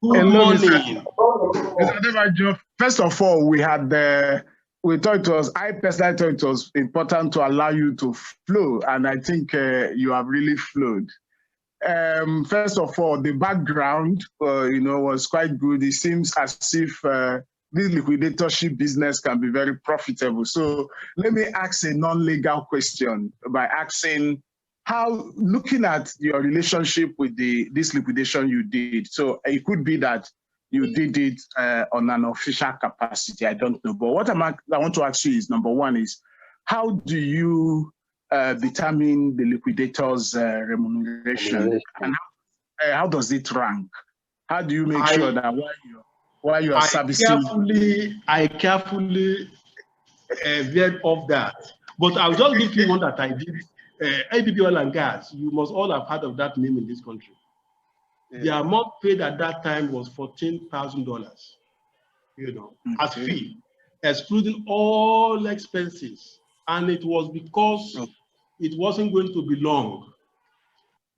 Good morning. First of all, we thought it was, I personally thought it was important to allow you to flow, and I think you have really flowed. First of all, the background, was quite good. It seems as if this liquidatorship business can be very profitable. So let me ask a non-legal question by asking, how, looking at your relationship with this liquidation you did, so it could be that you did it on an official capacity, I don't know. But what I want to ask you is, number one is, how do you determine the liquidator's remuneration? And how does it rank? How do you make sure that while you are servicing? I carefully veered off that. But I'll just give you one that I did. APP Oil and Gas, you must all have heard of that name in this country. The amount paid at that time was $14,000, as fee, excluding all expenses. And it was because it wasn't going to be long.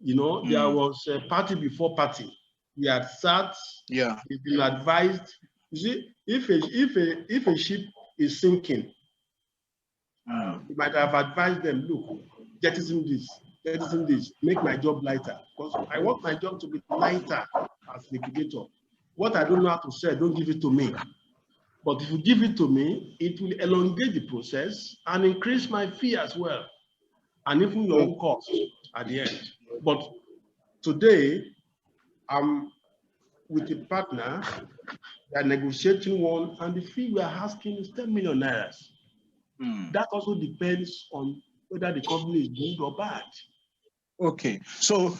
There was a party before party. We had sat, we've been advised. You see, if a ship is sinking, you might have advised them, look, jettison this, make my job lighter. Because I want my job to be lighter as liquidator. What I don't know how to sell, don't give it to me. But if you give it to me, it will elongate the process and increase my fee as well. And even your own cost at the end. But today, I'm with a partner, we are negotiating one, and the fee we are asking is 10 million naira. That also depends on whether the company is good or bad. Okay, so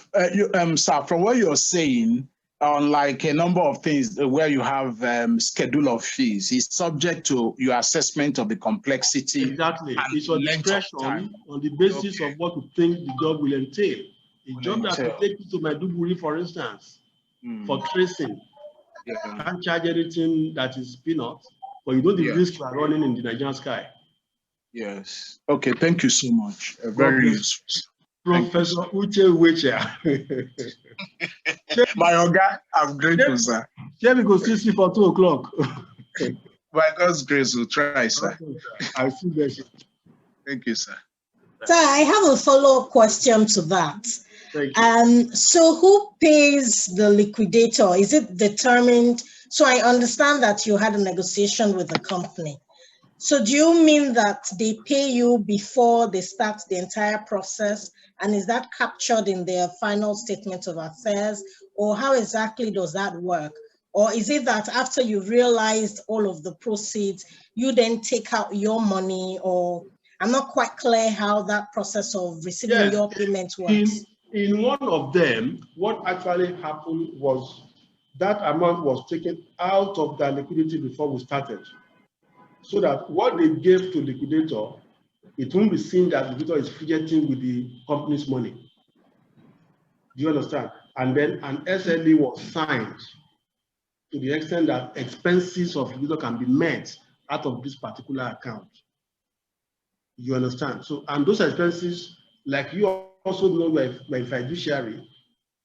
sir, from what you're saying, on like a number of things where you have schedule of fees, is subject to your assessment of the complexity. Exactly, it's your discretion on the basis of what you think the job will entail. A job that will take you to Maiduguri, for instance, for tracing, can't charge anything that is peanuts, but you know the risk you are running in the Nigerian sky. Yes. Okay, thank you so much. Very useful. Professor Uche Wecha. My Oga, I'm grateful, sir. Here we go, see for 2 o'clock. By God's grace, we'll try, sir. Okay, sir. I'll see you. Thank you, sir. Sir, I have a follow-up question to that. Thank you. So who pays the liquidator? Is it determined? So I understand that you had a negotiation with the company. So do you mean that they pay you before they start the entire process? And is that captured in their final statement of affairs? Or how exactly does that work? Or is it that after you've realized all of the proceeds, you then take out your money? Or I'm not quite clear how that process of receiving your payment works. In one of them, what actually happened was that amount was taken out of the liquidity before we started. So that what they gave to liquidator, it won't be seen that the liquidator is fidgeting with the company's money. Do you understand? And then an SLA was signed to the extent that expenses of liquidator can be met out of this particular account. You understand? So, and those expenses, like you also know, by fiduciary,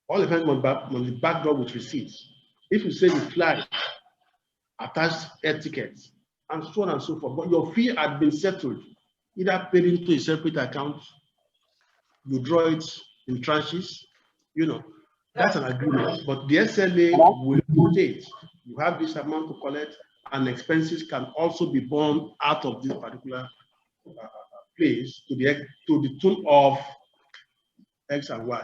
all depends on the backdrop with receipts. If you say the flag, attached air tickets, and so on and so forth, but your fee had been settled, either paid into a separate account, you draw it in tranches, that's an agreement. But the SLA will state you have this amount to collect, and expenses can also be borne out of this particular place to the tune of X and Y.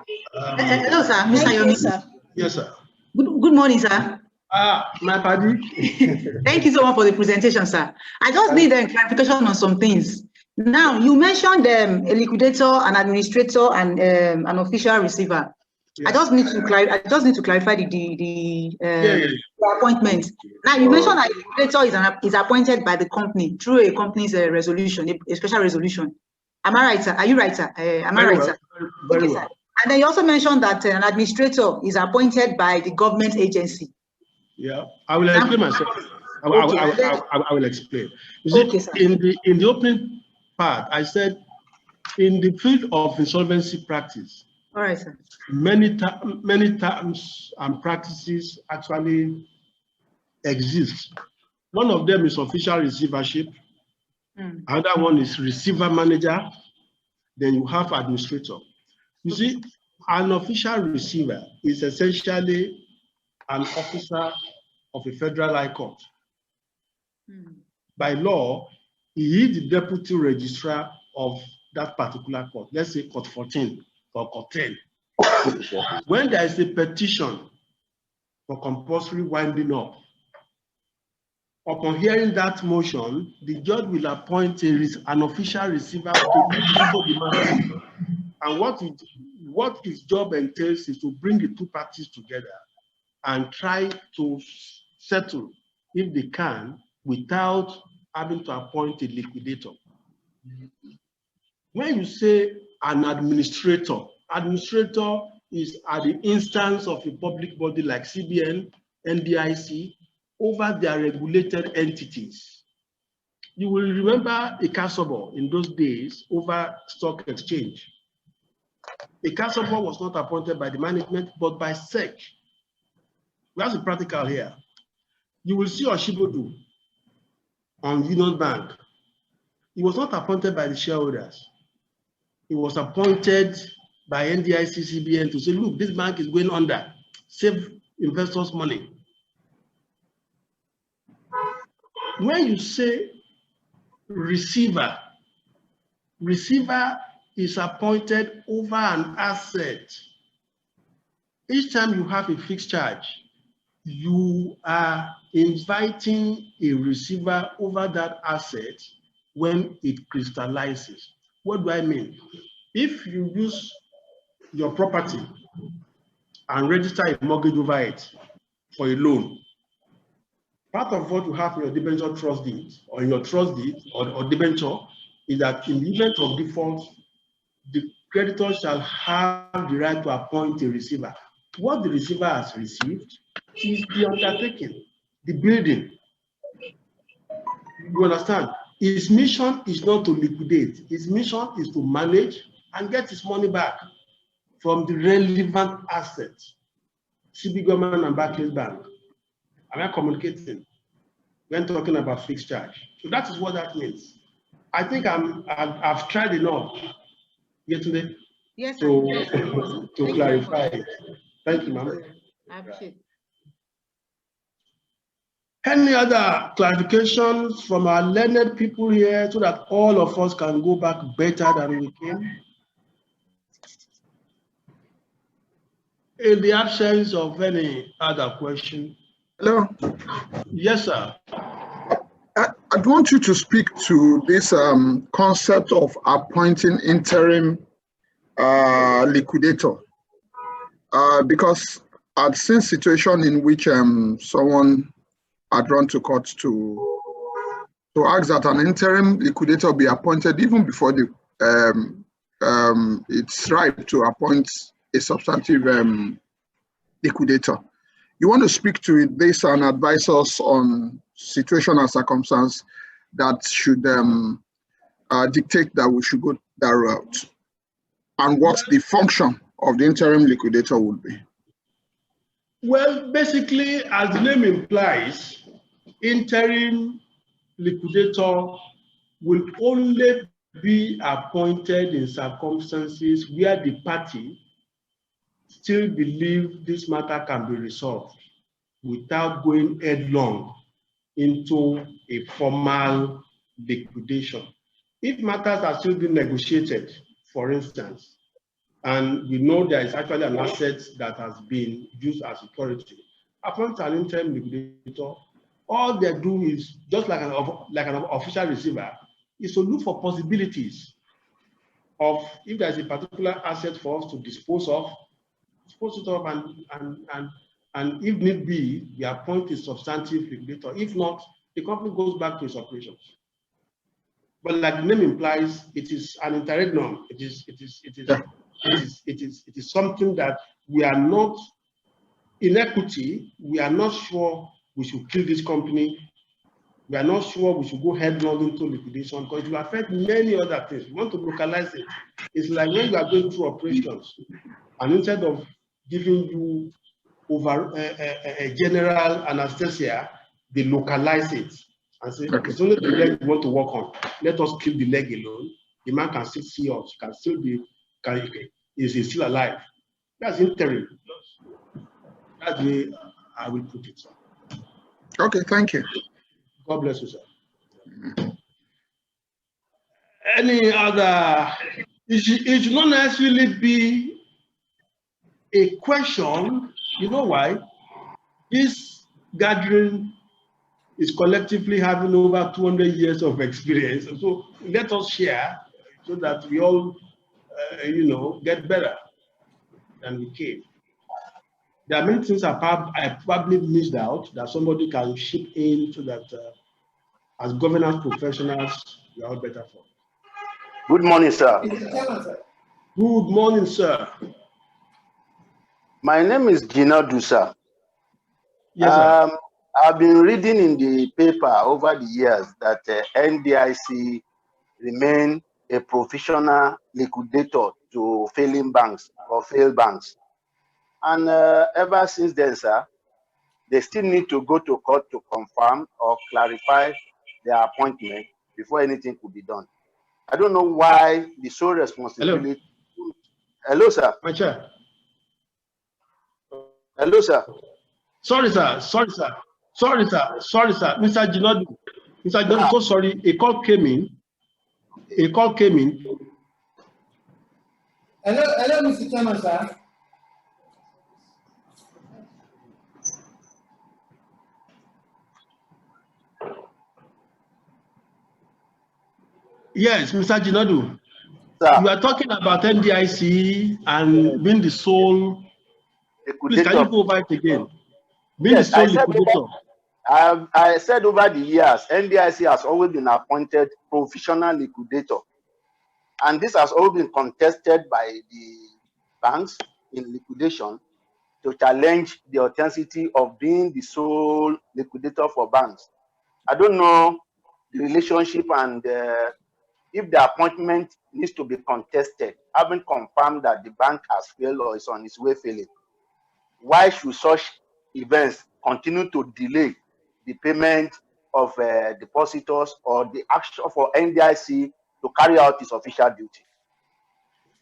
Hello, sir. Mr. Yomi, sir. Yes, sir. Good morning, sir. My buddy. Thank you so much for the presentation, sir. I just need a clarification on some things. Now, you mentioned a liquidator, an administrator, and an official receiver. Yes. I just need to clarify the appointment. Now, you mentioned that the liquidator is appointed by the company through a company's resolution, a special resolution. Am I right, sir? Are you right, sir? Am I right, sir? Very well. Sir. And then you also mentioned that an administrator is appointed by the government agency. Yeah, I will explain myself. I will explain. You see, in the opening part, I said In the field of insolvency practice, All right, sir. many terms and practices actually exist. One of them is official receivership. Another one is receiver manager. Then you have administrator. You see, an official receiver is essentially an officer of a federal high court. By law, he is the deputy registrar of that particular court. Let's say court 14 or court 10. When there is a petition for compulsory winding up, upon hearing that motion, the judge will appoint an official receiver to the matter. And what his job entails is to bring the two parties together and try to settle, if they can, without having to appoint a liquidator. When you say an administrator is at the instance of a public body like CBN, NDIC, over their regulated entities. You will remember a Casobo in those days over stock exchange. A Casobo was not appointed by the management, but by SEC. That's the practical here. You will see Oshibodu on Union Bank. He was not appointed by the shareholders. He was appointed by NDIC, CBN to say, look, this bank is going under. Save investors' money. When you say receiver is appointed over an asset. Each time you have a fixed charge, you are inviting a receiver over that asset when it crystallizes. What do I mean? If you use your property and register a mortgage over it for a loan, part of what you have in your debenture trust deed or in your trust deed or debenture is that in the event of default, the creditor shall have the right to appoint a receiver. What the receiver has received is the undertaking, the building. You understand? His mission is not to liquidate. His mission is to manage and get his money back from the relevant assets. CB government and Barclays Bank. Am I communicating when talking about fixed charge? So that is what that means. I think I've tried enough here today. Yes, to clarify it. Thank you, ma'am. I appreciate it. Any other clarifications from our learned people here so that all of us can go back better than we came? In the absence of any other question. Hello. Yes, sir. I'd want you to speak to this concept of appointing interim liquidator, because I've seen situation in which someone had run to court to ask that an interim liquidator be appointed even before it's ripe to appoint a substantive liquidator. You want to speak to this and advise us on situation and circumstance that should dictate that we should go that route, and what the function of the interim liquidator would be? Well, basically, as the name implies, interim liquidator will only be appointed in circumstances where the party still believe this matter can be resolved without going headlong into a formal liquidation. If matters are still being negotiated, for instance, and we know there is actually an asset that has been used as security, appoint an interim liquidator. All they do is, just like an official receiver, is to look for possibilities of, if there's a particular asset for us to dispose of it of, and if need be, we appoint a substantive liquidator. If not, the company goes back to its operations. But like the name implies, it is an interregnum. It is something that we are not in equity. We are not sure we should kill this company We are not sure we should go headlong into liquidation because it will affect many other things. We want to localize it. It's like when you are going through operations, and instead of giving you over a general anesthesia, they localize it and say, Okay. it's only the leg we want to work on. Let us keep the leg alone. The man can still see us, can still be, is still alive. That's interim. That's the way I will put it, sir. Okay, thank you. God bless you, sir. Any other? It should not necessarily be a question. You know why? This gathering is collectively having over 200 years of experience. So let us share so that we all, get better than we came. There are many things I probably missed out that somebody can chip in so that as governance professionals, we are all better for. Good morning, sir. Good morning, sir. My name is Jinadu, sir. Yes, sir. I've been reading in the paper over the years that NDIC remain a professional liquidator to failing banks or failed banks. And ever since then, sir, they still need to go to court to confirm or clarify their appointment before anything could be done. I don't know why the sole responsibility. Hello, sir. My chair. Hello, sir. Sorry, sir. Mr. Jinadu. Mr. Jinadu, so sorry. A call came in. Hello, Mr. Chairman, sir. Yes, Mr. Jinadu. Sir. You are talking about NDIC and being the sole. Please, can you go over it again? Being the sole liquidator. I said over the years, NDIC has always been appointed professional liquidator. And this has always been contested by the banks in liquidation to challenge the authenticity of being the sole liquidator for banks. I don't know the relationship and if the appointment needs to be contested, having confirmed that the bank has failed or is on its way failing. Why should such events continue to delay the payment of depositors or the action for NDIC to carry out its official duty?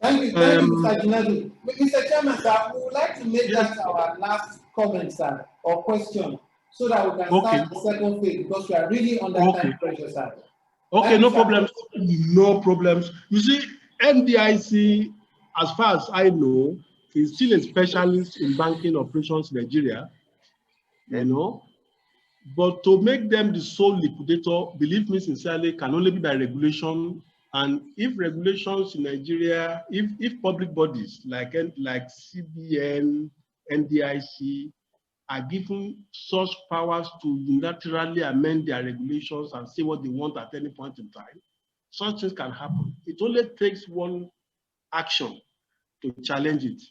Thank you, Mr. Jinadu. Mr. Chairman, sir, we would like to make that our last comment, sir, or question, so that we can start the second phase because we are really under time pressure, sir. Okay, no problems. No problems. You see, NDIC, as far as I know, is still a specialist in banking operations in Nigeria, But to make them the sole liquidator, believe me sincerely, can only be by regulation. And if regulations in Nigeria, if public bodies like CBN, NDIC are given such powers to unilaterally amend their regulations and say what they want at any point in time, such things can happen. It only takes one action to challenge it.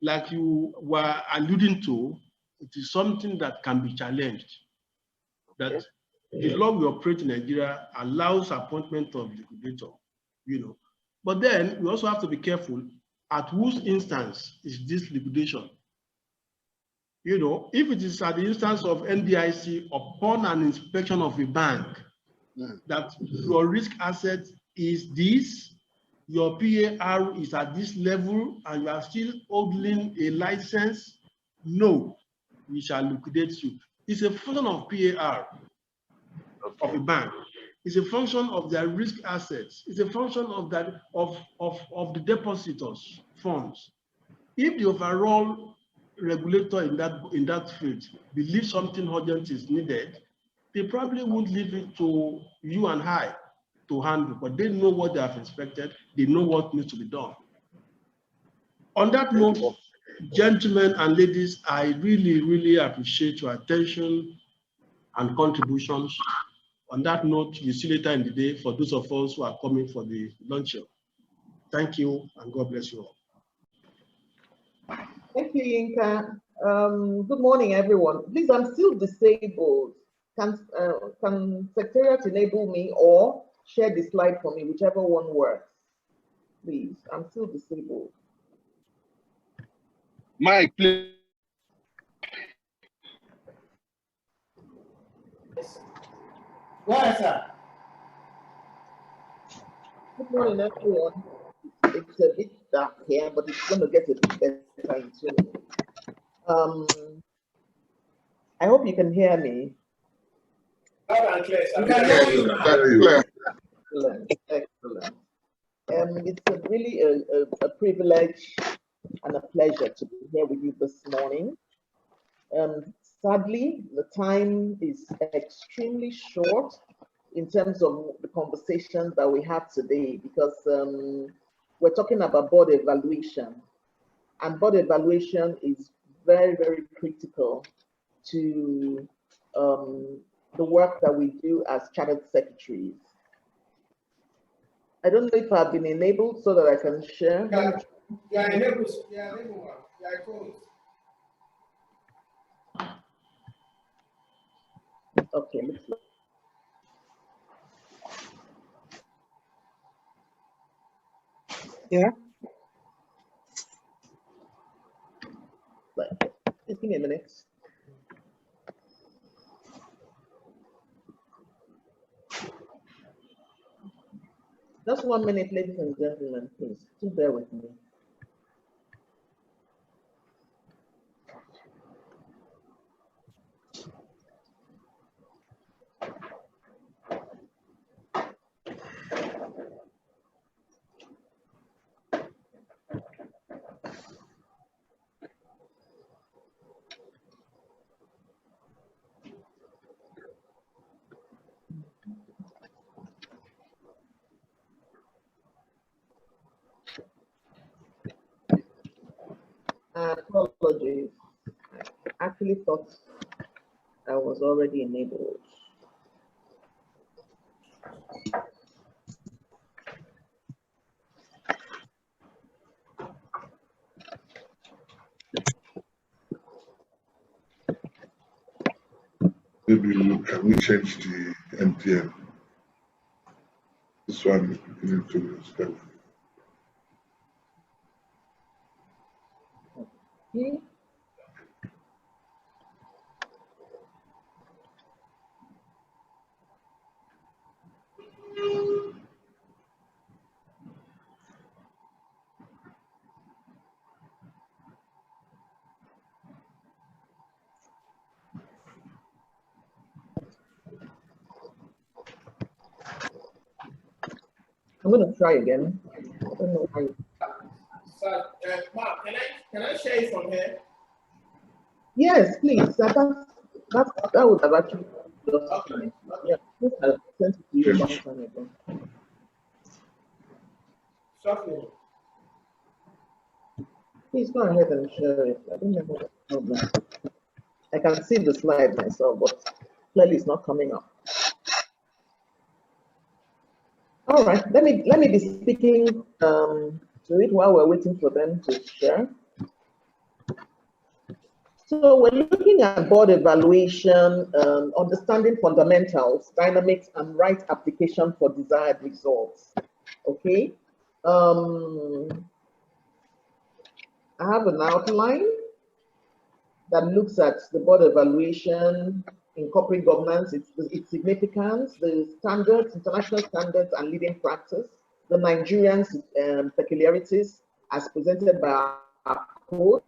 Like you were alluding to, it is something that can be challenged. That the law we operate in Nigeria allows appointment of liquidator, But then we also have to be careful at whose instance is this liquidation. If it is at the instance of NDIC upon an inspection of a bank, that your risk asset is this, your PAR is at this level, and you are still holding a license, no, we shall liquidate you. It's a function of PAR of a bank. It's a function of their risk assets. It's a function of that of the depositors' funds. If the overall regulator in that field believes something urgent is needed, they probably won't leave it to you and I to handle, but they know what they have inspected, they know what needs to be done. On that note, gentlemen and ladies, I really, really appreciate your attention and contributions. On that note, we'll see you later in the day for those of us who are coming for the luncheon. Thank you, and God bless you all. Thank you, Yinka. Good morning, everyone. Please, I'm still disabled. Can Secretariat enable me or share the slide for me, whichever one works? Please, I'm still disabled. Mike, please. Go ahead, sir. Good morning, everyone. It's a bit dark here, but it's going to get a bit better in 2 minutes. I hope you can hear me. Loud and clear, sir. We can hear you. Excellent, excellent. It's really a privilege and a pleasure to be here with you this morning. Sadly, the time is extremely short in terms of the conversation that we have today, because we're talking about board evaluation, and board evaluation is very, very critical to the work that we do as chartered secretaries. I don't know if I've been enabled so that I can share. Yeah, enabled. Yeah, enabled. Yeah, close. Okay, let's look. Yeah. Just give me a minute. Just 1 minute, ladies and gentlemen, please. Do bear with me. Apologies. I actually thought I was already enabled. Maybe can we change the NPM? This one we need to step. Okay. I'm going to try again. I don't know why. Sir, Mark, can I share it from here? Yes, please. That would have actually. Okay. Yeah, I sent it to you a long time ago. Shortly. Please go ahead and share it. I don't know what the problem. I can see the slide myself, but clearly it's not coming up. All right, let me be speaking to it while we're waiting for them to share. So we're looking at board evaluation, understanding fundamentals, dynamics, and right application for desired results. Okay. I have an outline that looks at the board evaluation in corporate governance, its significance, the standards, international standards, and leading practice, the Nigerian peculiarities as presented by our code,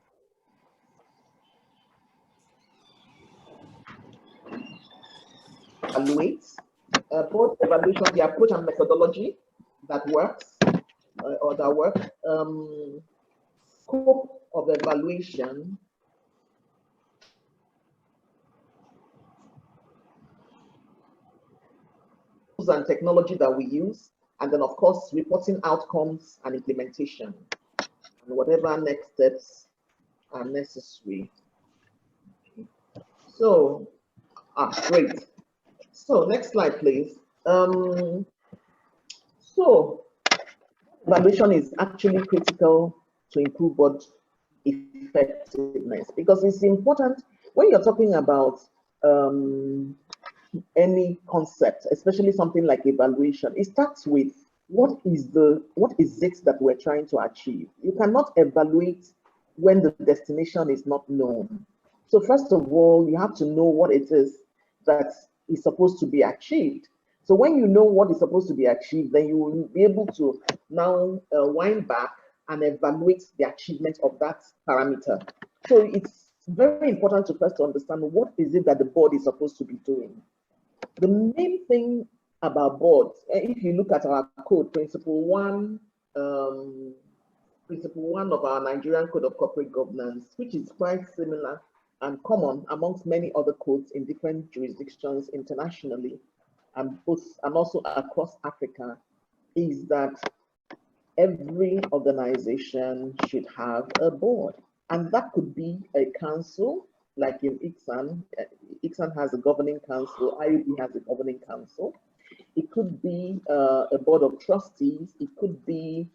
evaluates, board evaluation, the approach and methodology that works, or that work, scope of evaluation, and technology that we use, and then of course reporting outcomes and implementation, and whatever next steps are necessary. So, great. So next slide, please. So evaluation is actually critical to improve board effectiveness, because it's important when you're talking about any concept, especially something like evaluation, it starts with what is it that we're trying to achieve. You cannot evaluate when the destination is not known. So first of all, you have to know what it is that is supposed to be achieved. So when you know what is supposed to be achieved, then you will be able to now wind back and evaluate the achievement of that parameter. So it's very important to first understand what is it that the board is supposed to be doing. The main thing about boards, if you look at our code, principle one of our Nigerian Code of Corporate Governance, which is quite similar and common amongst many other codes in different jurisdictions internationally, and also across Africa, is that every organization should have a board. And that could be a council, like in ICSAN. ICSAN has a governing council, IUB has a governing council. It could be a board of trustees, it could be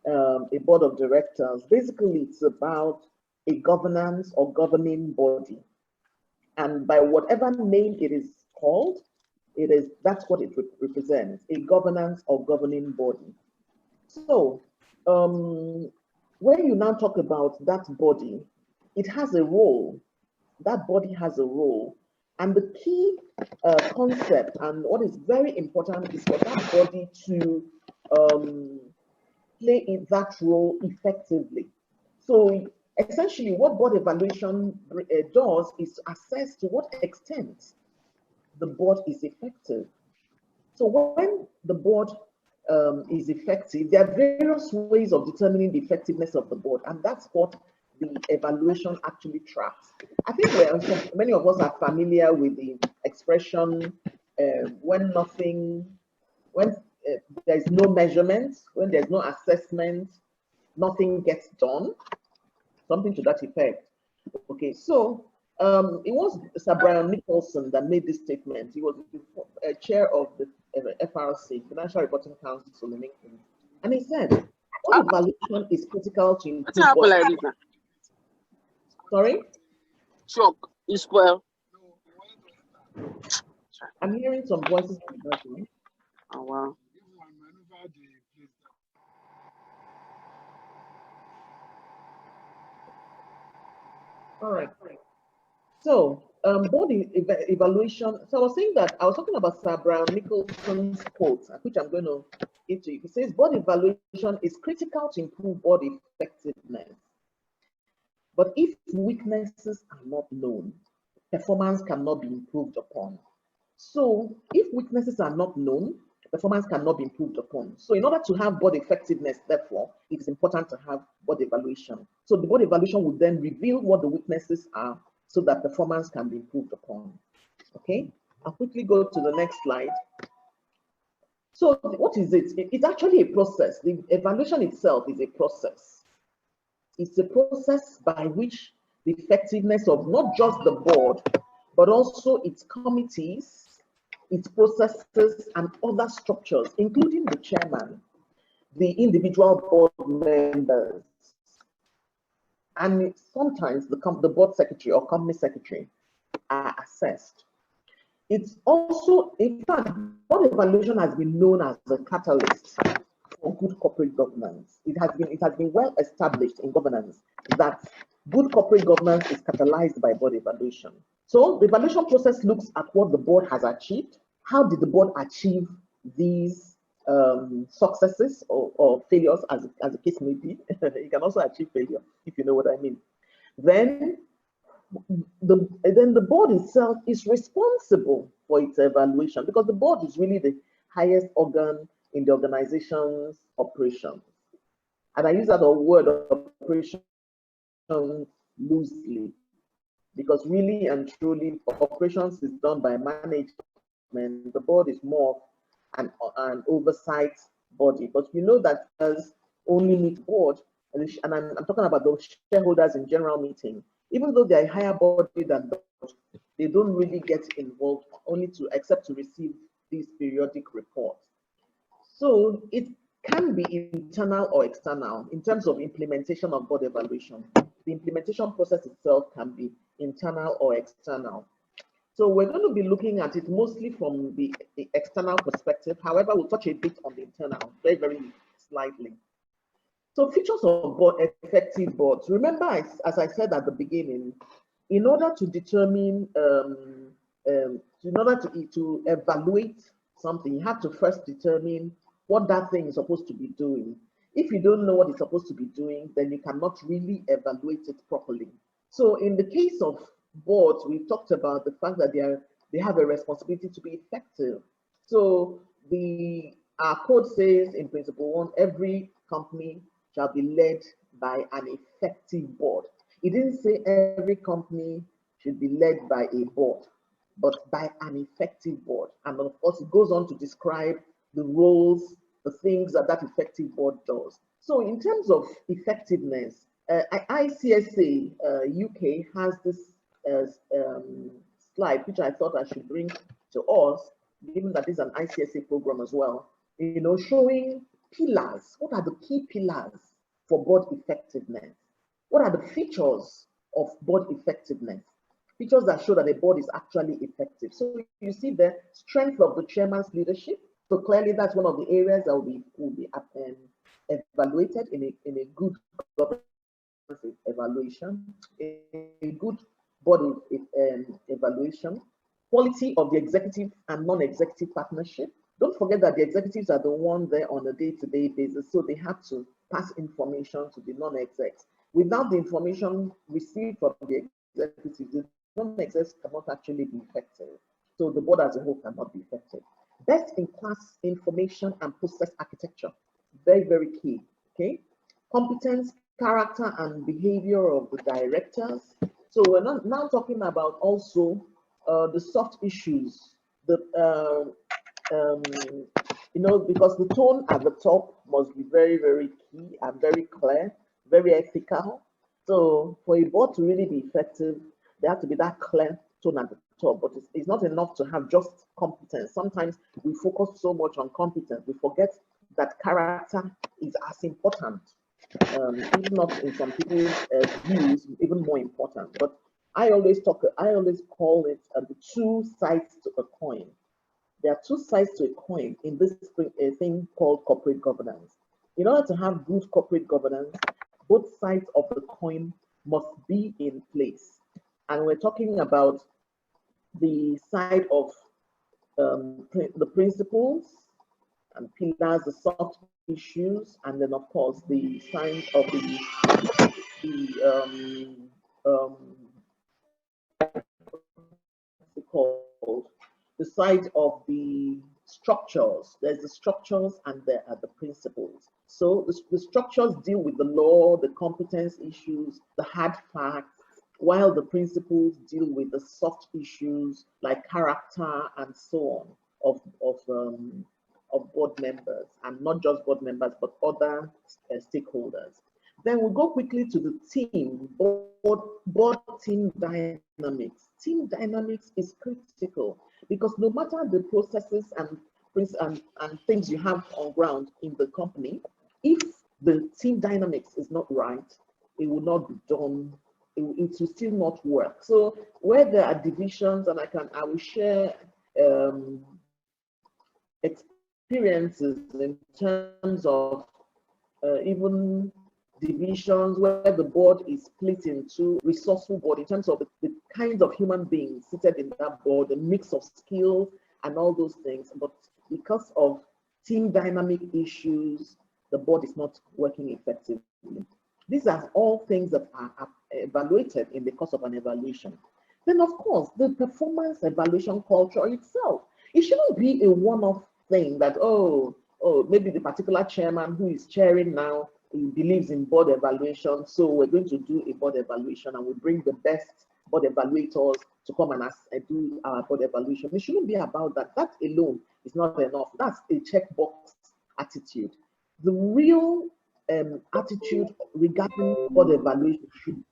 a board of directors. Basically, it's about a governance or governing body. And by whatever name it is called, that's what it represents, a governance or governing body. So when you now talk about that body, it has a role. That body has a role. And the key concept and what is very important is for that body to play in that role effectively. So essentially what board evaluation does is to assess to what extent the board is effective. So when the board is effective, there are various ways of determining the effectiveness of the board, and that's what the evaluation actually tracks. I think many of us are familiar with the expression when there's no measurement, when there's no assessment, nothing gets done, something to that effect. Okay, so it was Sir Brian Nicholson that made this statement. He was the chair of the FRC, Financial Reporting Council in England, and he said, "Board evaluation is critical to improve." Sorry? Shock. You spoil. I'm hearing some voices in the background. Oh wow. All right. So, board evaluation. So I was saying that I was talking about Sir Brian Nicholson's quote, which I'm going to give to you. He says, "Board evaluation is critical to improve board effectiveness. But if weaknesses are not known, performance cannot be improved upon." So if weaknesses are not known, performance cannot be improved upon. So in order to have board effectiveness, therefore, it is important to have board evaluation. So the board evaluation would then reveal what the weaknesses are so that performance can be improved upon. Okay, I'll quickly go to the next slide. So what is it? It's actually a process. The evaluation itself is a process. It's a process by which the effectiveness of not just the board, but also its committees, its processes, and other structures, including the chairman, the individual board members, and sometimes the board secretary or company secretary are assessed. It's also, in fact, board evaluation has been known as the catalyst for good corporate governance. It has been well established in governance that good corporate governance is catalyzed by board evaluation. So the evaluation process looks at what the board has achieved. How did the board achieve these successes or failures, as the case may be? You can also achieve failure, if you know what I mean. Then the board itself is responsible for its evaluation, because the board is really the highest organ in the organization's operations. And I use that word operation loosely, because really and truly operations is done by management. The board is more an oversight body, but you know that as only meet board, and I'm talking about those shareholders in general meeting, even though they're a higher body than the board, they don't really get involved, except to receive these periodic reports. So it can be internal or external in terms of implementation of board evaluation. The implementation process itself can be internal or external. So we're going to be looking at it mostly from the external perspective. However, we'll touch a bit on the internal, very, very slightly. So features of effective boards. Remember, as I said at the beginning, in order to determine, in order to evaluate something, you have to first determine what that thing is supposed to be doing. If you don't know what it's supposed to be doing, then you cannot really evaluate it properly. So in the case of boards, we've talked about the fact that they have a responsibility to be effective. So our code says in principle 1, every company shall be led by an effective board. It didn't say every company should be led by a board, but by an effective board. And of course, it goes on to describe the roles, the things that effective board does. So in terms of effectiveness, ICSA UK has this slide, which I thought I should bring to us, given that this is an ICSA program as well, showing pillars. What are the key pillars for board effectiveness? What are the features of board effectiveness? Features that show that a board is actually effective. So you see the strength of the chairman's leadership. So clearly that's one of the areas that will be evaluated in a good governance evaluation, a good body evaluation. Quality of the executive and non-executive partnership. Don't forget that the executives are the one there on a day-to-day basis, so they have to pass information to the non-execs. Without the information received from the executives, the non-execs cannot actually be effective. So the board as a whole cannot be effective. Best-in-class information and process architecture, very, very key, okay? Competence, character, and behavior of the directors. So we're now talking about also the soft issues, because the tone at the top must be very, very key and very clear, very ethical. So for a board to really be effective, there has to be that clear tone at the top, but it's not enough to have just competence. Sometimes we focus so much on competence, we forget that character is as important, even not in some people's views, even more important. But I always call it the two sides to a coin. There are two sides to a coin in this thing called corporate governance. In order to have good corporate governance, both sides of the coin must be in place. And we're talking about the side of the principles and pillars, the soft issues, and then of course the side of the side of the structures. There's the structures and there are the principles. So the structures deal with the law, the competence issues, the hard facts, while the principles deal with the soft issues like character and so on of board members, and not just board members, but other stakeholders. Then we'll go quickly to the team, board team dynamics. Team dynamics is critical because no matter the processes and things you have on ground in the company, if the team dynamics is not right, it will not be done. It will still not work. So where there are divisions, and I will share experiences in terms of even divisions where the board is split into resourceful board in terms of the kinds of human beings seated in that board, the mix of skills and all those things. But because of team dynamic issues, the board is not working effectively. These are all things that are evaluated in the course of an evaluation. Then of course, the performance evaluation culture itself. It shouldn't be a one-off thing that, maybe the particular chairman who is chairing now, he believes in board evaluation, so we're going to do a board evaluation and we bring the best board evaluators to come and do our board evaluation. It shouldn't be about that. That alone is not enough. That's a checkbox attitude. The real attitude regarding board evaluation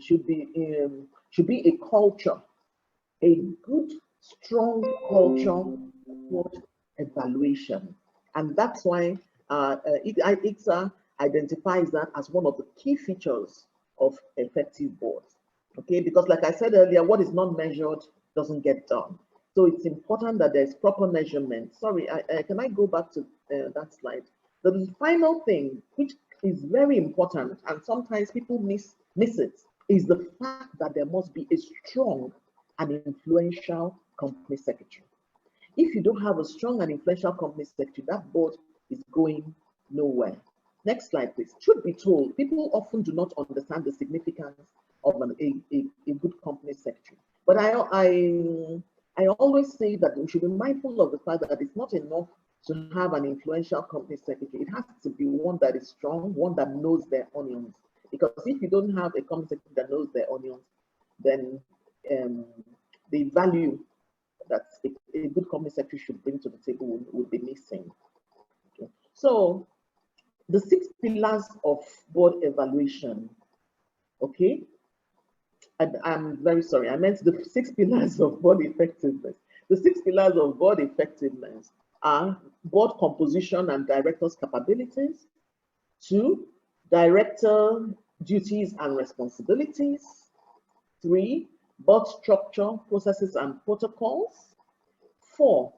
should be a culture, a good, strong culture for evaluation. And that's why ICSA identifies that as one of the key features of effective boards. Okay, because like I said earlier, what is not measured doesn't get done. So it's important that there's proper measurement. Sorry, can I go back to that slide? The final thing, which is very important, and sometimes people miss it, is the fact that there must be a strong and influential company secretary. If you don't have a strong and influential company secretary, that board is going nowhere. Next slide, please. Truth be told, people often do not understand the significance of a good company secretary. But I always say that we should be mindful of the fact that it's not enough to have an influential company secretary. It has to be one that is strong, one that knows their onions. Because if you don't have a company secretary that knows their onions, then the value that a good company secretary should bring to the table would be missing. Okay. So the 6 pillars of board evaluation, okay? And I'm very sorry, I meant the 6 pillars of board effectiveness. The 6 pillars of board effectiveness are board composition and directors' capabilities, 2, director duties and responsibilities, 3, board structure, processes and protocols, 4,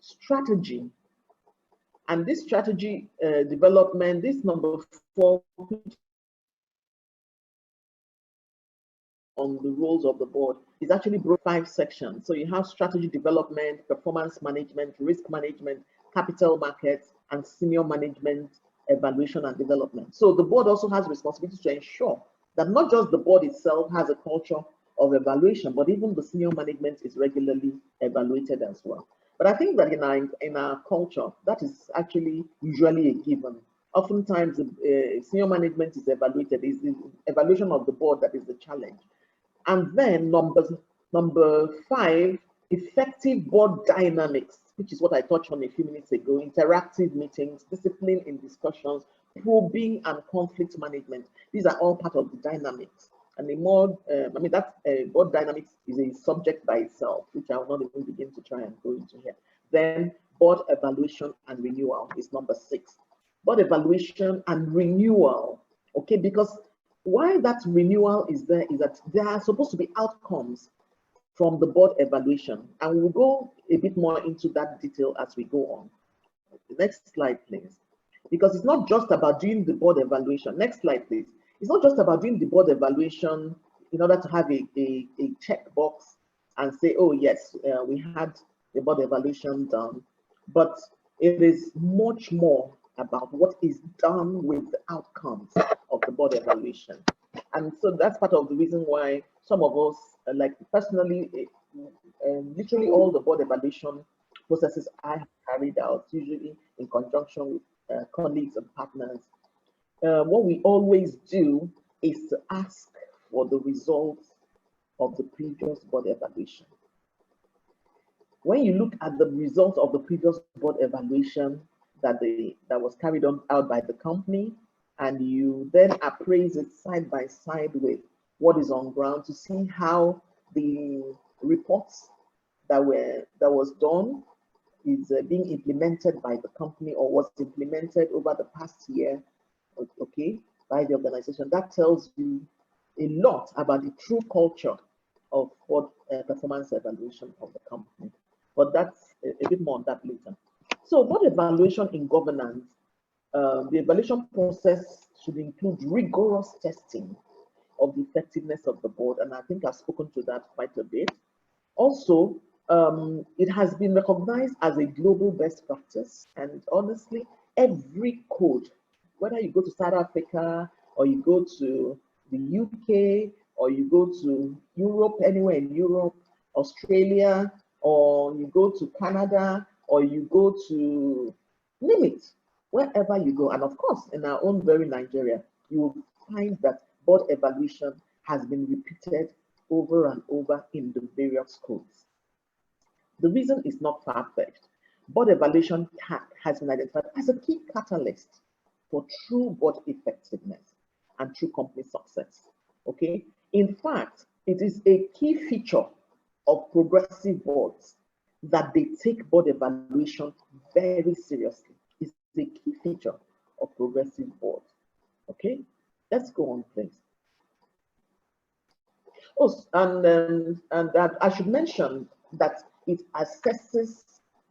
strategy. And this strategy development, this number 4, on the roles of the board, is actually broken 5 sections. So you have strategy development, performance management, risk management, capital markets, and senior management evaluation and development. So the board also has responsibility to ensure that not just the board itself has a culture of evaluation, but even the senior management is regularly evaluated as well. But I think that in our culture, that is actually usually a given. Oftentimes, senior management is evaluated. It's the evaluation of the board that is the challenge. And then number 5, effective board dynamics, which is what I touched on a few minutes ago, interactive meetings, discipline in discussions, probing and conflict management. These are all part of the dynamics. And the more, I mean, that board dynamics is a subject by itself, which I will not even begin to try and go into here. Then board evaluation and renewal is number 6. Board evaluation and renewal, okay, because why that renewal is there is that there are supposed to be outcomes from the board evaluation. And we'll go a bit more into that detail as we go on. The next slide, please. Because it's not just about doing the board evaluation. Next slide, please. It's not just about doing the board evaluation in order to have a checkbox and say, oh, yes, we had the board evaluation done. But it is much more about what is done with the outcomes of the board evaluation. And so that's part of the reason why some of us, like personally, literally all the board evaluation processes I have carried out, usually in conjunction with colleagues and partners. What we always do is to ask for the results of the previous board evaluation. When you look at the results of the previous board evaluation that was carried out by the company, and you then appraise it side by side with what is on ground to see how the reports that was done is being implemented by the company or was implemented over the past year, okay, by the organization. That tells you a lot about the true culture of what performance evaluation of the company. But that's a bit more on that later. So board evaluation in governance, the evaluation process should include rigorous testing of the effectiveness of the board. And I think I've spoken to that quite a bit. Also, it has been recognized as a global best practice. And honestly, every code, whether you go to South Africa or you go to the UK or you go to Europe, anywhere in Europe, Australia, or you go to Canada, or you go to, name it, wherever you go. And of course, in our own very Nigeria, you will find that board evaluation has been repeated over and over in the various codes. The reason is not far-fetched. Board evaluation has been identified as a key catalyst for true board effectiveness and true company success, okay? In fact, it is a key feature of progressive boards that they take board evaluation very seriously. It's a key feature of progressive boards, okay? Let's go on, please. Oh, and that I should mention that it assesses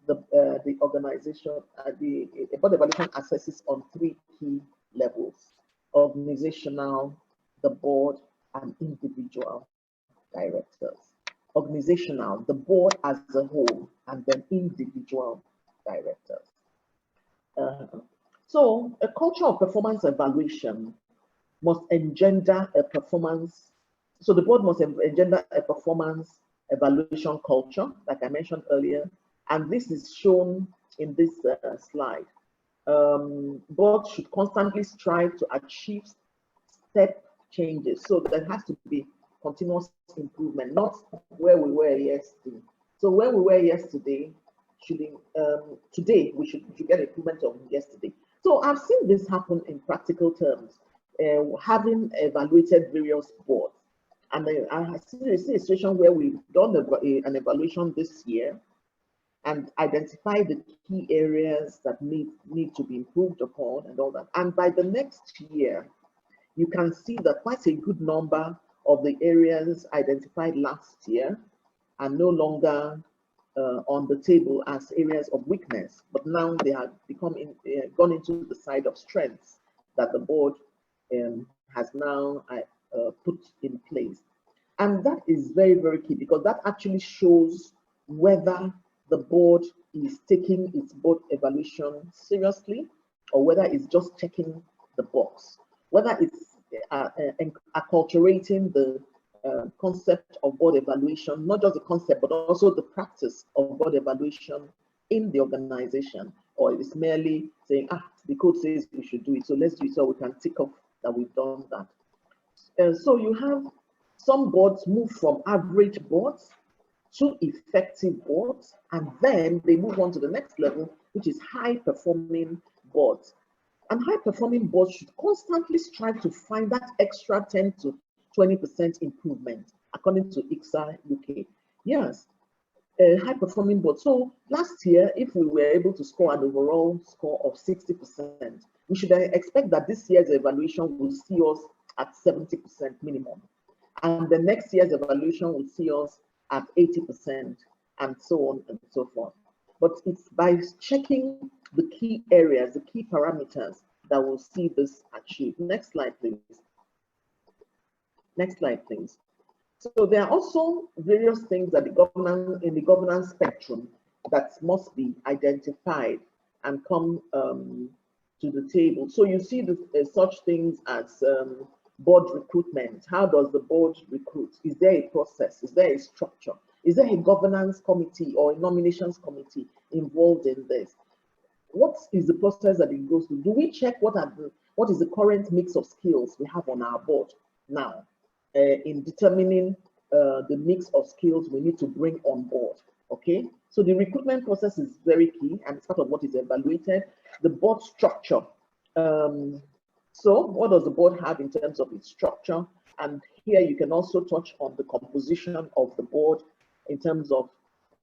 the organization. The board evaluation assesses on 3 key levels: organizational, the board, and individual directors. Organizational, the board as a whole, and then individual directors. So a culture of performance evaluation must engender a performance. So the board must engender a performance evaluation culture, like I mentioned earlier, and this is shown in this slide. Boards should constantly strive to achieve step changes. So there has to be continuous improvement, not where we were yesterday. So where we were yesterday, today we should get improvement of yesterday. So I've seen this happen in practical terms, having evaluated various boards. And I see a situation where we've done an evaluation this year and identified the key areas that need to be improved upon and all that. And by the next year, you can see that quite a good number of the areas identified last year are no longer on the table as areas of weakness, but now they have gone into the side of strengths that the board has now put in place. And that is very, very key, because that actually shows whether the board is taking its board evaluation seriously or whether it's just checking the box, whether it's acculturating the concept of board evaluation, not just the concept, but also the practice of board evaluation in the organization, or it's merely saying, the code says we should do it, so let's do it so we can tick off that we've done that. So you have some boards move from average boards to effective boards, and then they move on to the next level, which is high-performing boards. And high-performing boards should constantly strive to find that extra 10 to 20% improvement, according to ICSA UK. Yes, a high-performing board. So last year, if we were able to score an overall score of 60%, we should expect that this year's evaluation will see us at 70% minimum. And the next year's evaluation will see us at 80%, and so on and so forth. But it's by checking the key areas, the key parameters, that will see this achieved. Next slide, please. Next slide, please. So there are also various things that in the governance spectrum that must be identified and come to the table. So you see such things as board recruitment. How does the board recruit? Is there a process? Is there a structure? Is there a governance committee or a nominations committee involved in this? What is the process that it goes through? Do we check what is the current mix of skills we have on our board now in determining the mix of skills we need to bring on board? Okay, so the recruitment process is very key, and it's part of what is evaluated. The board structure. So what does the board have in terms of its structure? And here you can also touch on the composition of the board in terms of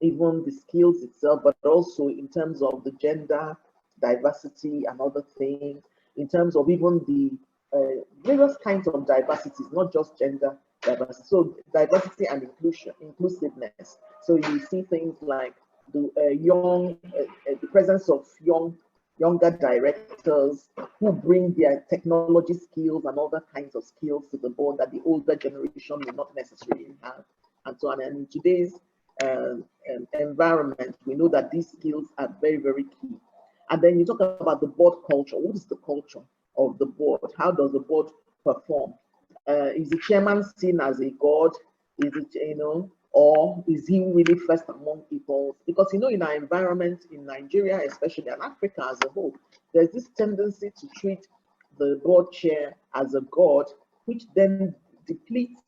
even the skills itself, but also in terms of the gender diversity and other things, in terms of even the various kinds of diversities, not just gender diversity. So diversity and inclusiveness. So you see things like the the presence of younger directors who bring their technology skills and other kinds of skills to the board that the older generation will not necessarily have, and so on. And in today's environment, we know that these skills are very, very key. And then you talk about the board culture. What is the culture of the board? How does the board perform? Is the chairman seen as a god? Is it, or is he really first among equals? Because, in our environment, in Nigeria, especially, and Africa as a whole, there's this tendency to treat the board chair as a god, which then depletes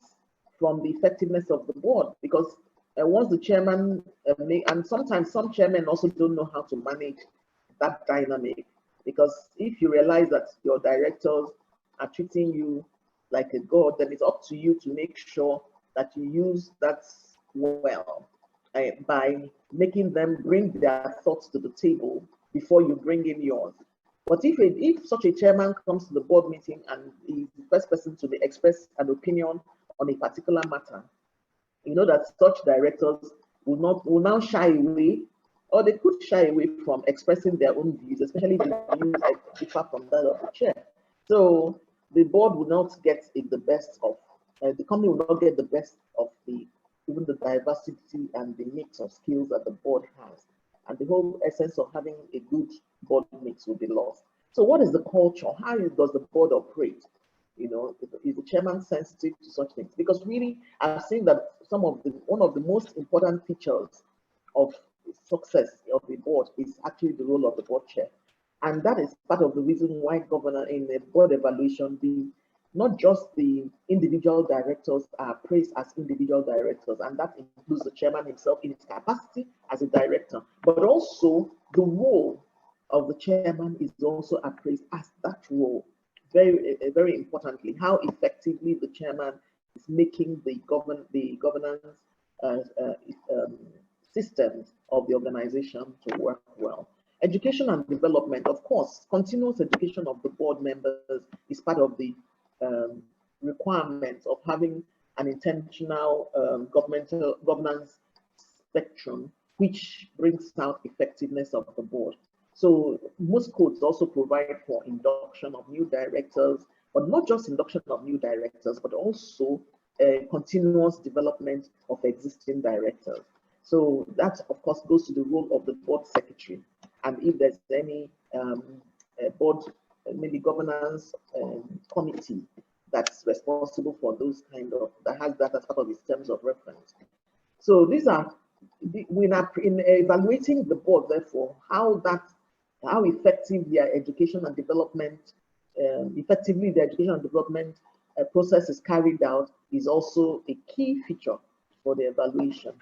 from the effectiveness of the board. Because once the chairman, and sometimes some chairmen also don't know how to manage that dynamic. Because if you realize that your directors are treating you like a god, then it's up to you to make sure that you use that well by making them bring their thoughts to the table before you bring in yours. But if such a chairman comes to the board meeting and is the first person to express an opinion on a particular matter, you know that such directors will now shy away, or they could shy away from expressing their own views, especially if the views differ from that of the chair. So the board will not get the best of, the company will not get the best of even the diversity and the mix of skills that the board has. And the whole essence of having a good board mix will be lost. So what is the culture? How does the board operate? You know, is the chairman sensitive to such things? Because really, I've seen that one of the most important features of success of the board is actually the role of the board chair. And that is part of the reason why governor in the board evaluation, not just the individual directors are praised as individual directors, and that includes the chairman himself in his capacity as a director, but also the role of the chairman is also appraised as that role. Very importantly, how effectively the chairman is making the governance systems of the organization to work well. Education and development, of course, continuous education of the board members is part of the requirements of having an intentional governance spectrum, which brings out effectiveness of the board. So most codes also provide for induction of new directors, but not just induction of new directors, but also continuous development of existing directors. So that, of course, goes to the role of the board secretary. And if there's any board, maybe governance committee that's responsible for those that has that as part of its terms of reference. So these are, in evaluating the board, therefore, how effective their education and development, process is carried out is also a key feature for the evaluation.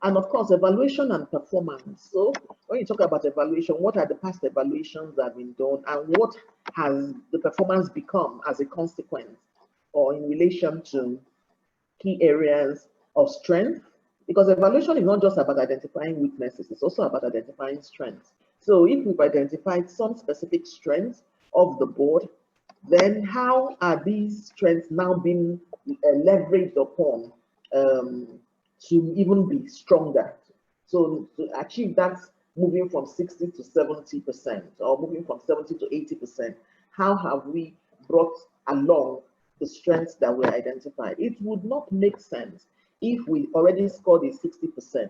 And of course, evaluation and performance. So when you talk about evaluation, what are the past evaluations that have been done and what has the performance become as a consequence or in relation to key areas of strength? Because evaluation is not just about identifying weaknesses, it's also about identifying strengths. So if we've identified some specific strengths of the board, then how are these strengths now being leveraged upon to even be stronger? So to achieve that, moving from 60 to 70% or moving from 70 to 80%, how have we brought along the strengths that were identified? It would not make sense if we already scored a 60%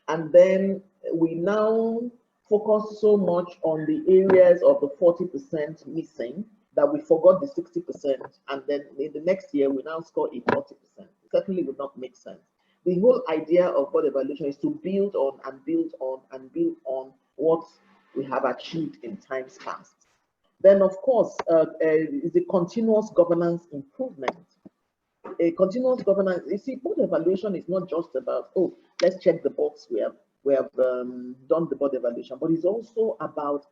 and then we now focus so much on the areas of the 40% missing that we forgot the 60%, and then in the next year we now score a 40%. It certainly would not make sense. The whole idea of board evaluation is to build on and build on and build on what we have achieved in times past. Then, of course, is the continuous governance improvement. A continuous governance, you see, board evaluation is not just about, oh, let's check the box, we have done the board evaluation, but it's also about,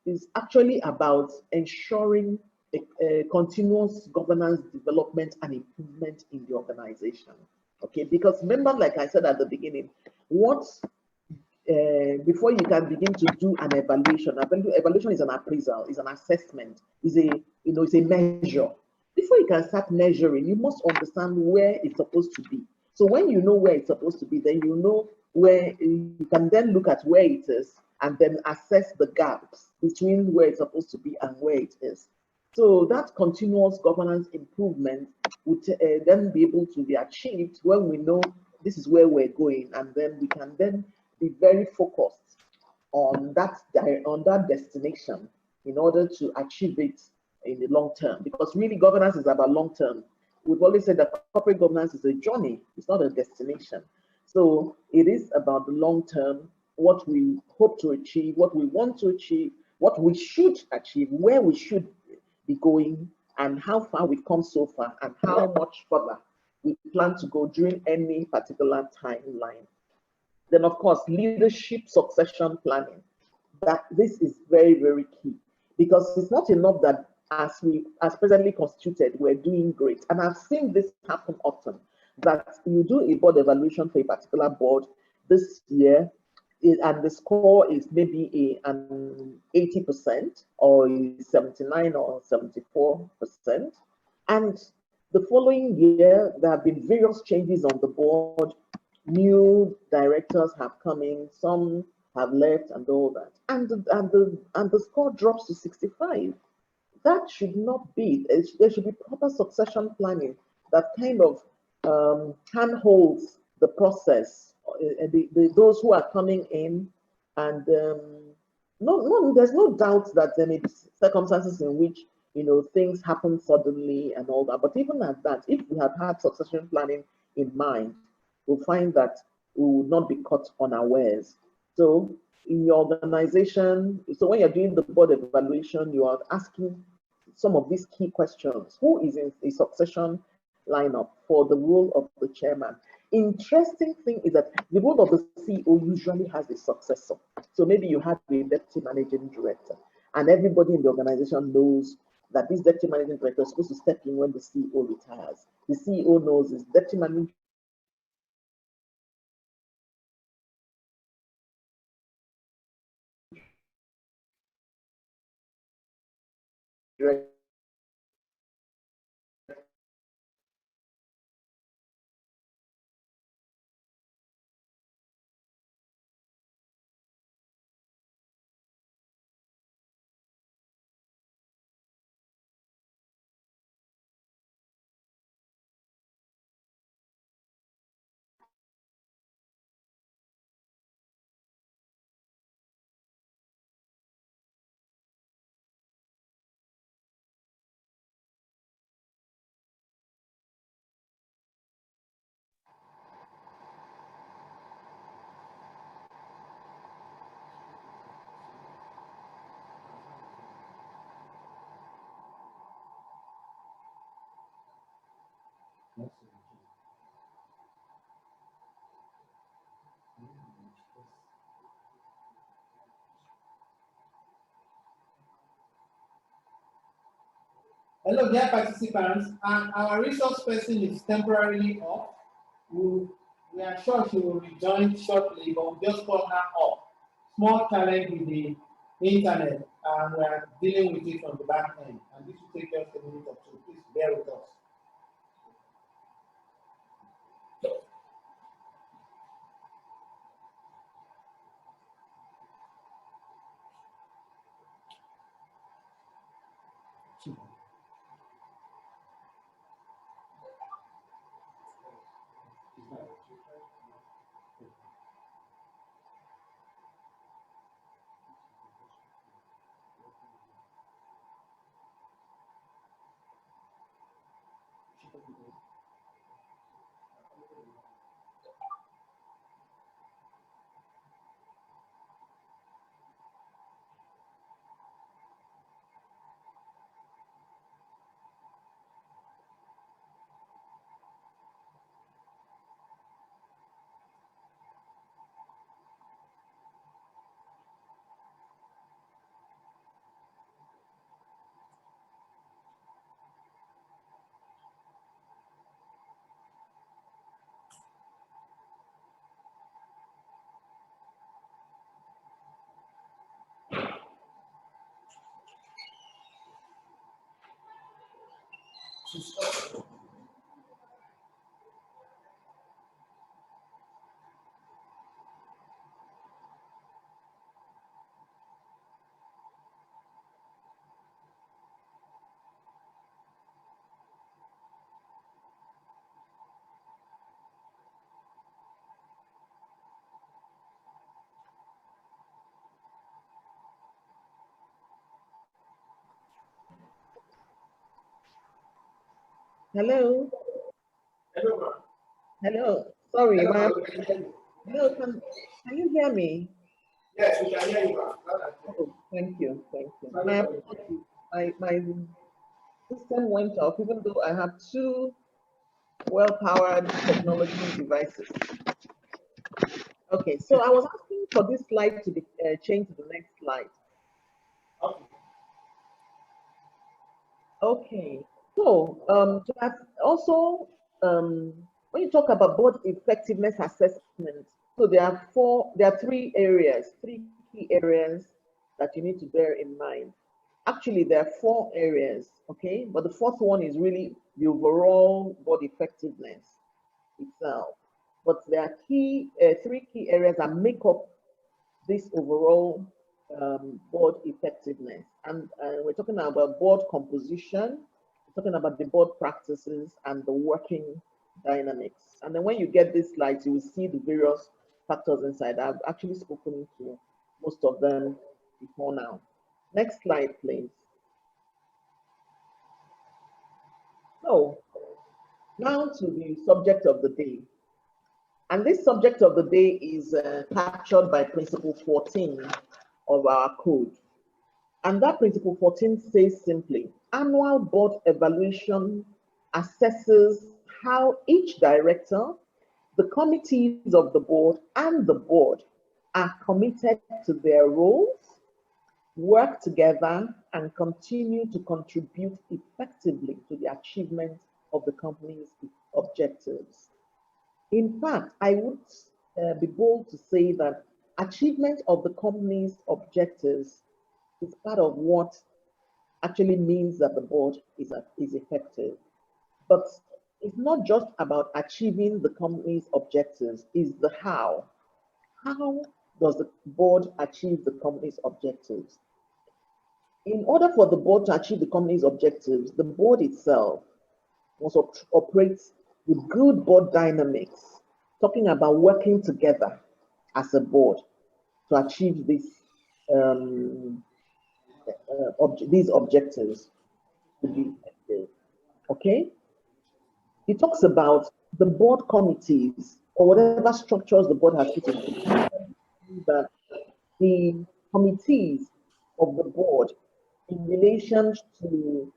is actually about ensuring a continuous governance development and improvement in the organization. Okay, because remember, like I said at the beginning, before you can begin to do an evaluation is an appraisal, is an assessment, is it's a measure. Before you can start measuring, you must understand where it's supposed to be. So when you know where it's supposed to be, then you know where you can then look at where it is and then assess the gaps between where it's supposed to be and where it is. So that continuous governance improvement would then be able to be achieved when we know this is where we're going, and then we can then be very focused on that destination in order to achieve it in the long term. Because really governance is about long term. We've always said that corporate governance is a journey, it's not a destination. So it is about the long term, what we hope to achieve, what we want to achieve, what we should achieve, where we should be going, and how far we've come so far, and how much further we plan to go during any particular timeline. Then, of course, leadership succession planning. That this is very, very key, because it's not enough that as presently constituted, we're doing great. And I've seen this happen often, that you do a board evaluation for a particular board this year, and the score is maybe an 80% or 79 or 74%. And The following year, there have been various changes on the board. New directors have come in, some have left and all that. And the score drops to 65. That should not be. There should be proper succession planning that kind of handholds the process, those who are coming in, and there's no doubt that there may be circumstances in which things happen suddenly and all that. But even at that, if we had had succession planning in mind, we'll find that we will not be caught unawares. So in your organization, so when you're doing the board evaluation, you are asking some of these key questions. Who is in the succession lineup for the role of the chairman? Interesting thing is that the role of the CEO usually has a successor. So maybe you have a deputy managing director, and everybody in the organization knows that this deputy managing director is supposed to step in when the CEO retires. The CEO knows his deputy managing director Hello, dear participants. Our resource person is temporarily off. We are sure she will rejoin shortly, but we just call her off. Small challenge with the internet, and we are dealing with it from the back end. And this will take just a minute or two. Please bear with us. Hello. Hello. Hello. Sorry, Hello. hello. Can you hear me? Yes, we can hear you. Oh, thank you. Thank you. My system went off, even though I have two well-powered technology devices. Okay, so I was asking for this slide to be changed to the next slide. Okay. Okay, so also when you talk about board effectiveness assessment, so there are three key areas that you need to bear in mind. Actually, there are 4 areas, okay? But the 4th one is really the overall board effectiveness itself. But there are 3 key areas that make up this overall board effectiveness. And we're talking about board composition, we're talking about the board practices and the working dynamics. And then when you get these slides, you will see the various factors inside. I've actually spoken to most of them before now. Next slide, please. So now to the subject of the day. And this subject of the day is captured by Principle 14 of our code. And that Principle 14 says simply, annual board evaluation assesses how each director, the committees of the board, and the board are committed to their roles, work together, and continue to contribute effectively to the achievement of the company's objectives. In fact, I would be bold to say that achievement of the company's objectives is part of what actually means that the board is effective. But it's not just about achieving the company's objectives, it's the how. How does the board achieve the company's objectives? In order for the board to achieve the company's objectives, the board itself must operate with good board dynamics, talking about working together as a board to achieve these objectives to be effective. Okay? It talks about the board committees or whatever structures the board has put in place, that the committees of the board in relation to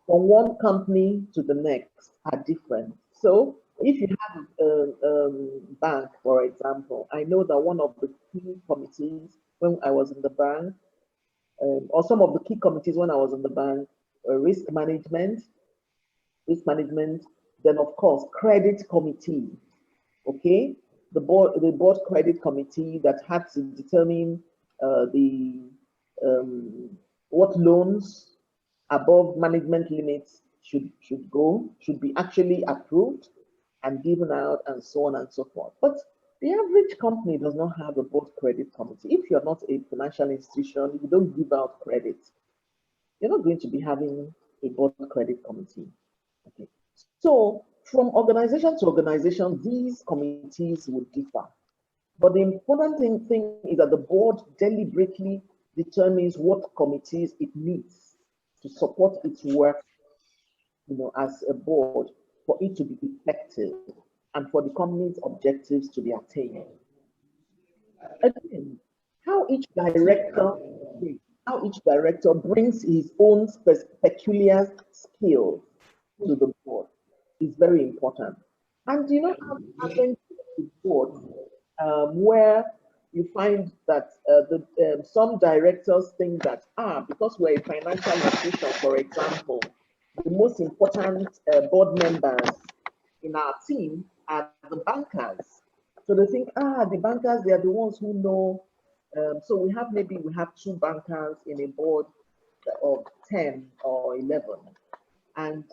from one company to the next are different. So if you have a bank, for example, I know that one of the key committees when I was in the bank, or some of the key committees when I was in the bank, risk management, then of course, credit committee, okay? The board credit committee that had to determine what loans above management limits should be actually approved and given out and so on and so forth. But the average company does not have a board credit committee. If you're not a financial institution, you don't give out credit, you're not going to be having a board credit committee. Okay. So from organization to organization, these committees would differ. But the important thing is that the board deliberately determines what committees it needs to support its work, as a board, for it to be effective and for the company's objectives to be attained. Again, how each director brings his own peculiar skill to the board is very important. And how it happens with boards where you find that some directors think that because we're a financial institution, for example, the most important board members in our team are the bankers. So they think, the bankers, they are the ones who know. So we have 2 bankers in a board of 10 or 11. And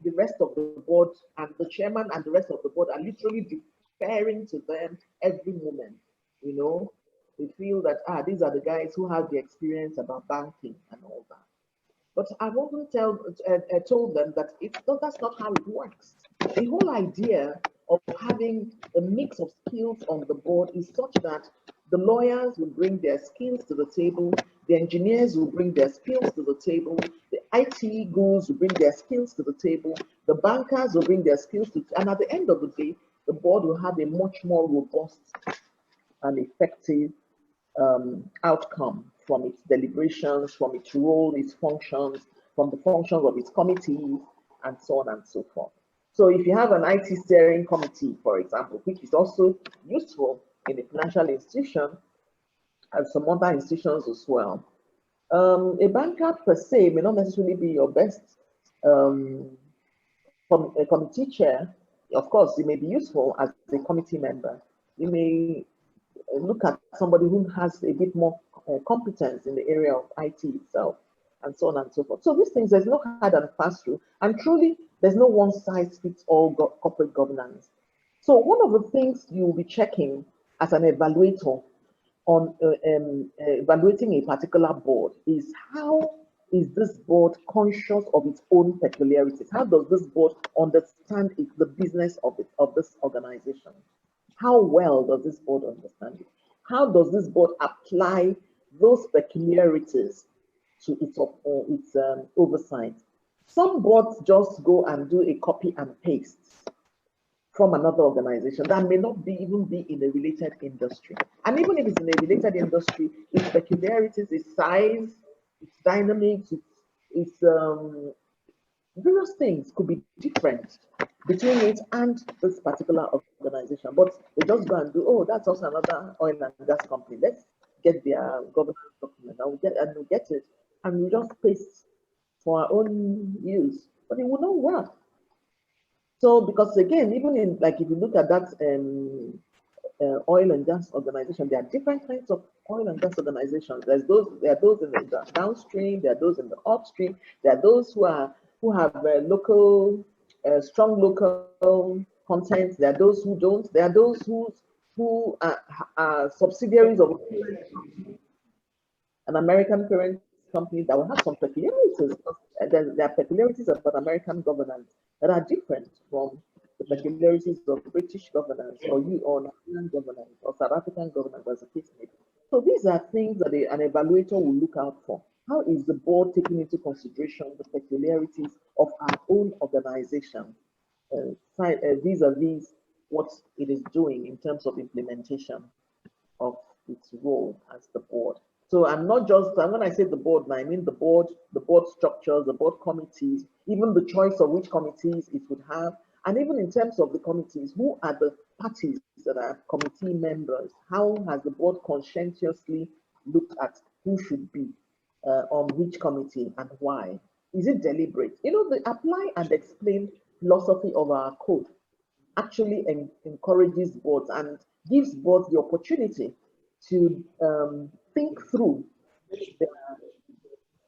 the rest of the board and the chairman and the rest of the board are literally deferring to them every moment. They feel that, these are the guys who have the experience about banking and all that. But I've often told them that that's not how it works. The whole idea of having a mix of skills on the board is such that the lawyers will bring their skills to the table, the engineers will bring their skills to the table, the IT gurus will bring their skills to the table, the bankers will bring their skills to, and at the end of the day, the board will have a much more robust and effective outcome from its deliberations, from its role, its functions, from the functions of its committees, and so on and so forth. So if you have an IT steering committee, for example, which is also useful in a financial institution and some other institutions as well, a banker per se may not necessarily be your best committee chair. Of course, it may be useful as a committee member. You may look at somebody who has a bit more competence in the area of IT itself. and so on and so forth. So these things, there's no hard and fast rule, and truly, there's no one size fits all corporate governance. So one of the things you'll be checking as an evaluator on evaluating a particular board is, how is this board conscious of its own peculiarities? How does this board understand the business of this organization? How well does this board understand it? How does this board apply those peculiarities to its oversight? Some boards just go and do a copy and paste from another organization that may not even be in a related industry. And even if it's in a related industry, its peculiarities, its size, its dynamics, its various things could be different between it and this particular organization. But they just go and do, oh, that's also another oil and gas company. Let's get their governance document and we'll get it. And we just paste for our own use. But it will not work. So, because again, even in, like, if you look at that oil and gas organization, there are different kinds of oil and gas organizations. There are those in the downstream, there are those in the upstream, there are those who have strong local content. There are those who don't. There are those who are subsidiaries of an American parent company that will have some peculiarities. There are peculiarities about American governance that are different from the peculiarities of British governance or Nigerian governance or South African governance, as a case may be. So these are things that an evaluator will look out for. How is the board taking into consideration the peculiarities of our own organization vis-a-vis what it is doing in terms of implementation of its role as the board? So I'm not just, when I say the board, I mean the board structures, the board committees, even the choice of which committees it would have, and even in terms of the committees, who are the parties that are committee members? How has the board conscientiously looked at who should be on which committee and why? Is it deliberate? You know, the apply and explain philosophy of our code actually encourages boards and gives boards the opportunity to think through their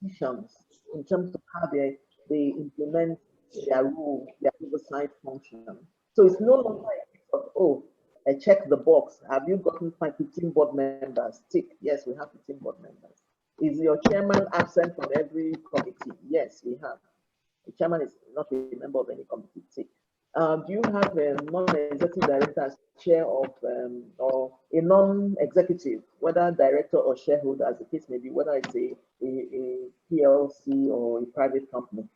decisions in terms of how they implement their role, their oversight function. So it's no longer a case of, oh, I check the box. Have you gotten 15 board members? Tick. Yes, we have 15 board members. Is your chairman absent from every committee? Yes, we have. The chairman is not a member of any committee. Tick. Do you have a non-executive director as chair of, or a non-executive, whether director or shareholder, as the case may be, whether it's a PLC or a private company,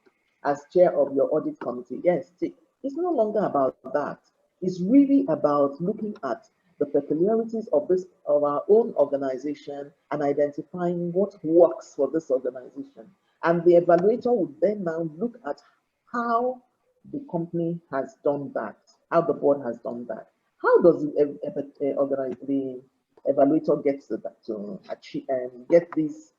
as chair of your audit committee? Yes, it's no longer about that. It's really about looking at the peculiarities of our own organization and identifying what works for this organization. And the evaluator would then now look at how the company has done that, how the board has done that. How does the evaluator get to that, to achieve and get these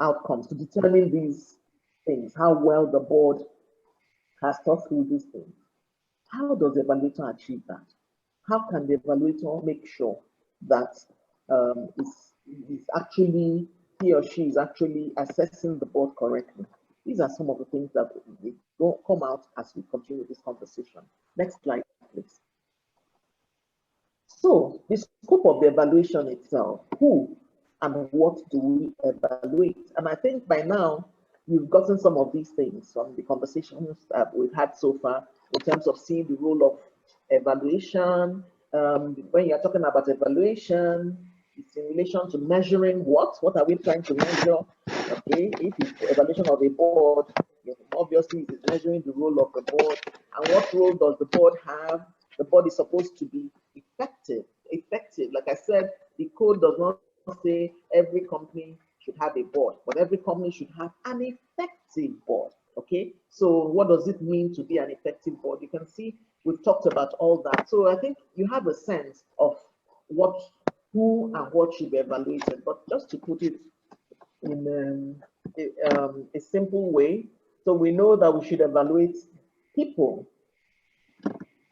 outcomes, to determine these things, how well the board has thought through these things? How does the evaluator achieve that? How can the evaluator make sure that he or she is actually assessing the board correctly? These are some of the things that will come out as we continue this conversation. Next slide, please. So the scope of the evaluation itself, who and what do we evaluate? And I think by now you've gotten some of these things from the conversations that we've had so far in terms of seeing the role of evaluation. When you're talking about evaluation, it's in relation to measuring what are we trying to measure? Okay, if it's the evaluation of a board, obviously it's measuring the role of the board. And what role does the board have? The board is supposed to be effective. Like I said, the code does not say every company should have a board, but every company should have an effective board. Okay, so what does it mean to be an effective board? You can see we've talked about all that. So I think you have a sense of who and what should be evaluated. But just to put it in a simple way, so we know that we should evaluate people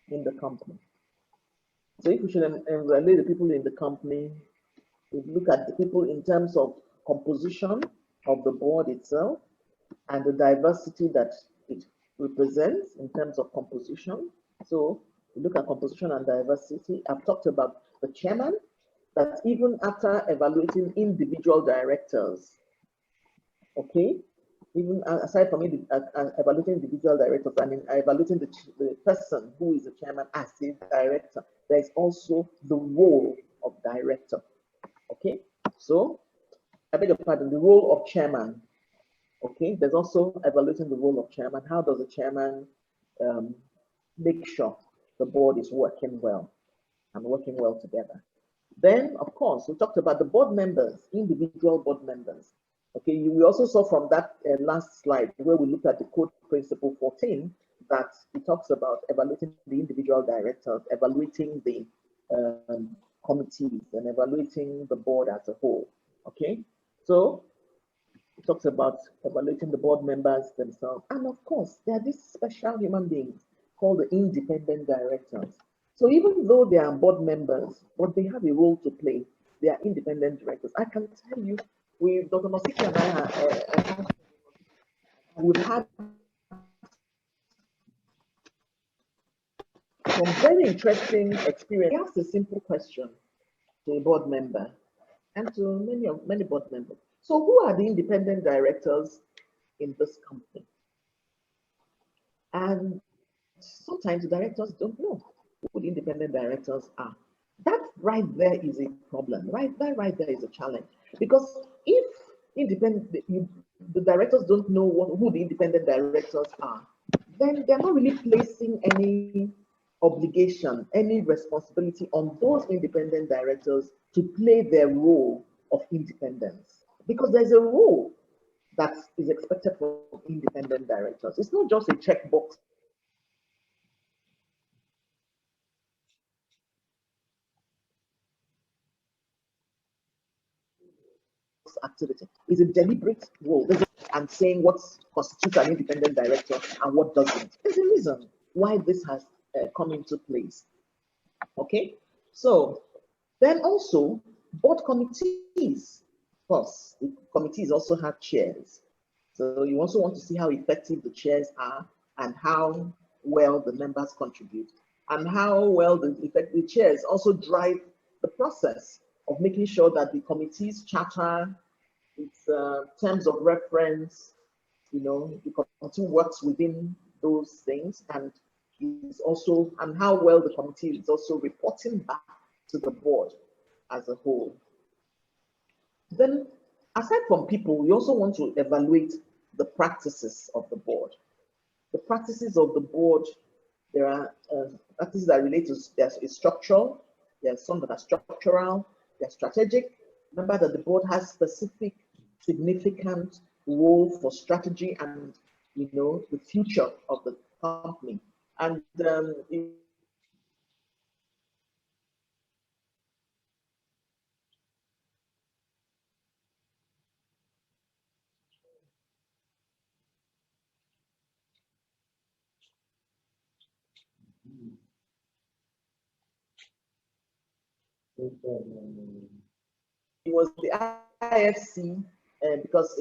in the company. So if we should evaluate the people in the company, we look at the people in terms of composition, of the board itself and the diversity that it represents in terms of composition. So we look at composition and diversity. I've talked about the chairman, that even after evaluating individual directors, okay, even aside from evaluating individual directors, I mean, evaluating the person who is the chairman as a director, there is also the role of director, okay? So, I beg your pardon, the role of chairman, okay? There's also evaluating the role of chairman. How does the chairman make sure the board is working well and working well together? Then, of course, we talked about the board members, individual board members. Okay, we also saw from that last slide where we looked at the code principle 14 that it talks about evaluating the individual directors, evaluating the committees, and evaluating the board as a whole. Okay, so it talks about evaluating the board members themselves. And of course, there are these special human beings called the independent directors. So even though they are board members, but they have a role to play, they are independent directors. I can tell you, with Dr. Nosiki and I, we've had some very interesting experience. I asked a simple question to a board member and to many board members. So who are the independent directors in this company? And sometimes the directors don't know who the independent directors are. That right there is a problem. Right there is a challenge. Because if the directors don't know who the independent directors are, then they're not really placing any obligation, any responsibility on those independent directors to play their role of independence. Because there's a role that is expected from independent directors. It's not just a checkbox activity. It's a deliberate role and saying what constitutes an independent director and what doesn't. There's a reason why this has come into place. Okay, so then also board committees. Of course, the committees also have chairs. So you also want to see how effective the chairs are and how well the members contribute and how well the chairs also drive the process of making sure that the committee's charter, its terms of reference, the committee works within those things, and is also, and how well the committee is also reporting back to the board as a whole. Then, aside from people, we also want to evaluate the practices of the board. The practices of the board, there are practices that relate to, there's structural, there are some that are structural, they're strategic. Remember that the board has specific, significant role for strategy and the future of the company. And it was the IFC, because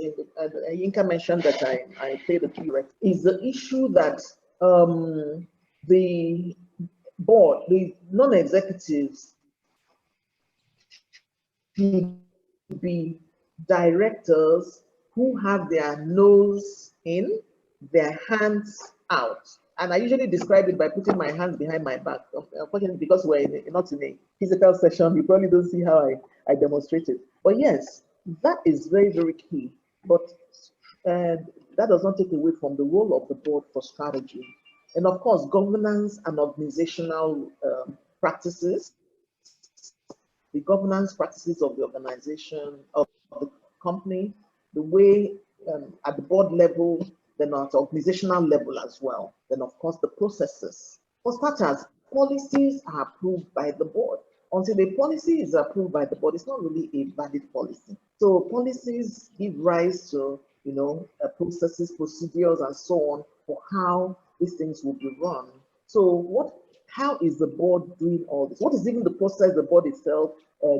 Yinka mentioned that I play the key role, is the issue that the board, the non-executives should be directors who have their nose in, their hands out. And I usually describe it by putting my hands behind my back. Unfortunately, because we're not in a physical session, you probably don't see how I demonstrate it. But yes, that is very, very key. But that does not take away from the role of the board for strategy. And of course, governance and organizational practices, the governance practices of the organization, of the company, the way at the board level, then at organizational level as well. Then of course the processes. For starters, policies are approved by the board. Until a policy is approved by the board, it's not really a valid policy. So policies give rise to processes, procedures, and so on for how these things will be run. So how is the board doing all this? What is even the process the board itself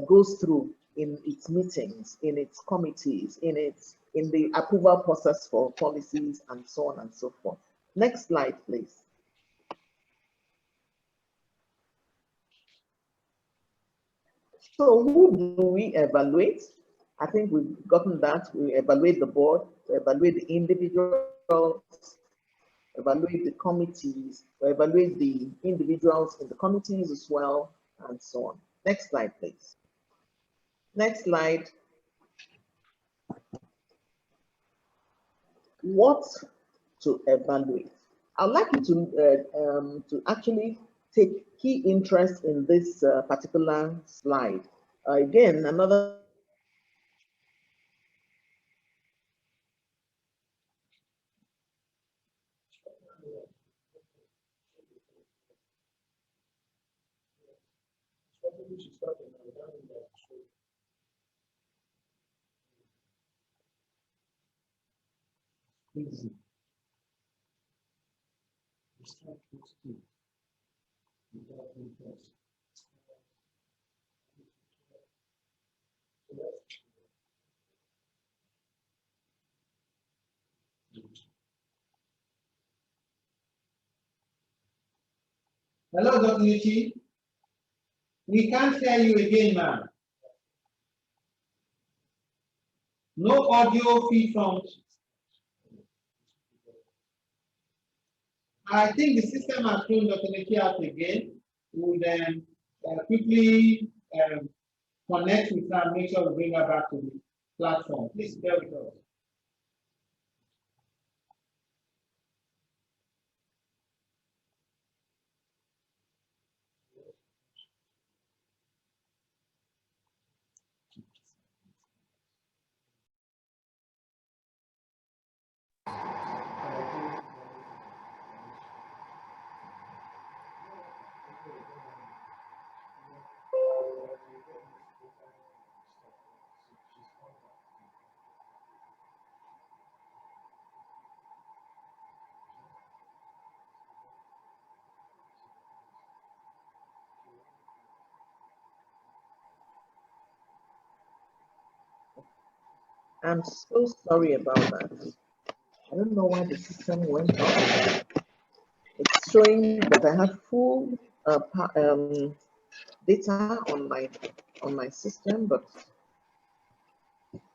goes through in its meetings, in its committees, in its in the approval process for policies and so on and so forth. Next slide, please. So who do we evaluate? I think we've gotten that. We evaluate the board, we evaluate the individuals, evaluate the committees, we evaluate the individuals in the committees as well, and so on. Next slide, please. Next slide. What to evaluate? I'd like you to actually take key interest in this particular slide. Again, another Hello, Dr. Nichi. We can't hear you again, ma'am. No audio feed from. I think the system has thrown Dr. Nichi out again. We will quickly connect with her and make sure we bring her back to the platform. Please bear with us. I'm so sorry about that. I don't know why the system went off. It's showing that I have full data on my system, but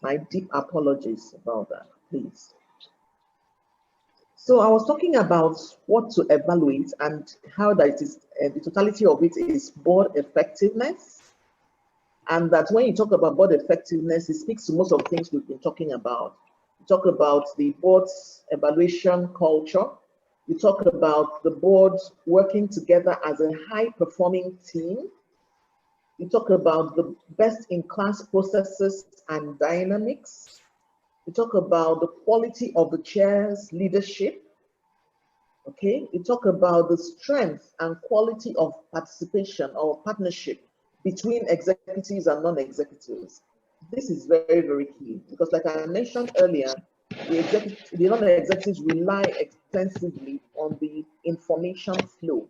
my deep apologies about that, please. So I was talking about what to evaluate and how that it is the totality of it is board effectiveness. And that when you talk about board effectiveness, it speaks to most of the things we've been talking about. We talk about the board's evaluation culture. We talk about the board working together as a high-performing team. We talk about the best-in-class processes and dynamics. We talk about the quality of the chair's leadership. Okay, we talk about the strength and quality of participation or partnership between executives and non-executives. This is very, very key because like I mentioned earlier, the non-executives rely extensively on the information flow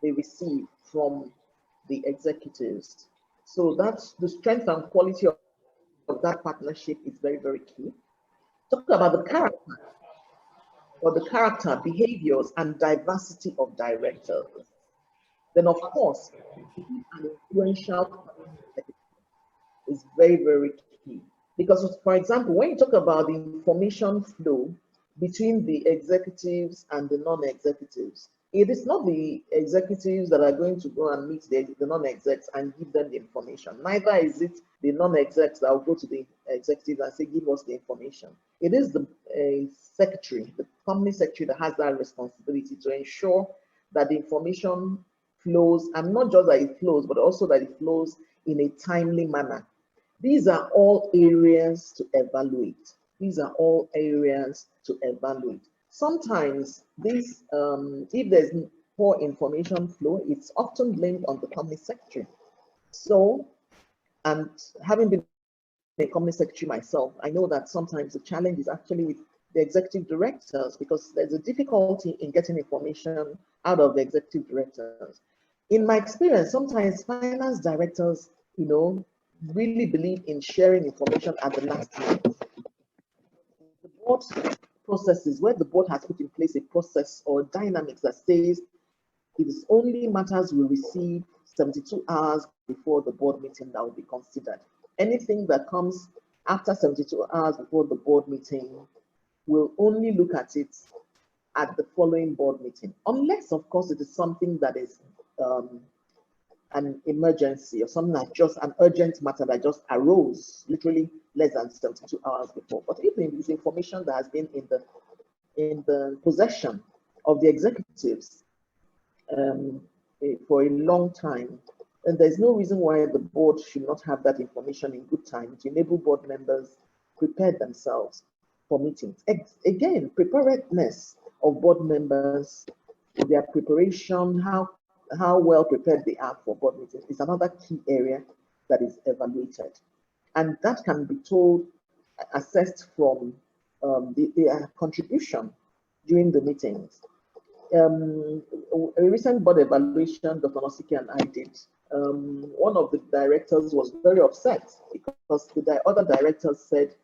they receive from the executives. So that's the strength and quality of that partnership is very, very key. Talk about the character, or the character, behaviors, and diversity of directors. Then, of course, an influential is very, very key. Because, for example, when you talk about the information flow between the executives and the non-executives, it is not the executives that are going to go and meet the non-execs and give them the information. Neither is it the non-execs that will go to the executives and say, give us the information. It is the secretary, the company secretary that has that responsibility to ensure that the information flows, and not just that it flows, but also that it flows in a timely manner. These are all areas to evaluate. These are all areas to evaluate. Sometimes this, if there's poor information flow, it's often blamed on the company secretary. So, and having been a company secretary myself, I know that sometimes the challenge is actually with the executive directors because there's a difficulty in getting information out of the executive directors. In my experience, sometimes finance directors, really believe in sharing information at the last minute. not processes where the board has put in place a process or dynamics that says it is only matters we receive 72 hours before the board meeting that will be considered. Anything that comes after 72 hours before the board meeting, we'll only look at it at the following board meeting, unless, of course, it is something that is an emergency or something like just an urgent matter that just arose literally less than 72 hours before. But if it is information that has been in the possession of the executives for a long time, and there's no reason why the board should not have that information in good time to enable board members prepare themselves for meetings. Again, preparedness of board members, their preparation, how well prepared they are for board meetings is another key area that is evaluated. And that can be assessed from their contribution during the meetings. A recent board evaluation Dr. Nosike and I did, one of the directors was very upset because the other directors said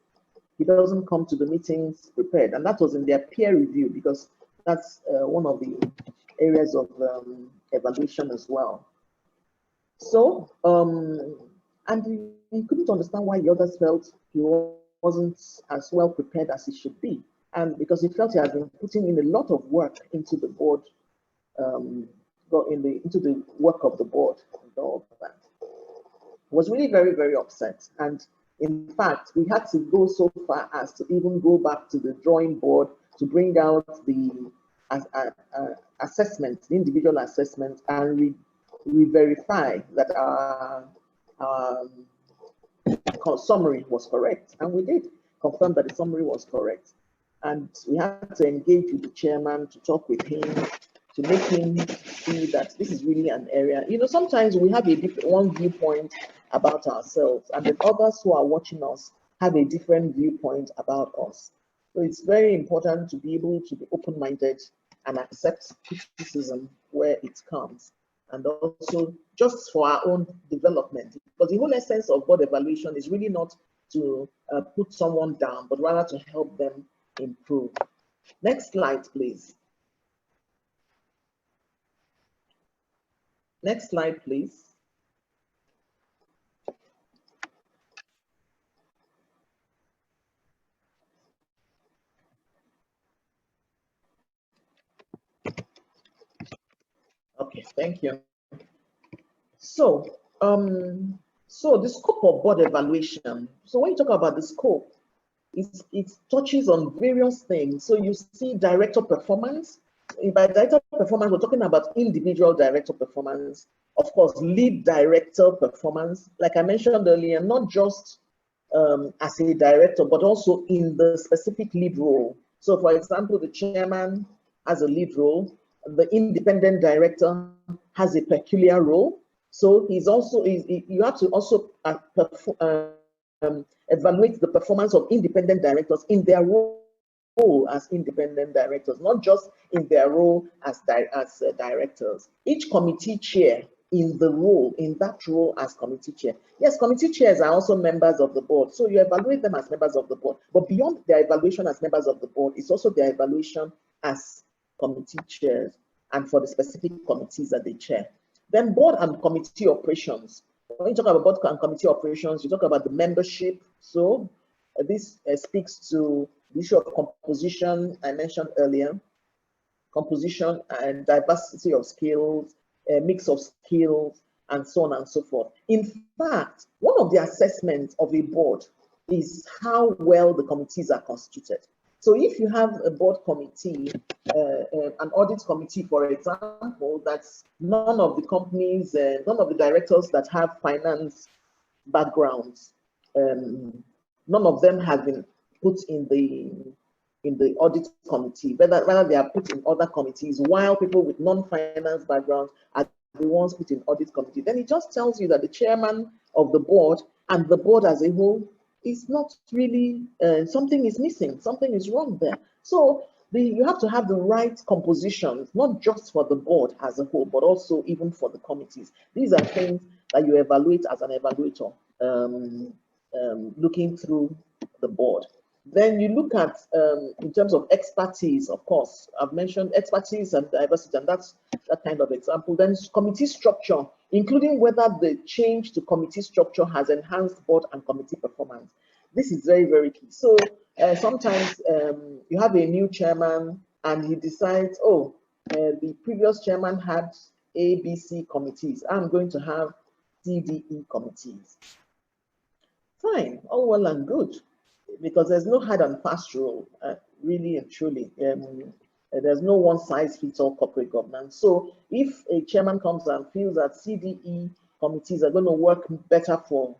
he doesn't come to the meetings prepared. And that was in their peer review, because that's one of the areas of evaluation as well. So, and he couldn't understand why the others felt he wasn't as well prepared as he should be. And because he felt he had been putting in a lot of work into the board, into the work of the board and all of that. He was really very, very upset. And in fact, we had to go so far as to even go back to the drawing board to bring out the assessment, the individual assessment, and re-verify that our summary was correct. And we did confirm that the summary was correct. And we had to engage with the chairman to talk with him, to make him see that this is really an area. You know, sometimes we have one viewpoint about ourselves, and then others who are watching us have a different viewpoint about us. So it's very important to be able to be open-minded and accept criticism where it comes, and also just for our own development. Because the whole essence of board evaluation is really not to put someone down, but rather to help them improve. Next slide, please. Next slide, please. Okay, thank you. So, so the scope of board evaluation. So when you talk about the scope, it touches on various things. So you see director performance. By director performance, we're talking about individual director performance. Of course, lead director performance. Like I mentioned earlier, not just as a director, but also in the specific lead role. So for example, the chairman has a lead role. The independent director has a peculiar role. So you have to also evaluate the performance of independent directors in their role as independent directors, not just in their role as directors. Each committee chair in that role as committee chair. Yes, committee chairs are also members of the board, so you evaluate them as members of the board. But beyond their evaluation as members of the board, it's also their evaluation as committee chairs and for the specific committees that they chair. Then board and committee operations. When you talk about board and committee operations, you talk about the membership. So this speaks to the issue of composition I mentioned earlier, composition and diversity of skills, a mix of skills, and so on and so forth. In fact, one of the assessments of a board is how well the committees are constituted. So if you have a board committee, an audit committee, for example, that's none of the companies, none of the directors that have finance backgrounds, none of them have been put in the audit committee, rather they are put in other committees, while people with non-finance backgrounds are the ones put in audit committee. Then it just tells you that the chairman of the board and the board as a whole is not really, something is missing, something is wrong there. So you have to have the right compositions, not just for the board as a whole, but also even for the committees. These are things that you evaluate as an evaluator, looking through the board. Then you look at, in terms of expertise, of course, I've mentioned expertise and diversity, and that's that kind of example. Then committee structure, including whether the change to committee structure has enhanced board and committee performance. This is very, very key. So sometimes you have a new chairman and he decides, oh, the previous chairman had A, B, C committees. I'm going to have C, D, E committees. Fine, all well and good, because there's no hard and fast rule, really and truly. There's no one size fits all corporate governance. So if a chairman comes and feels that CDE committees are going to work better for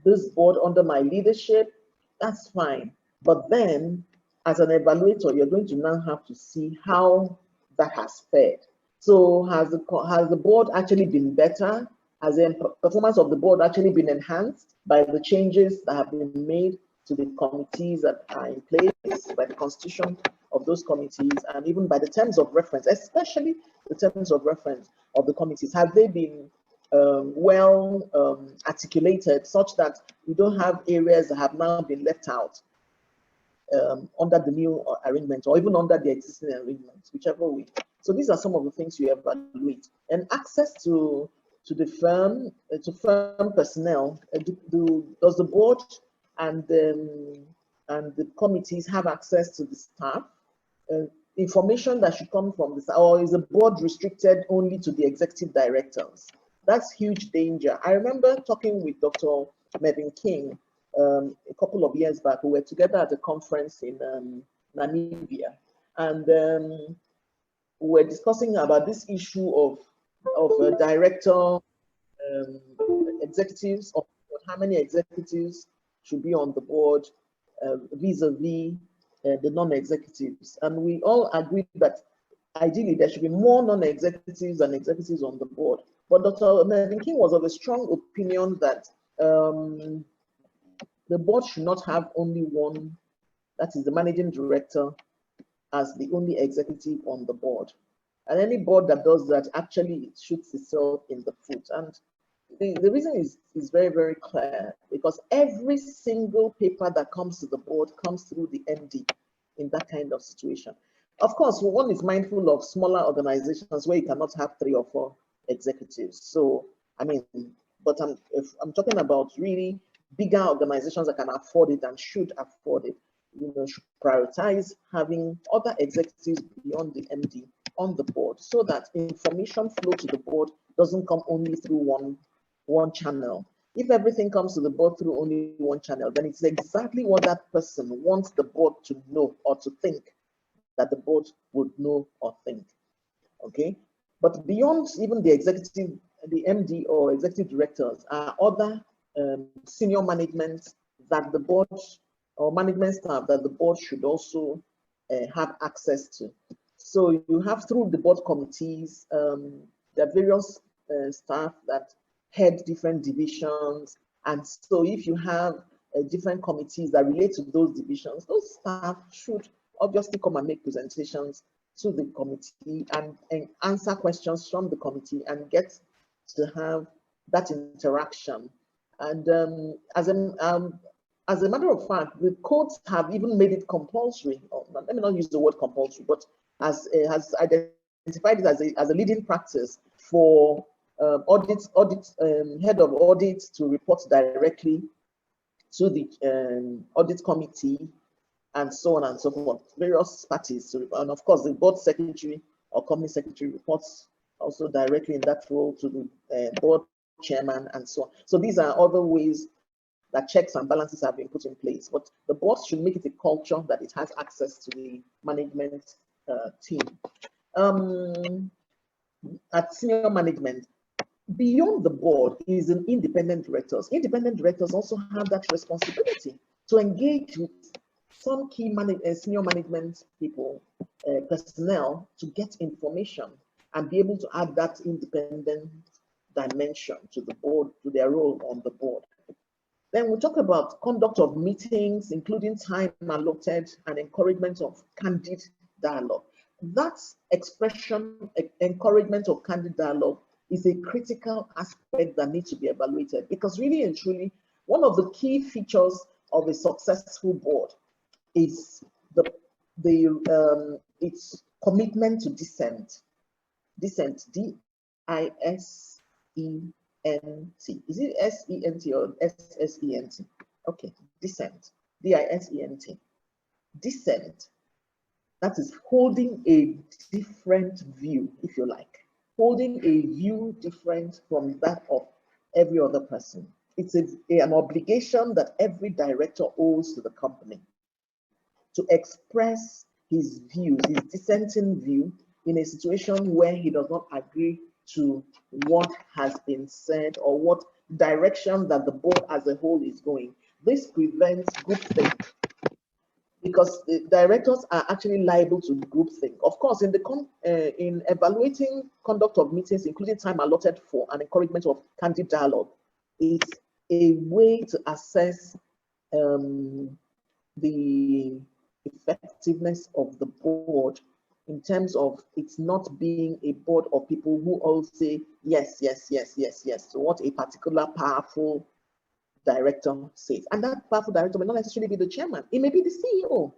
this board under my leadership, that's fine. But then, as an evaluator, you're going to now have to see how that has fared. So has the board actually been better? Has the performance of the board actually been enhanced by the changes that have been made to the committees that are in place, by the constitution of those committees, and even by the terms of reference, especially the terms of reference of the committees? Have they been well articulated such that we don't have areas that have now been left out under the new arrangement or even under the existing arrangement, whichever way? So these are some of the things you evaluate. And access to the firm, to firm personnel. Does the board and the committees have access to the staff? Information that should come from the staff, or is the board restricted only to the executive directors? That's huge danger. I remember talking with Dr. Mervyn King a couple of years back. We were together at a conference in Namibia, and we were discussing about this issue of director executives, of how many executives should be on the board vis-a-vis the non-executives. And we all agreed that ideally there should be more non-executives than executives on the board. But Dr. Mervyn King was of a strong opinion that the board should not have only one, that is the managing director, as the only executive on the board. And any board that does that actually shoots itself in the foot. And the reason is very, very clear, because every single paper that comes to the board comes through the MD in that kind of situation. Of course, one is mindful of smaller organizations where you cannot have 3 or 4 executives. So, I mean, but if I'm talking about really bigger organizations that can afford it and should afford it, you know, should prioritize having other executives beyond the MD on the board, so that information flow to the board doesn't come only through one channel. If everything comes to the board through only one channel, then it's exactly what that person wants the board to know or to think that the board would know or think. Okay, but beyond even the executive, the MD or executive directors, are other senior management that the board or management staff that the board should also have access to. So you have, through the board committees, there are various staff that head different divisions. And so if you have different committees that relate to those divisions, those staff should obviously come and make presentations to the committee and answer questions from the committee and get to have that interaction. And as a matter of fact, the codes have even made it compulsory. Let me not use the word compulsory, but has identified it as a leading practice for head of audit to report directly to the audit committee, and so on and so forth. Various parties, and of course the board secretary or company secretary reports also directly in that role to the board chairman, and so on. So these are other ways that checks and balances have been put in place. But the board should make it a culture that it has access to the management team. At senior management, beyond the board is an independent directors. Independent directors also have that responsibility to engage with some key senior management people, personnel, to get information and be able to add that independent dimension to the board, to their role on the board. Then we'll talk about conduct of meetings, including time allotted and encouragement of candid dialogue. That expression, encouragement of candid dialogue, is a critical aspect that needs to be evaluated, because really and truly, one of the key features of a successful board is its commitment to dissent. Dissent, D-I-S-E-N-T. Is it S-E-N-T or S-S-E-N-T? Okay, dissent, D-I-S-E-N-T. Dissent, that is holding a different view, if you like. Holding a view different from that of every other person. It's an obligation that every director owes to the company to express his views, his dissenting view in a situation where he does not agree to what has been said or what direction that the board as a whole is going. This prevents groupthink, because the directors are actually liable to groupthink. Of course, in evaluating conduct of meetings, including time allotted for and encouragement of candid dialogue, it's a way to assess the effectiveness of the board in terms of it's not being a board of people who all say yes, yes, yes, yes, yes, to what a particular powerful director says. And that powerful director may not necessarily be the chairman, it may be the CEO.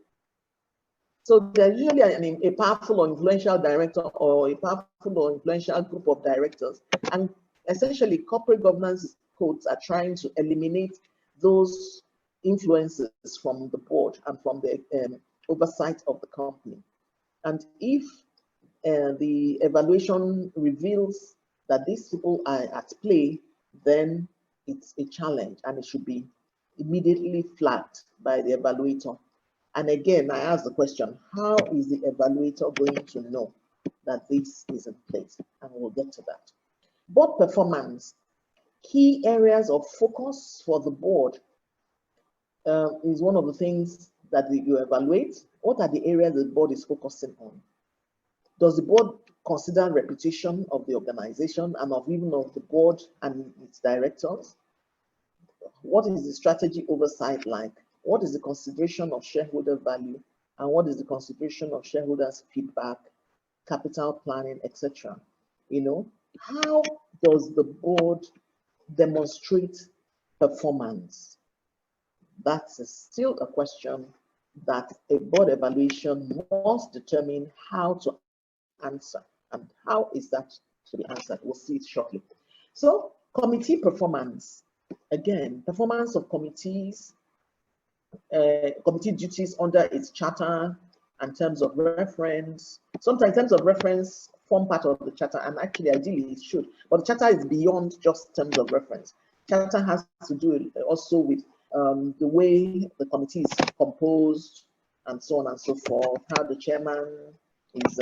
So there's usually a powerful or influential director or a powerful or influential group of directors. And essentially, corporate governance codes are trying to eliminate those influences from the board and from the oversight of the company. And if the evaluation reveals that these people are at play, then it's a challenge and it should be immediately flagged by the evaluator. And again, I ask the question, how is the evaluator going to know that this is in place? And we'll get to that. Board performance, key areas of focus for the board is one of the things that you evaluate. What are the areas the board is focusing on? Does the board consider reputation of the organization and even of the board and its directors? What is the strategy oversight like? What is the consideration of shareholder value? And what is the consideration of shareholders' feedback, capital planning, etc.? How does the board demonstrate performance? That's still a question that a board evaluation must determine how to answer. And how is that to be answered? We'll see it shortly. So, committee performance. Again, performance of committees, committee duties under its charter and terms of reference. Sometimes terms of reference form part of the charter, and actually, ideally, it should. But the charter is beyond just terms of reference. Charter has to do also with the way the committee is composed, and so on and so forth, how the chairman is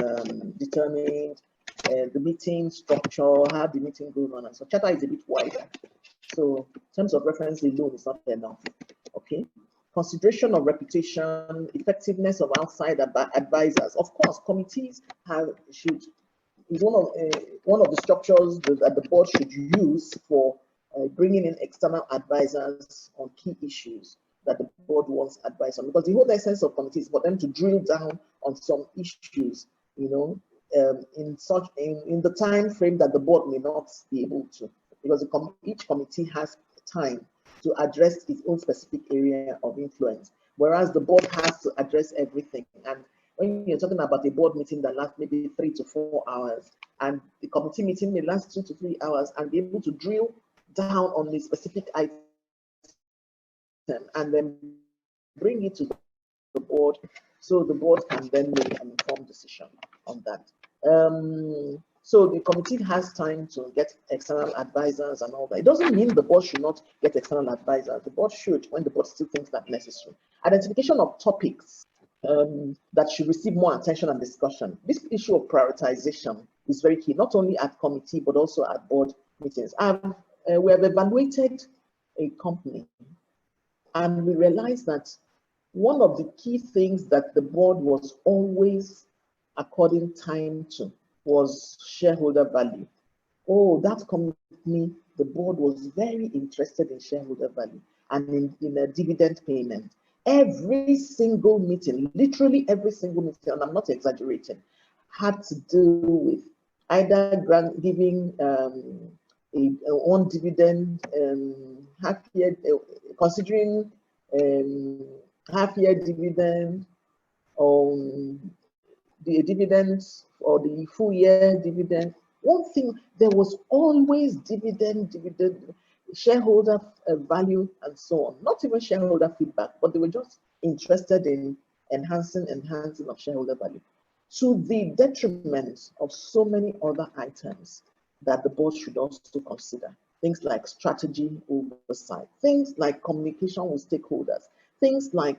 determined, the meeting structure, how the meeting goes on, and so charter is a bit wider. So terms of reference alone is not enough. Okay. Consideration of reputation, effectiveness of outside advisors. Of course, committees is one of the structures that the board should use for bringing in external advisors on key issues that the board wants advice on. Because the whole essence of committees is for them to drill down on some issues, in the time frame that the board may not be able to, because each committee has time to address its own specific area of influence, whereas the board has to address everything. And when you're talking about a board meeting that lasts maybe 3 to 4 hours, and the committee meeting may last 2 to 3 hours, and be able to drill down on the specific item and then bring it to the board, so the board can then make an informed decision on that. So the committee has time to get external advisors and all that. It doesn't mean the board should not get external advisors. The board should, when the board still thinks that necessary. Identification of topics that should receive more attention and discussion. This issue of prioritization is very key, not only at committee, but also at board meetings. We have evaluated a company, and we realized that one of the key things that the board was always according time to was shareholder value. Oh, that company, the board was very interested in shareholder value and in a dividend payment. Every single meeting, literally every single meeting, and I'm not exaggerating, had to do with either giving on dividend, considering half-year dividend, or the dividends, or the full-year dividend. One thing, there was always dividend, shareholder value, and so on. Not even shareholder feedback, but they were just interested in enhancing of shareholder value, to the detriment of so many other items that the board should also consider. Things like strategy oversight, things like communication with stakeholders, things like,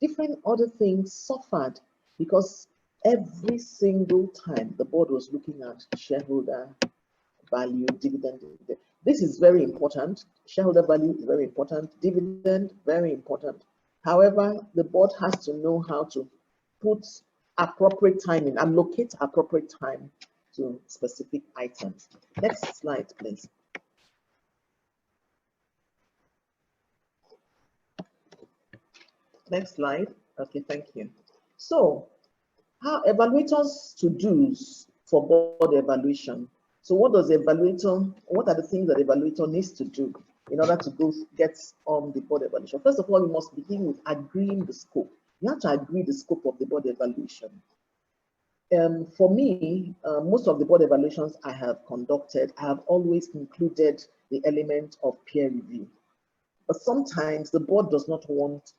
different other things suffered because every single time the board was looking at shareholder value, dividend. This is very important. Shareholder value is very important. Dividend, very important. However, the board has to know how to put appropriate time in, allocate appropriate time to specific items. Next slide, please. Next slide. Okay, thank you. So, how evaluators to do's for board evaluation. So what are the things that the evaluator needs to do in order to get on the board evaluation? First of all, we must begin with agreeing the scope. You have to agree the scope of the board evaluation. For me, most of the board evaluations I have conducted, I have always included the element of peer review. But sometimes the board does not want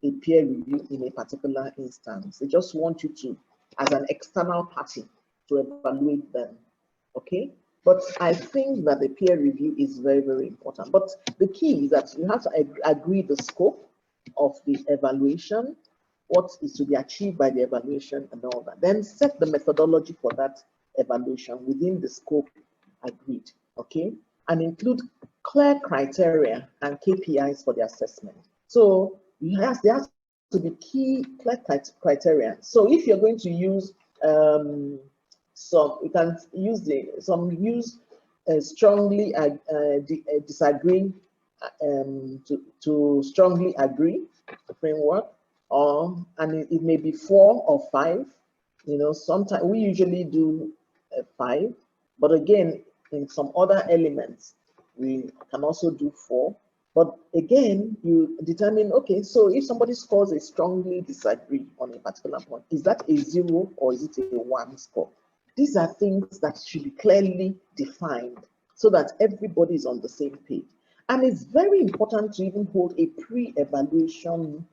a peer review in a particular instance. They just want you to, as an external party, to evaluate them. Okay? But I think that the peer review is very, very important. But the key is that you have to agree the scope of the evaluation, what is to be achieved by the evaluation and all that. Then set the methodology for that evaluation within the scope agreed, okay? And include clear criteria and KPIs for the assessment. So there has to be clear criteria. So if you're going to use you can use strongly disagree to strongly agree framework, and it may be 4 or 5. Sometimes we usually do 5, but again, in some other elements, we can also do 4. But again, you determine, okay, so if somebody scores a strongly disagree on a particular point, is that a 0 or is it a 1 score? These are things that should be clearly defined so that everybody is on the same page. And it's very important to even hold a pre-evaluation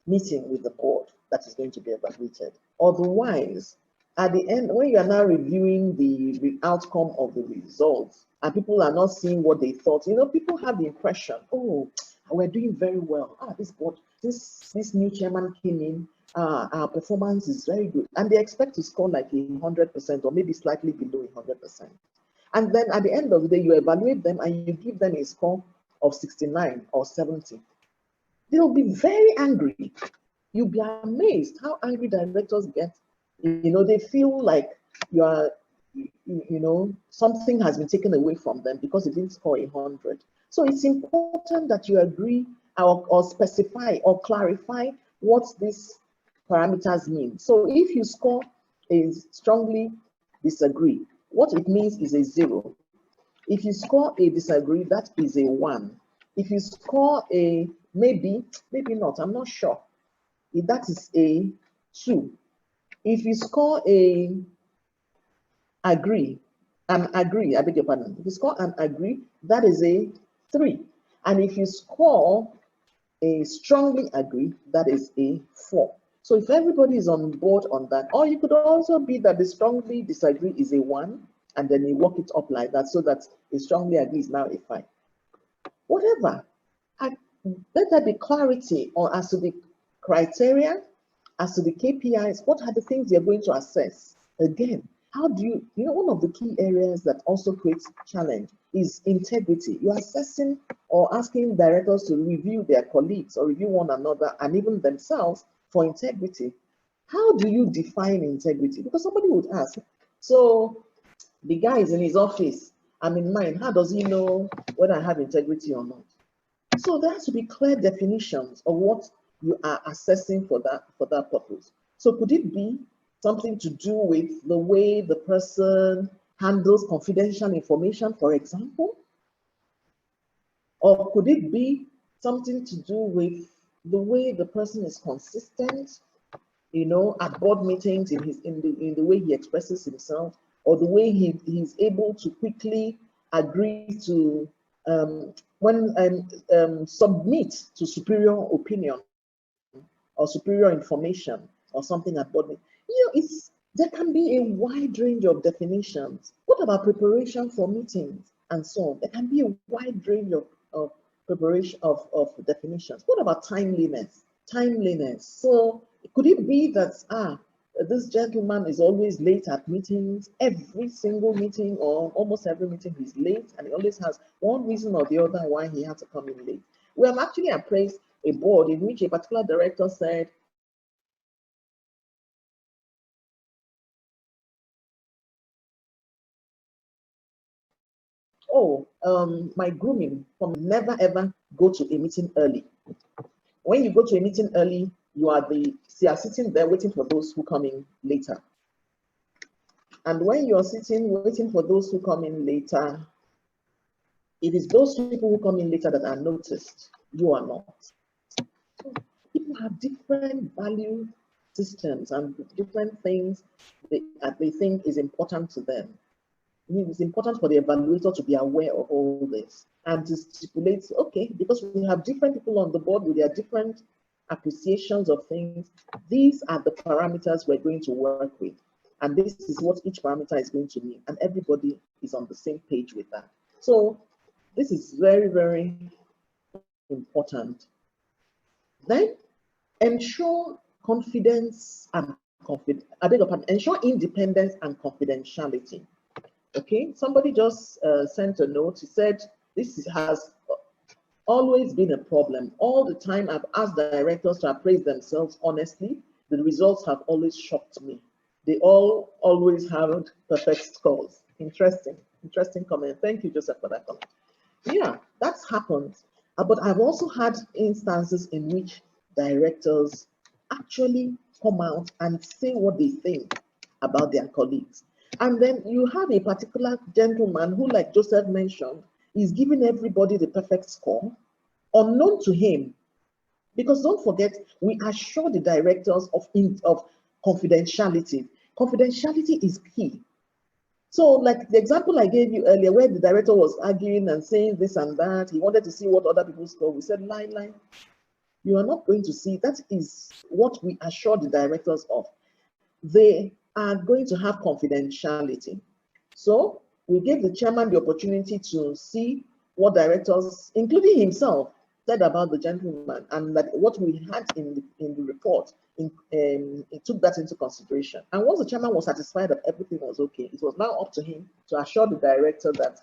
meeting with the board that is going to be evaluated. Otherwise, at the end, when you are now reviewing the outcome of the results, and people are not seeing what they thought, people have the impression, oh, we're doing very well. This board, this new chairman came in, our performance is very good. And they expect to score like 100% or maybe slightly below 100%. And then at the end of the day, you evaluate them and you give them a score of 69 or 70. They'll be very angry. You'll be amazed how angry directors get. They feel like you are, something has been taken away from them because they didn't score 100. So it's important that you agree or specify or clarify what these parameters mean. So if you score a strongly disagree, what it means is a 0. If you score a disagree, that is a 1. If you score a maybe not, I'm not sure, that is a 2. If you score a agree, I beg your pardon. If you score an agree, that is a 3. And if you score a strongly agree, that is a 4. So if everybody is on board on that, or you could also be that the strongly disagree is a 1, and then you work it up like that so that a strongly agree is now a 5. Whatever. Let there be clarity as to the criteria, as to the KPIs. What are the things you're going to assess? Again, how do you, one of the key areas that also creates challenge is integrity. You're assessing or asking directors to review their colleagues or review one another and even themselves for integrity. How do you define integrity? Because somebody would ask, so the guy is in his office, I'm in mine, how does he know whether I have integrity or not? So there has to be clear definitions of what you are assessing for that purpose. So could it be something to do with the way the person handles confidential information, for example? Or could it be something to do with the way the person is consistent, you know, at board meetings, in the way he expresses himself, or the way he's able to quickly agree to submit to superior opinion or superior information or something at board meeting. You know, there can be a wide range of definitions. What about preparation for meetings and so on? There can be a wide range of preparation of definitions. What about timeliness? So could it be that this gentleman is always late at meetings, every single meeting or almost every meeting he's late, and he always has one reason or the other why he had to come in late? We have actually appraised a board in which a particular director said, my grooming from never ever go to a meeting early. When you go to a meeting early, you are sitting there waiting for those who come in later. And when you're sitting waiting for those who come in later, it is those people who come in later that are noticed. You are not. So people have different value systems and different things that they think is important to them. It's important for the evaluator to be aware of all this and to stipulate, okay, because we have different people on the board with their different appreciations of things, these are the parameters we're going to work with. And this is what each parameter is going to mean. And everybody is on the same page with that. So this is very, very important. Then ensure confidence and ensure independence and confidentiality. Okay, somebody just sent a note. He said, this has always been a problem. All the time I've asked directors to appraise themselves honestly. The results have always shocked me. They always have perfect scores. Interesting comment. Thank you, Joseph, for that comment. Yeah, that's happened. But I've also had instances in which directors actually come out and say what they think about their colleagues. And then you have a particular gentleman who, like Joseph mentioned, is giving everybody the perfect score, unknown to him. Because don't forget, we assure the directors of confidentiality. Confidentiality is key. So like the example I gave you earlier, where the director was arguing and saying this and that, he wanted to see what other people score. We said, lie. You are not going to see. That is what we assure the directors of. They are going to have confidentiality. So we gave the chairman the opportunity to see what directors, including himself, said about the gentleman, and that what we had in the report, it took that into consideration. And once the chairman was satisfied that everything was okay, it was now up to him to assure the director that,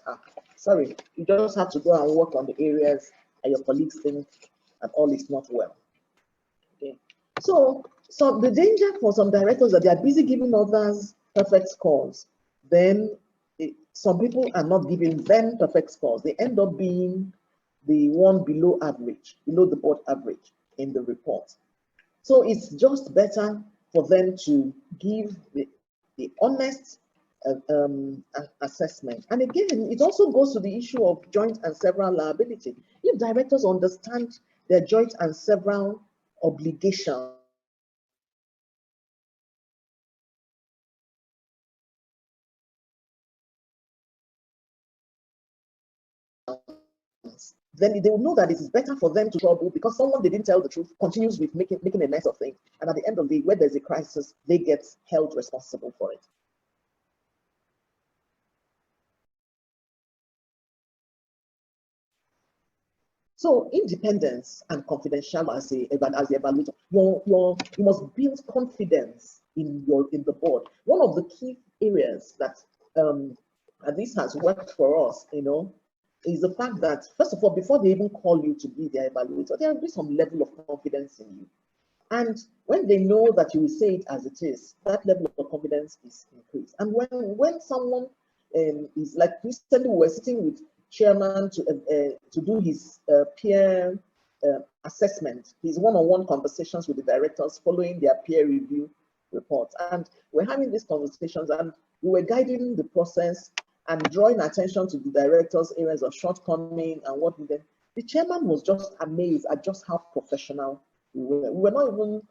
sorry, you just have to go and work on the areas and your colleagues think that all is not well. Okay. So the danger for some directors that they are busy giving others perfect scores, then some people are not giving them perfect scores. They end up being the one below average, below the board average in the report. So it's just better for them to give the honest assessment. And again, it also goes to the issue of joint and several liability. If directors understand their joint and several obligations, then they will know that it is better for them to trouble because someone they didn't tell the truth continues with making a mess of things. And at the end of the day, when there's a crisis, they get held responsible for it. So independence and confidentiality as the evaluator, you must build confidence in the board. One of the key areas that and this has worked for us, is the fact that, first of all, before they even call you to be their evaluator, there will be some level of confidence in you. And when they know that you will say it as it is, that level of confidence is increased. And when someone is like, recently we were sitting with chairman to do his peer assessment, his one-on-one conversations with the directors following their peer review reports. And we're having these conversations and we were guiding the process and drawing attention to the directors' areas of shortcoming and what we did. The chairman was just amazed at just how professional we were. We were not even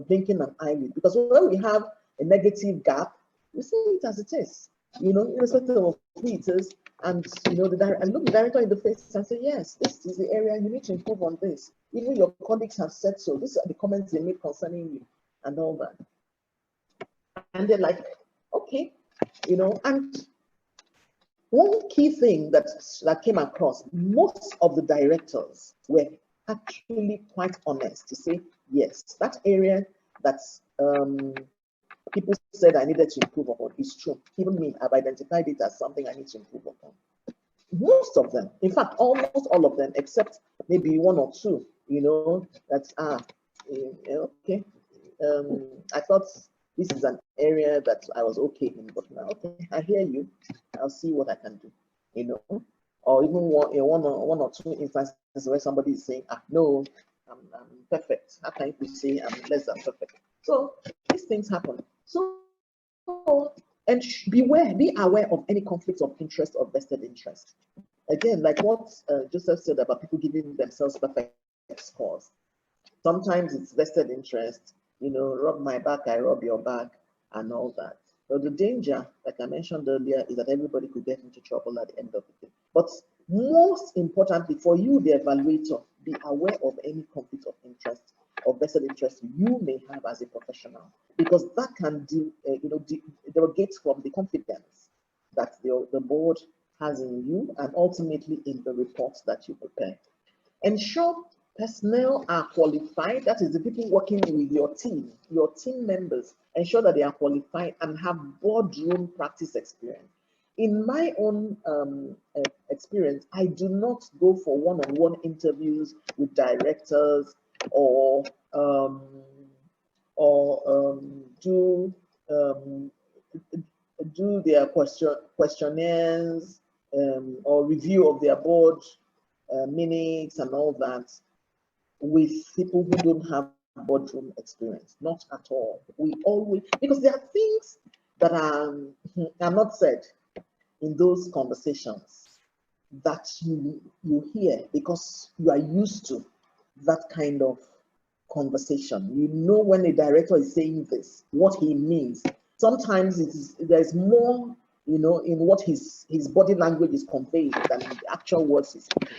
blinking an eyelid, because when we have a negative gap, we say it as it is, irrespective of who it is. And I look the director in the face and say, yes, this is the area you need to improve on this. Even your colleagues have said so. These are the comments they made concerning you and all that. And they're like, okay, and one key thing that came across, most of the directors were actually quite honest to say, yes, that area that people said I needed to improve upon is true. Even me, I've identified it as something I need to improve upon. Most of them, in fact, almost all of them, except maybe one or two, that's okay. I thought this is an area that I was okay in, but now, okay, I hear you. I'll see what I can do, or even one or two instances where somebody is saying, no, I'm perfect. How can you say I'm less than perfect? So these things happen. So, and be aware of any conflicts of interest or vested interest. Again, like what Joseph said about people giving themselves perfect scores. Sometimes it's vested interest, rub my back, I rub your back, and all that. But the danger, like I mentioned earlier, is that everybody could get into trouble at the end of the day. But most importantly, for you, the evaluator, be aware of any conflict of interest or vested interest you may have as a professional, because that can derogate from the confidence that the board has in you and ultimately in the reports that you prepare. Ensure personnel are qualified, that is the people working with your team members, ensure that they are qualified and have boardroom practice experience. In my own experience, I do not go for one-on-one interviews with directors or do their questionnaires or review of their board minutes and all that with people who don't have boardroom experience. Not at all. We always, because there are things that are not said in those conversations that you hear because you are used to that kind of conversation. When a director is saying this, what he means. Sometimes there's more, in what his body language is conveying than in the actual words he's speaking.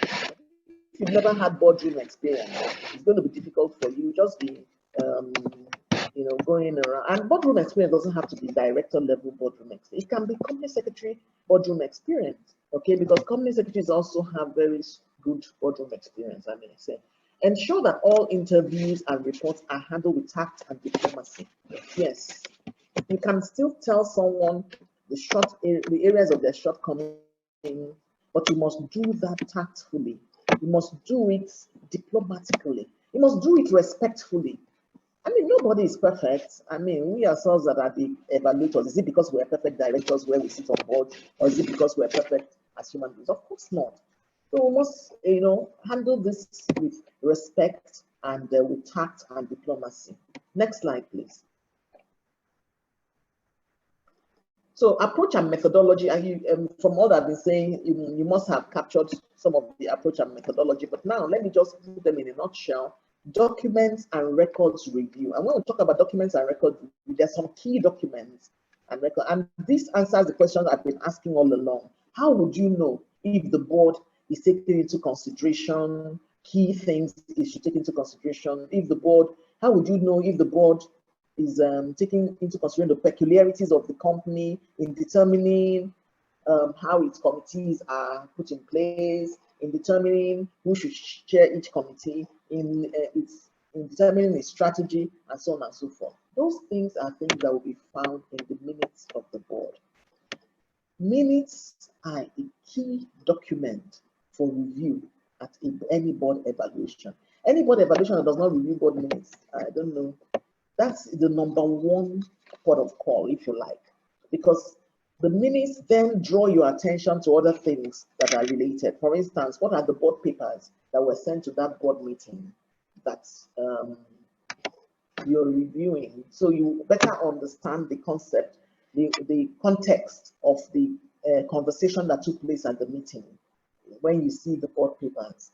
If you've never had boardroom experience, it's going to be difficult for you. Just be, going around. And boardroom experience doesn't have to be director level boardroom experience. It can be company secretary boardroom experience, okay? Because company secretaries also have very good boardroom experience, I may say. Ensure that all interviews and reports are handled with tact and diplomacy. Yes, you can still tell someone the areas of their shortcoming, but you must do that tactfully. You must do it diplomatically. You must do it respectfully. I mean, nobody is perfect. I mean, we ourselves that are the evaluators, is it because we're perfect directors where we sit on board, or is it because we're perfect as human beings? Of course not. So we must, handle this with respect and with tact and diplomacy. Next slide, please. So approach and methodology, and from all I've been saying, you must have captured some of the approach and methodology, but now let me just put them in a nutshell. Documents and records review. And when we talk about documents and records review, there's some key documents and records, and this answers the question I've been asking all along. How would you know if the board is taking into consideration key things it should take into consideration? If the board, how would you know if the board is taking into consideration the peculiarities of the company in determining how its committees are put in place, in determining who should chair each committee, in determining its strategy, and so on and so forth. Those things are things that will be found in the minutes of the board. Minutes are a key document for review at any board evaluation. Any board evaluation that does not review board minutes, I don't know. That's the number one port of call, if you like, because the minutes then draw your attention to other things that are related. For instance, what are the board papers that were sent to that board meeting that you're reviewing? So you better understand the concept, the context of the conversation that took place at the meeting when you see the board papers.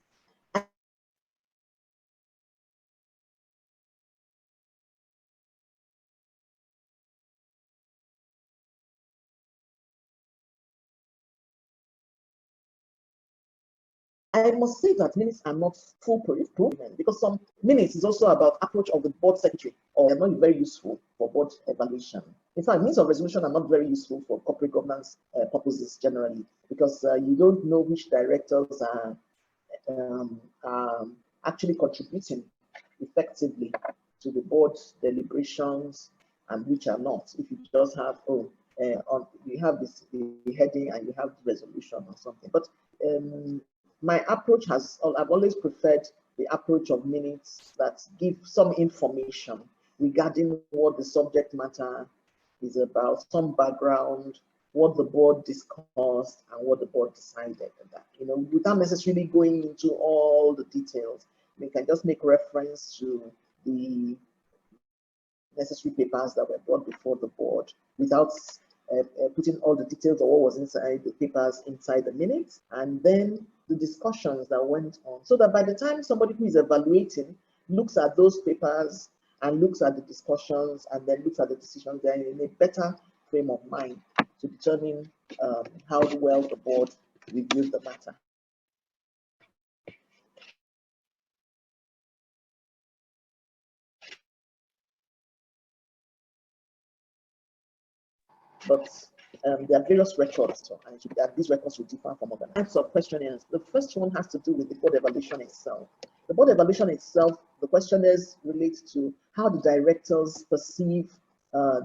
I must say that minutes are not foolproof because some minutes is also about approach of the board secretary, or they're not very useful for board evaluation. In fact, minutes of resolution are not very useful for corporate governance purposes generally, because you don't know which directors are actually contributing effectively to the board's deliberations and which are not. If you just have, you have this the heading and you have the resolution or something. But my approach I've always preferred the approach of minutes that give some information regarding what the subject matter is about, some background, what the board discussed and what the board decided. That, without necessarily going into all the details. We can just make reference to the necessary papers that were brought before the board without putting all the details of what was inside the papers inside the minutes, and then the discussions that went on, so that by the time somebody who is evaluating looks at those papers and looks at the discussions and then looks at the decisions, they're in a better frame of mind to determine how well the board reviewed the matter. But there are various records, and these records will differ from other types of questionnaires. The first one has to do with the board evaluation itself. The board evaluation itself, the questionnaires relate to how the directors perceive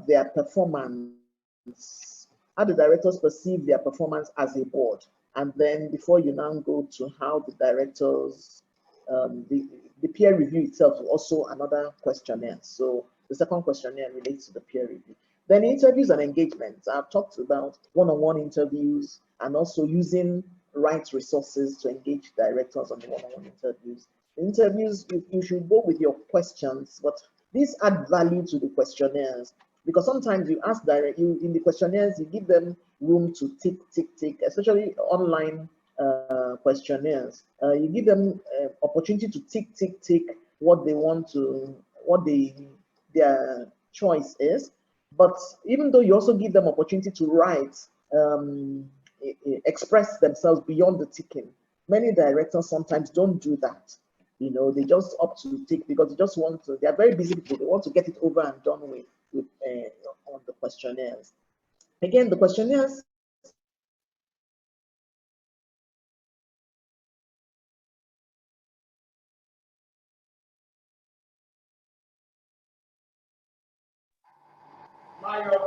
their performance, how the directors perceive their performance as a board. And then before you now go to how the directors, the peer review itself is also another questionnaire. So the second questionnaire relates to the peer review. Then interviews and engagements. I've talked about one-on-one interviews and also using right resources to engage directors on the one-on-one interviews. The interviews, you should go with your questions, but these add value to the questionnaires because sometimes you ask in the questionnaires, you give them room to tick, especially online questionnaires. You give them opportunity to tick what they want to, their choice is. But even though you also give them opportunity to write, express themselves beyond the ticking, many directors sometimes don't do that. They just opt to tick because they just want to, they're very busy people, they want to get it over and done with on the questionnaires. Again, the questionnaires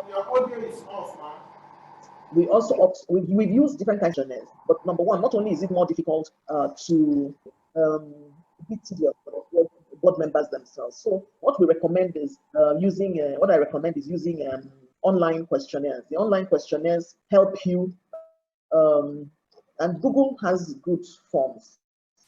your audio is off, man. we also we've used different kinds of questionnaires, but number one, not only is it more difficult to beat the board members themselves. So what we recommend is using online questionnaires. The online questionnaires help you, and Google has good forms.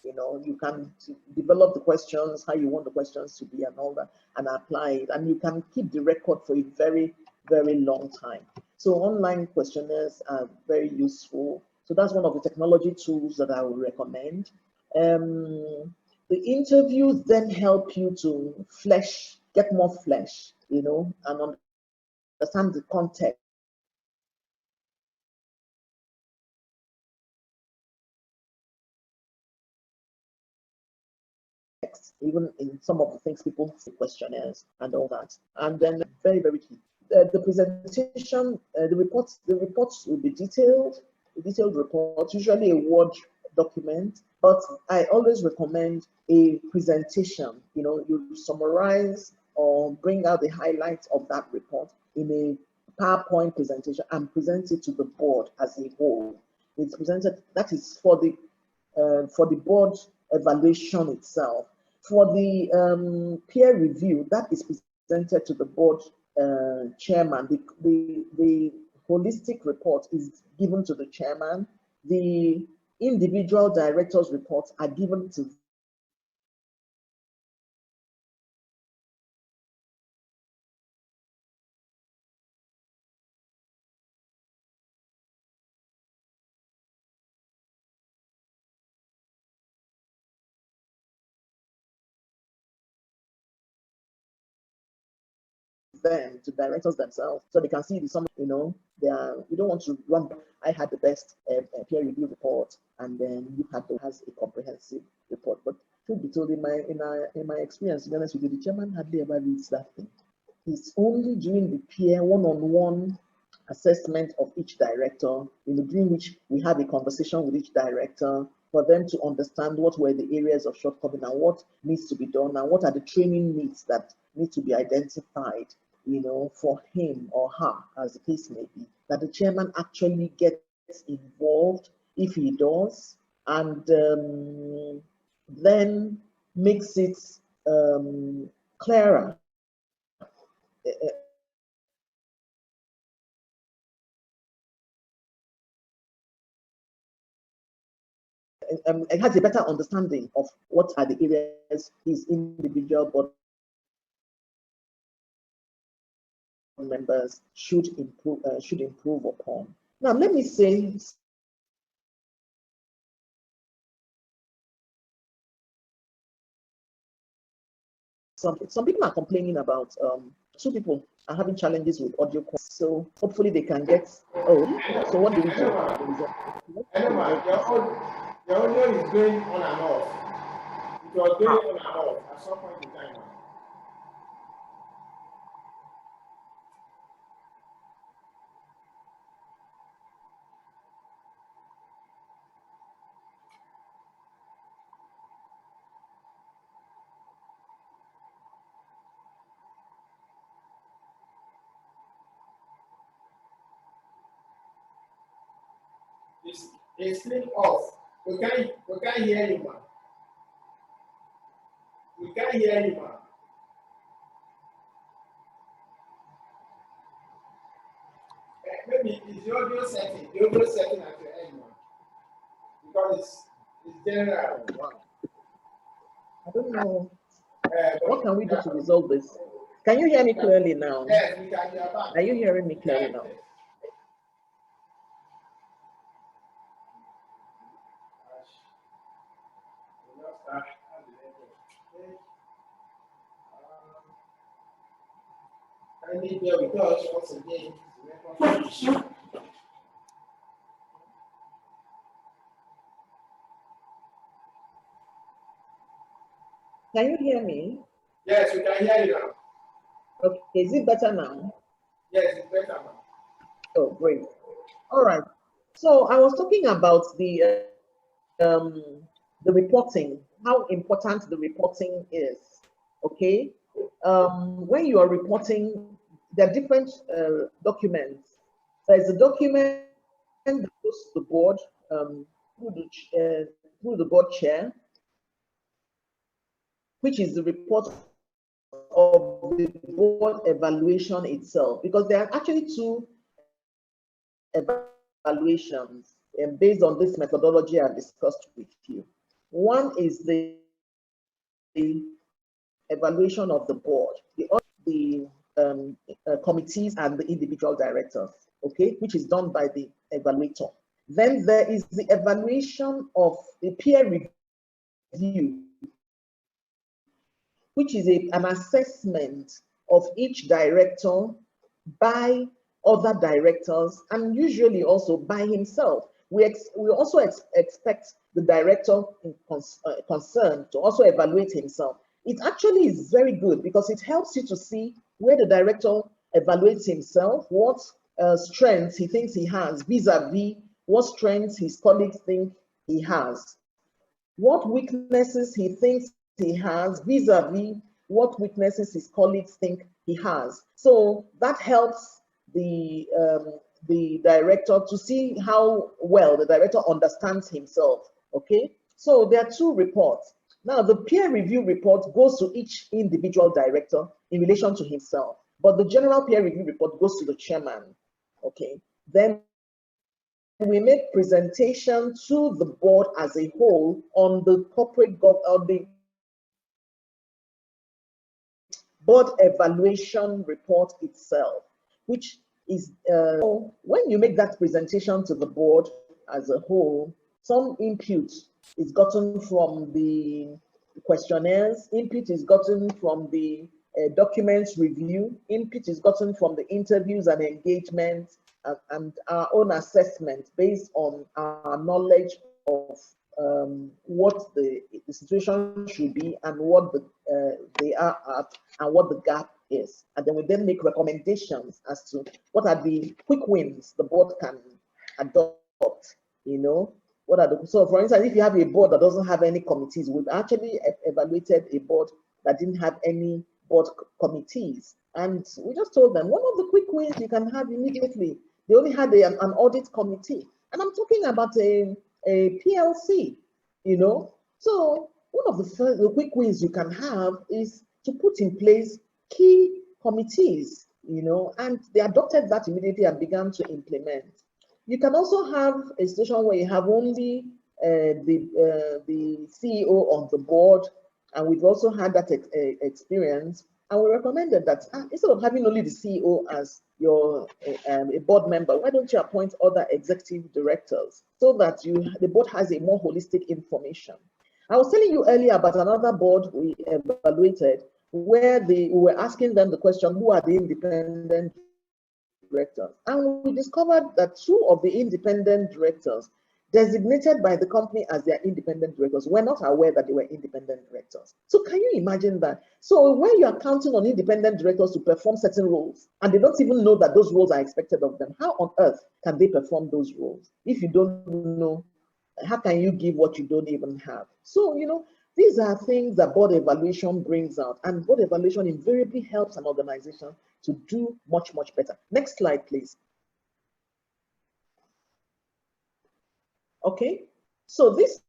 You can develop the questions, how you want the questions to be and all that, and apply it. And you can keep the record for a very, very long time. So online questionnaires are very useful. So that's one of the technology tools that I would recommend. The interviews then help you to get more flesh, and understand the context. Even in some of the things people see questionnaires and all that. And then very, very key. The presentation, the reports will be detailed, reports, usually a Word document, but I always recommend a presentation. You summarize or bring out the highlights of that report in a PowerPoint presentation and present it to the board as a whole. It's presented, that is for the board evaluation itself. For the peer review, that is presented to the board chairman. The holistic report is given to the chairman. The individual directors' reports are given to them to directors themselves so they can see the summary. You know, you don't want to run. I had the best peer review report, and then you had to has a comprehensive report. But truth be told, in my experience, to be honest with you, the chairman hardly ever reads that thing. He's only doing the peer one-on-one assessment of each director, during which we have a conversation with each director for them to understand what were the areas of shortcoming and what needs to be done and what are the training needs that need to be identified, for him or her, as the case may be, that the chairman actually gets involved if he does, and then makes it clearer. It has a better understanding of what are the areas his individual board members should improve upon. Now, let me say some people are complaining about two people are having challenges with audio calls, so hopefully they can get. So what do we do? Your audio is going on and off. It was going on and off at some point in time. It's still off. We can't hear you, man. We can't hear you, man. Maybe it's the audio setting. The audio setting at your end, man. Because it's general. I don't know. What can we do to resolve this? Can you hear me clearly now? Yes, we can hear back. Are you hearing me clearly now? I need to be touched once again. Can you hear me? Yes, we can hear you now. Okay, is it better now? Yes, it's better now. Oh, great. All right. So I was talking about the reporting, how important the reporting is. Okay. When you are reporting, there are different documents. There's a document that goes to the board through the board chair, which is the report of the board evaluation itself, because there are actually two evaluations based on this methodology I discussed with you. One is the evaluation of the board, the committees and the individual directors, okay, which is done by the evaluator. Then there is the evaluation of the peer review, which is an assessment of each director by other directors and usually also by himself. We also expect the director concerned to also evaluate himself. It actually is very good because it helps you to see where the director evaluates himself, what strengths he thinks he has vis-a-vis what strengths his colleagues think he has, what weaknesses he thinks he has vis-a-vis what weaknesses his colleagues think he has. So that helps the director to see how well the director understands himself, okay? So there are two reports. Now, the peer review report goes to each individual director in relation to himself, but the general peer review report goes to the chairman, okay? Then we make presentation to the board as a whole on the the board evaluation report itself, which is when you make that presentation to the board as a whole, some input is gotten from the questionnaires, input is gotten from the documents review, input is gotten from the interviews and engagement, and our own assessment based on our knowledge of what the situation should be and what they are at and what the gap is. And then we then make recommendations as to what are the quick wins the board can adopt, you know. What are the, so for instance, if you have a board that doesn't have any committees, we've actually evaluated a board that didn't have any board committees. And we just told them, one of the quick wins you can have immediately, they only had an audit committee. And I'm talking about a PLC, you know. So one of the quick wins you can have is to put in place key committees, you know, and they adopted that immediately and began to implement. You can also have a situation where you have only the CEO on the board, and we've also had that experience. And we recommended that instead of having only the CEO as your a board member, why don't you appoint other executive directors so that the board has a more holistic information? I was telling you earlier about another board we evaluated where we were asking them the question, who are the independent directors? And we discovered that 2 of the independent directors designated by the company as their independent directors were not aware that they were independent directors. So can you imagine that? So when you are counting on independent directors to perform certain roles, and they don't even know that those roles are expected of them, how on earth can they perform those roles? If you don't know, how can you give what you don't even have? So, you know, these are things that board evaluation brings out, and board evaluation invariably helps an organization to do much, much better. Next slide, please. Okay, so this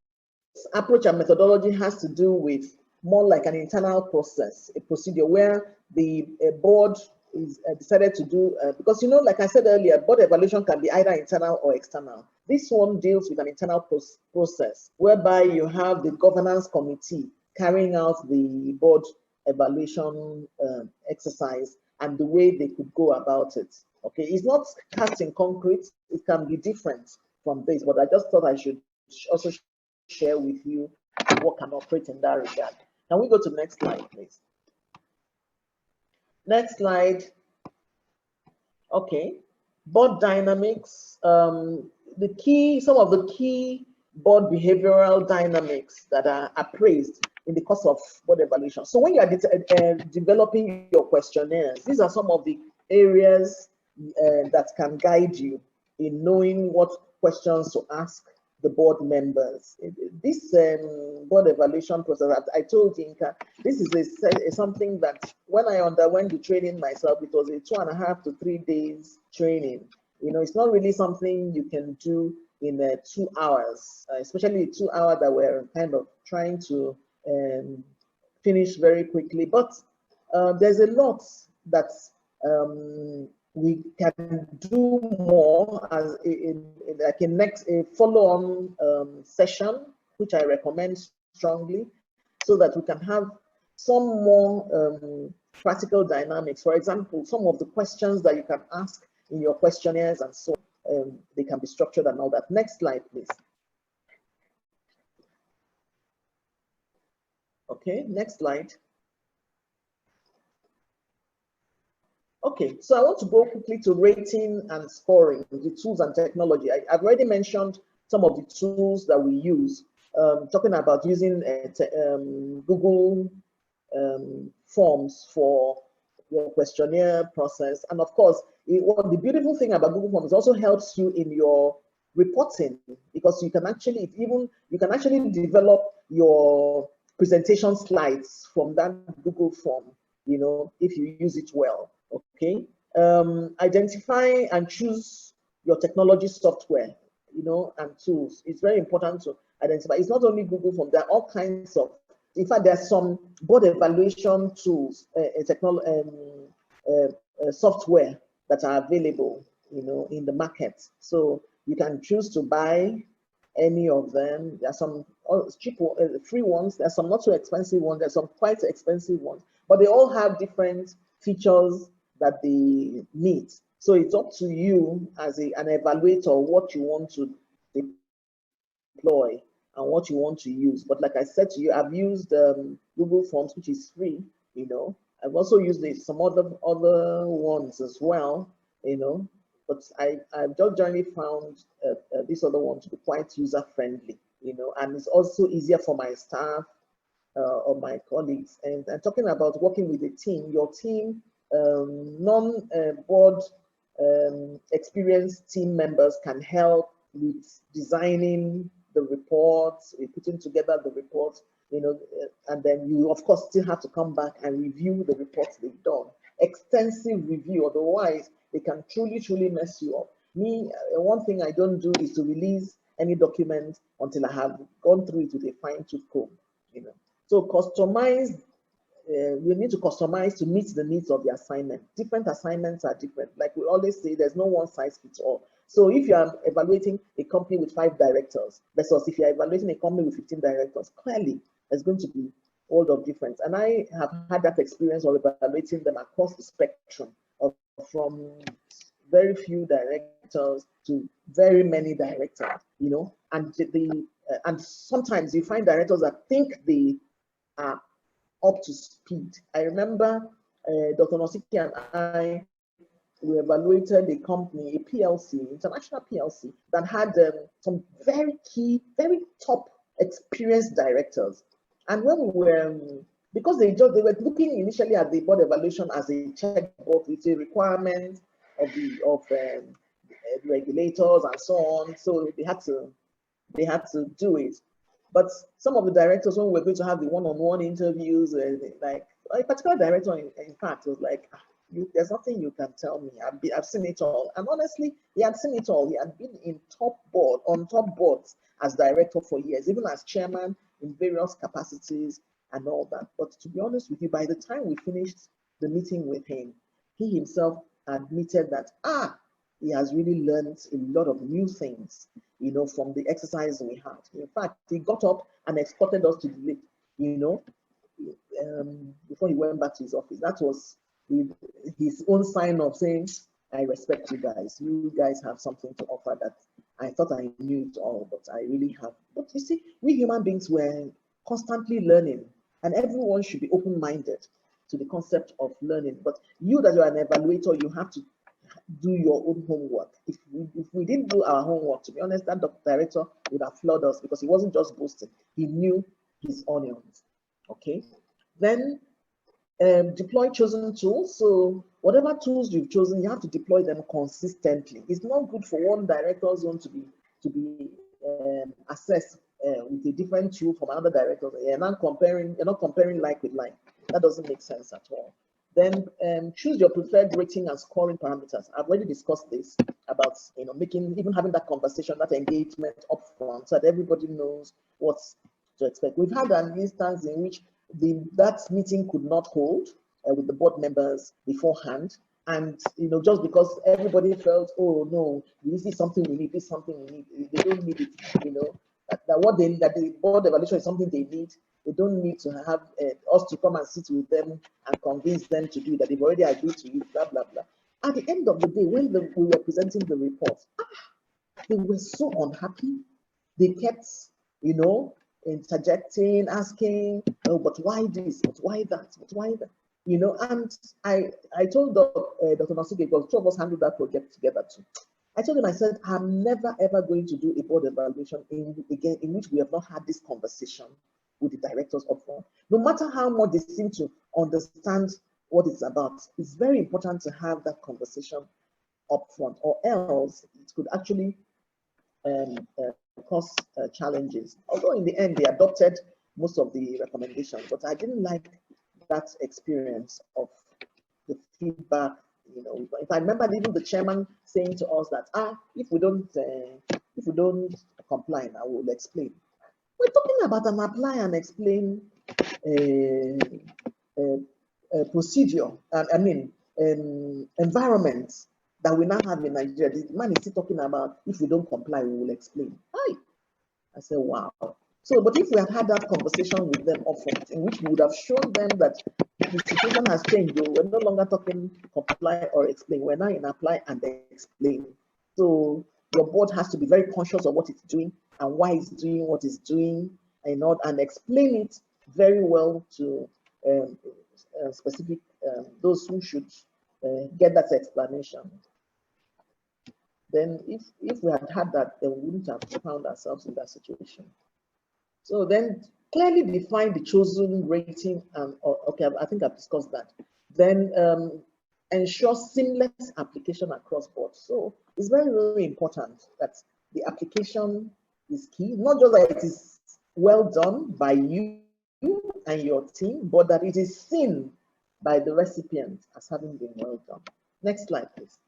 approach and methodology has to do with more like an internal process, a procedure where the board is decided to do, because, you know, like I said earlier, board evaluation can be either internal or external. This one deals with an internal process whereby you have the governance committee carrying out the board evaluation exercise and the way they could go about it. Okay, it's not cast in concrete, it can be different from this, but I just thought I should also share with you what can operate in that regard. Can we go to the next slide, please? Next slide. Okay, board dynamics. Some of the key board behavioral dynamics that are appraised in the course of board evaluation. So when you are developing your questionnaires, these are some of the areas that can guide you in knowing what questions to ask the board members. This board evaluation process, I told Yinka, this is something that when I underwent the training myself, it was a 2.5 to 3 days training. You know, it's not really something you can do in 2 hours, especially 2 hours that we're kind of trying to finish very quickly. But there's a lot that we can do more as like a follow-on session, which I recommend strongly, so that we can have some more practical dynamics. For example, some of the questions that you can ask in your questionnaires and so on, they can be structured and all that. Next slide, please. Okay, next slide. Okay, so I want to go quickly to rating and scoring, the tools and technology. I've already mentioned some of the tools that we use, talking about using Google Forms for your questionnaire process. And of course, the beautiful thing about Google Forms also helps you in your reporting, because you can actually develop your presentation slides from that Google form, you know, if you use it well. Okay, identify and choose your technology software, you know, and tools. It's very important to identify. It's not only Google Forms, there are all kinds of, in fact, there's some board evaluation tools, software that are available, you know, in the market. So you can choose to buy any of them. There are some cheap, free ones. There's some not so expensive ones. There's some quite expensive ones, but they all have different features that they need. So it's up to you as an evaluator what you want to deploy and what you want to use. But like I said to you, I've used Google Forms, which is free, you know, I've also used some other ones as well, but I've just generally found this other one to be quite user friendly, and it's also easier for my staff or my colleagues. And talking about working with a team, your team, non-board experienced team members can help with designing the reports, putting together the reports, and then you of course still have to come back and review the reports they've done. Extensive review, otherwise they can truly mess you up. Me, one thing I don't do is to release any document until I have gone through it with a fine-tooth comb. So customize. We need to customize to meet the needs of the assignment. Different assignments are different. Like we always say, there's no one size fits all. So if you are evaluating a company with 5 directors versus if you're evaluating a company with 15 directors, clearly there's going to be a world of difference. And I have had that experience of evaluating them across the spectrum from very few directors to very many directors, and sometimes you find directors that think they are up to speed. I remember Dr. Nosiki and I, we evaluated a company, a PLC, international PLC, that had some very key, very top experienced directors. And when we were, because they were looking initially at the board evaluation as a checkbox, it's a requirement of the regulators and so on. So they had to do it. But some of the directors, when we were going to have the one-on-one interviews, like a particular director, in fact, was like, there's nothing you can tell me. I've seen it all. And honestly, he had seen it all. He had been on top boards as director for years, even as chairman in various capacities and all that. But to be honest with you, by the time we finished the meeting with him, he himself admitted that, he has really learned a lot of new things, from the exercise we had. In fact, he got up and escorted us to the lift, before he went back to his office. That was his own sign of saying, I respect you guys. You guys have something to offer that I thought I knew it all, but I really have. But you see, we human beings were constantly learning, and everyone should be open-minded to the concept of learning. But you that you're an evaluator, you have to do your own homework. If we didn't do our homework, to be honest, that director would have floored us, because he wasn't just boasting. He knew his onions. Okay. Then deploy chosen tools. So whatever tools you've chosen, you have to deploy them consistently. It's not good for one director's zone to be assessed with a different tool from another director. You're not comparing like with like. That doesn't make sense at all. Then choose your preferred rating and scoring parameters. I've already discussed this about even having that conversation, that engagement up front, so that everybody knows what to expect. We've had an instance in which that meeting could not hold with the board members beforehand, and just because everybody felt, oh no, this is something we need, this is something we need. They don't need it, that the board evaluation is something they need. They don't need to have us to come and sit with them and convince them to do that. They've already agreed to it, blah, blah, blah. At the end of the day, when we were presenting the report, they were so unhappy. They kept, interjecting, asking, oh, but why this? But why that? But why that? And I told Dr. Nasuke, because two of us handled that project together too. I told him, I said, I'm never ever going to do a board evaluation in which we have not had this conversation with the directors up front. No matter how much they seem to understand what it's about, it's very important to have that conversation up front, or else it could actually cause challenges. Although in the end, they adopted most of the recommendations, but I didn't like that experience of the feedback. If I remember even the chairman saying to us that, if we don't comply, I will explain. We're talking about an apply and explain procedure, environment that we now have in Nigeria. The man is still talking about, if we don't comply, we will explain. I said, wow. So, but if we had had that conversation with them upfront, in which we would have shown them that the situation has changed, we're no longer talking comply or explain, we're now in apply and explain. So your board has to be very conscious of what it's doing and why it's doing what it's doing, and explain it very well to specific those who should get that explanation. Then if we had had that, then we wouldn't have found ourselves in that situation. So then clearly define the chosen rating, okay, I think I've discussed that. Then ensure seamless application across board. So it's very, very important that the application is key, not just that it is well done by you and your team, but that it is seen by the recipient as having been well done. Next slide, please.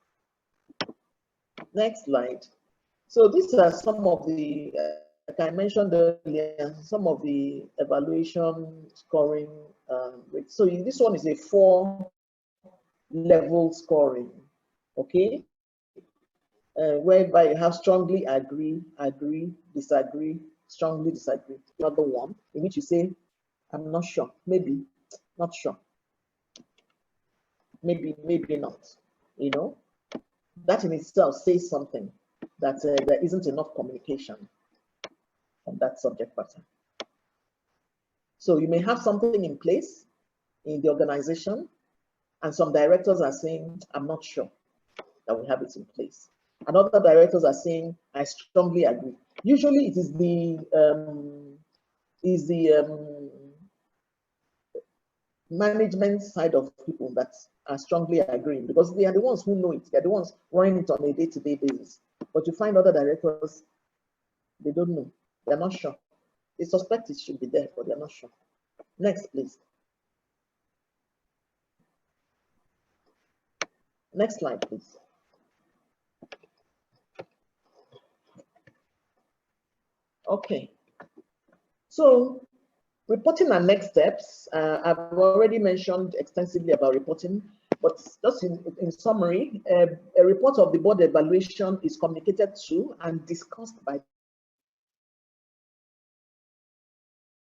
Next slide. So these are some of the, like I mentioned earlier, some of the evaluation scoring rates. So this one is a 4-level scoring, okay? Whereby you have strongly agree, agree, disagree, strongly disagree. Another one in which you say, I'm not sure, maybe, not sure, maybe, maybe not, you know? That in itself says something, that there isn't enough communication on that subject matter. So you may have something in place in the organization, and some directors are saying, I'm not sure that we have it in place. And other directors are saying, I strongly agree. Usually it is the management side of people that are strongly agreeing, because they are the ones who know it. They're the ones running it on a day-to-day basis. But you find other directors, they don't know. They're not sure. They suspect it should be there, but they're not sure. Next, please. Next slide, please. Okay. So reporting and next steps. I've already mentioned extensively about reporting, but just in summary, a report of the board evaluation is communicated to and discussed by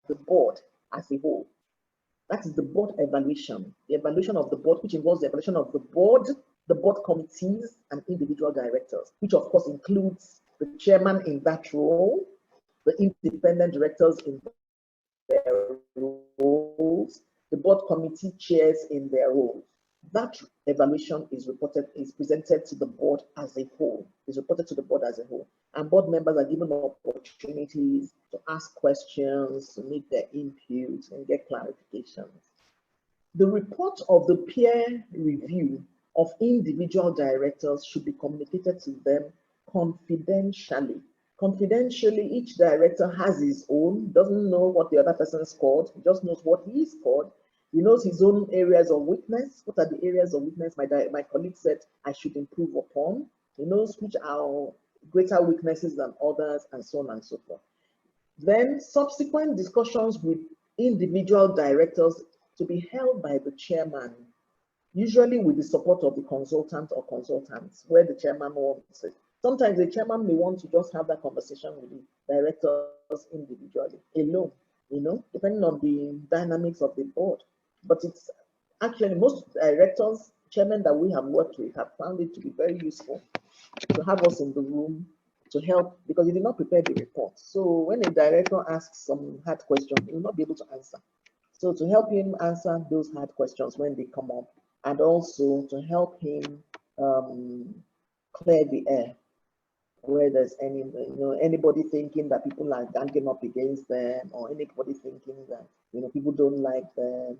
the board as a whole. That is the board evaluation, the evaluation of the board, which involves the evaluation of the board committees, and individual directors, which of course includes the chairman in that role, the independent directors in their roles, the board committee chairs in their roles. That evaluation is presented to the board as a whole, and board members are given opportunities to ask questions, to make their input and get clarifications. The report of the peer review of individual directors should be communicated to them confidentially. Confidentially, each director has his own, doesn't know what the other person scored, he just knows what he scored. He knows his own areas of weakness. What are the areas of weakness my colleague said I should improve upon? He knows which are greater weaknesses than others, and so on and so forth. Then subsequent discussions with individual directors to be held by the chairman, usually with the support of the consultant or consultants, where the chairman wants it. Sometimes the chairman may want to just have that conversation with the directors individually, alone, you know, depending on the dynamics of the board. But it's actually most directors, chairmen that we have worked with have found it to be very useful to have us in the room to help, because he did not prepare the report. So when a director asks some hard question, he will not be able to answer. So to help him answer those hard questions when they come up, and also to help him clear the air where there's anybody thinking that people are ganging up against them, or anybody thinking that people don't like them,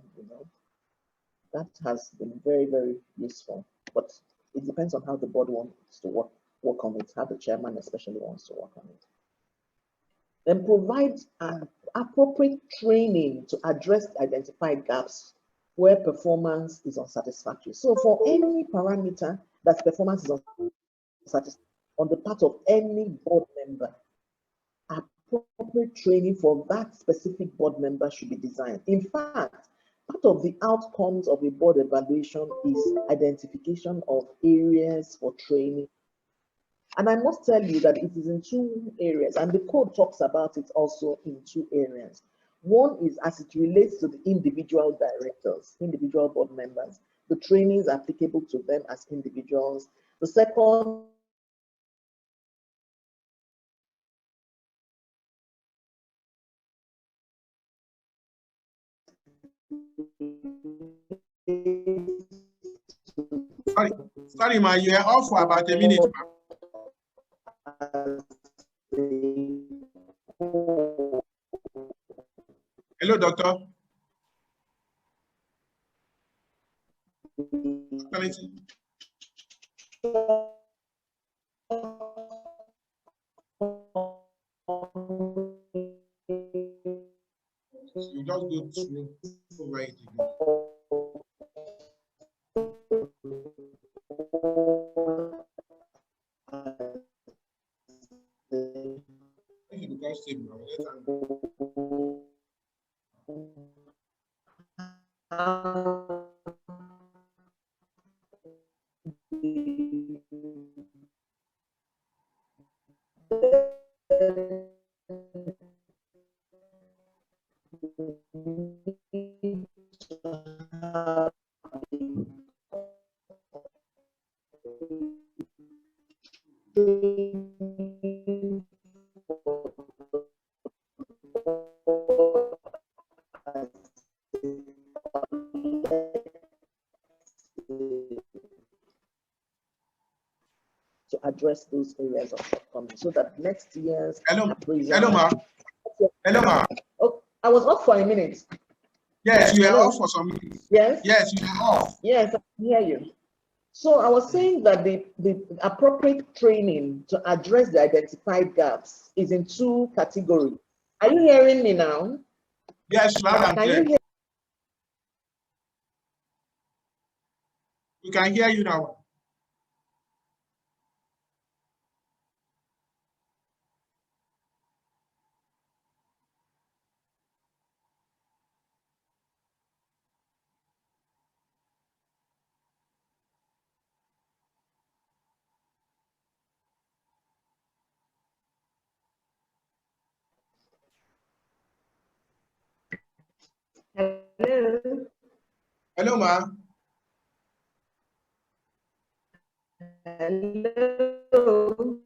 that has been very, very useful. But it depends on how the board wants to work on it, how the chairman especially wants to work on it. Then provide an appropriate training to address identified gaps where performance is unsatisfactory. So for any parameter that performance is unsatisfactory on the part of any board member, appropriate training for that specific board member should be designed. In fact, part of the outcomes of a board evaluation is identification of areas for training. And I must tell you that it is in 2 areas, and the code talks about it also in 2 areas. One is as it relates to the individual directors, individual board members, the trainings applicable to them as individuals. The second Sorry, ma, you are off for about a minute. Hello, doctor. You just go through over it again. To address those areas of shortcoming so that next year's appraisal. Hello, ma. Hello, ma. Oh, I was off for a minute. Yes, you are off for some minutes. Yes? Yes, you are off. Yes, I can hear you. So I was saying that the appropriate training to address the identified gaps is in two categories. Are you hearing me now? Yes, loud and clear. Can you hear? We can hear you now. Hello? Hello, ma. Hello?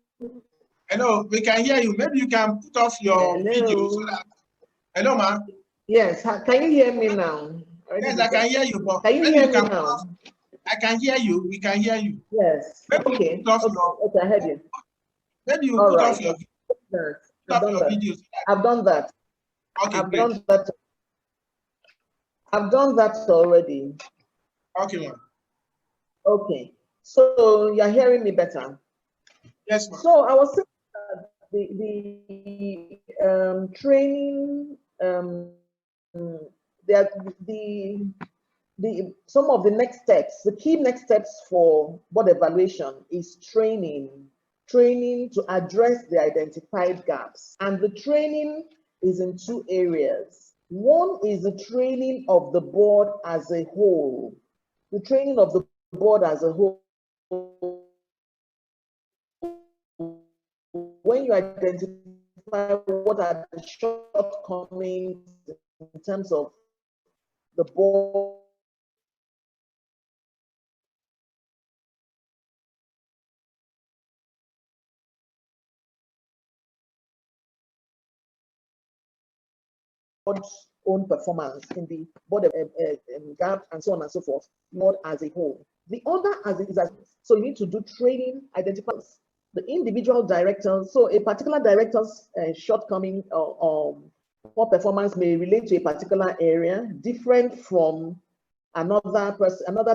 Hello, we can hear you. Maybe you can put off your video so that... Hello, ma. Yes, can you hear me now? Yes, I can hear you, but can you maybe hear you me can now? put off... I can hear you. We can hear you. Yes. Maybe Okay. you put off your... Okay, I heard you. Maybe you All put right. off your... I've done that. Video so I've done that. Okay, I've great. done that. I've done that already. Okay, ma'am. Okay. So you're hearing me better? Yes, ma'am. So I was saying that the training, some of the next steps, the key next steps for board evaluation is training to address the identified gaps. And the training is in two areas. One is the training of the board as a whole. The training of the board as a whole. When you identify what are the shortcomings in terms of the board own performance in the board gap and so on and so forth, not as a whole. The other so you need to do training, identify the individual directors. So a particular director's shortcoming or poor performance may relate to a particular area, different from another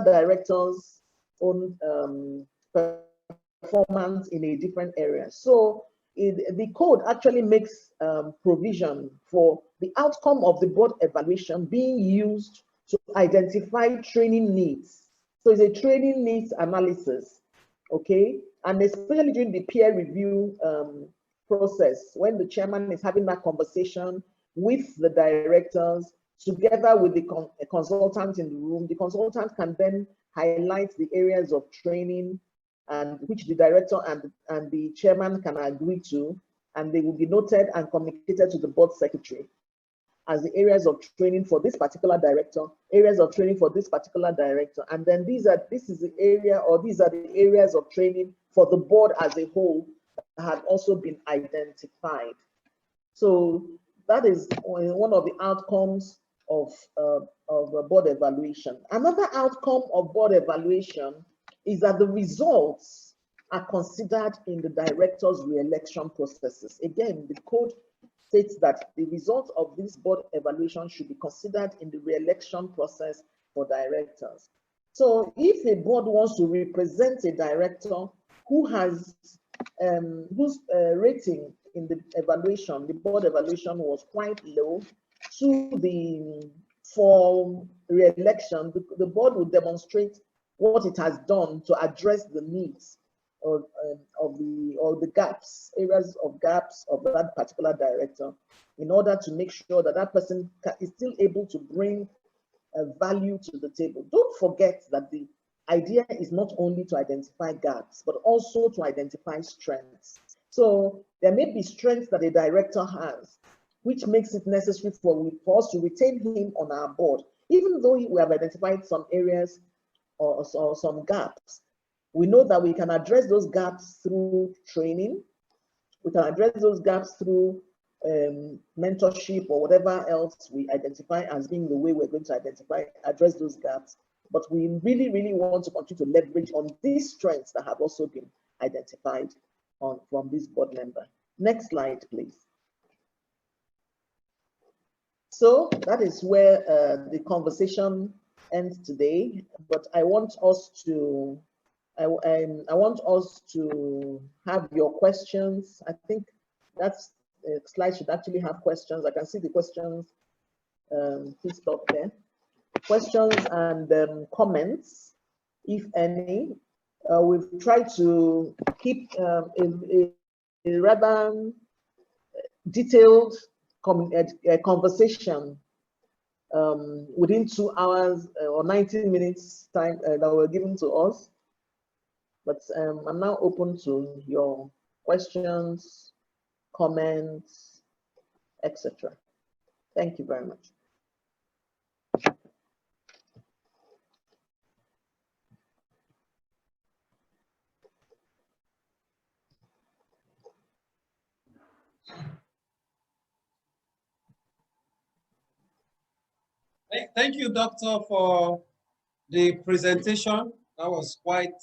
director's own performance in a different area. So the code actually makes provision for the outcome of the board evaluation being used to identify training needs. So it's a training needs analysis, okay? And especially during the peer review process, when the chairman is having that conversation with the directors, together with the consultant in the room, the consultant can then highlight the areas of training and which the director and the chairman can agree to, and they will be noted and communicated to the board secretary as the areas of training for this particular director, areas of training for this particular director, and then this is the area, or these are the areas of training for the board as a whole that have also been identified. So that is one of the outcomes of a board evaluation. Another outcome of board evaluation is that the results are considered in the director's re-election processes. Again, the code states that the results of this board evaluation should be considered in the re-election process for directors. So if a board wants to represent a director who has whose rating in the evaluation, the board evaluation was quite low, for re-election, the board will demonstrate what it has done to address the needs of the gaps, areas of gaps of that particular director, in order to make sure that that person is still able to bring value to the table. Don't forget that the idea is not only to identify gaps, but also to identify strengths. So there may be strengths that a director has, which makes it necessary for us to retain him on our board, even though we have identified some areas or some gaps. We know that we can address those gaps through training. We can address those gaps through mentorship or whatever else we identify as being the way we're going to address those gaps. But we really, really want to continue to leverage on these strengths that have also been identified from this board member. Next slide, please. So that is where the conversation ends today. But I want us to have your questions. I think that's slide should actually have questions. I can see the questions. Please stop there. Questions and comments, if any. We've tried to keep a rather detailed conversation within 2 hours or 90 minutes time that were given to us. But I'm now open to your questions, comments, etc. Thank you very much. Thank you, Doctor, for the presentation. That was quite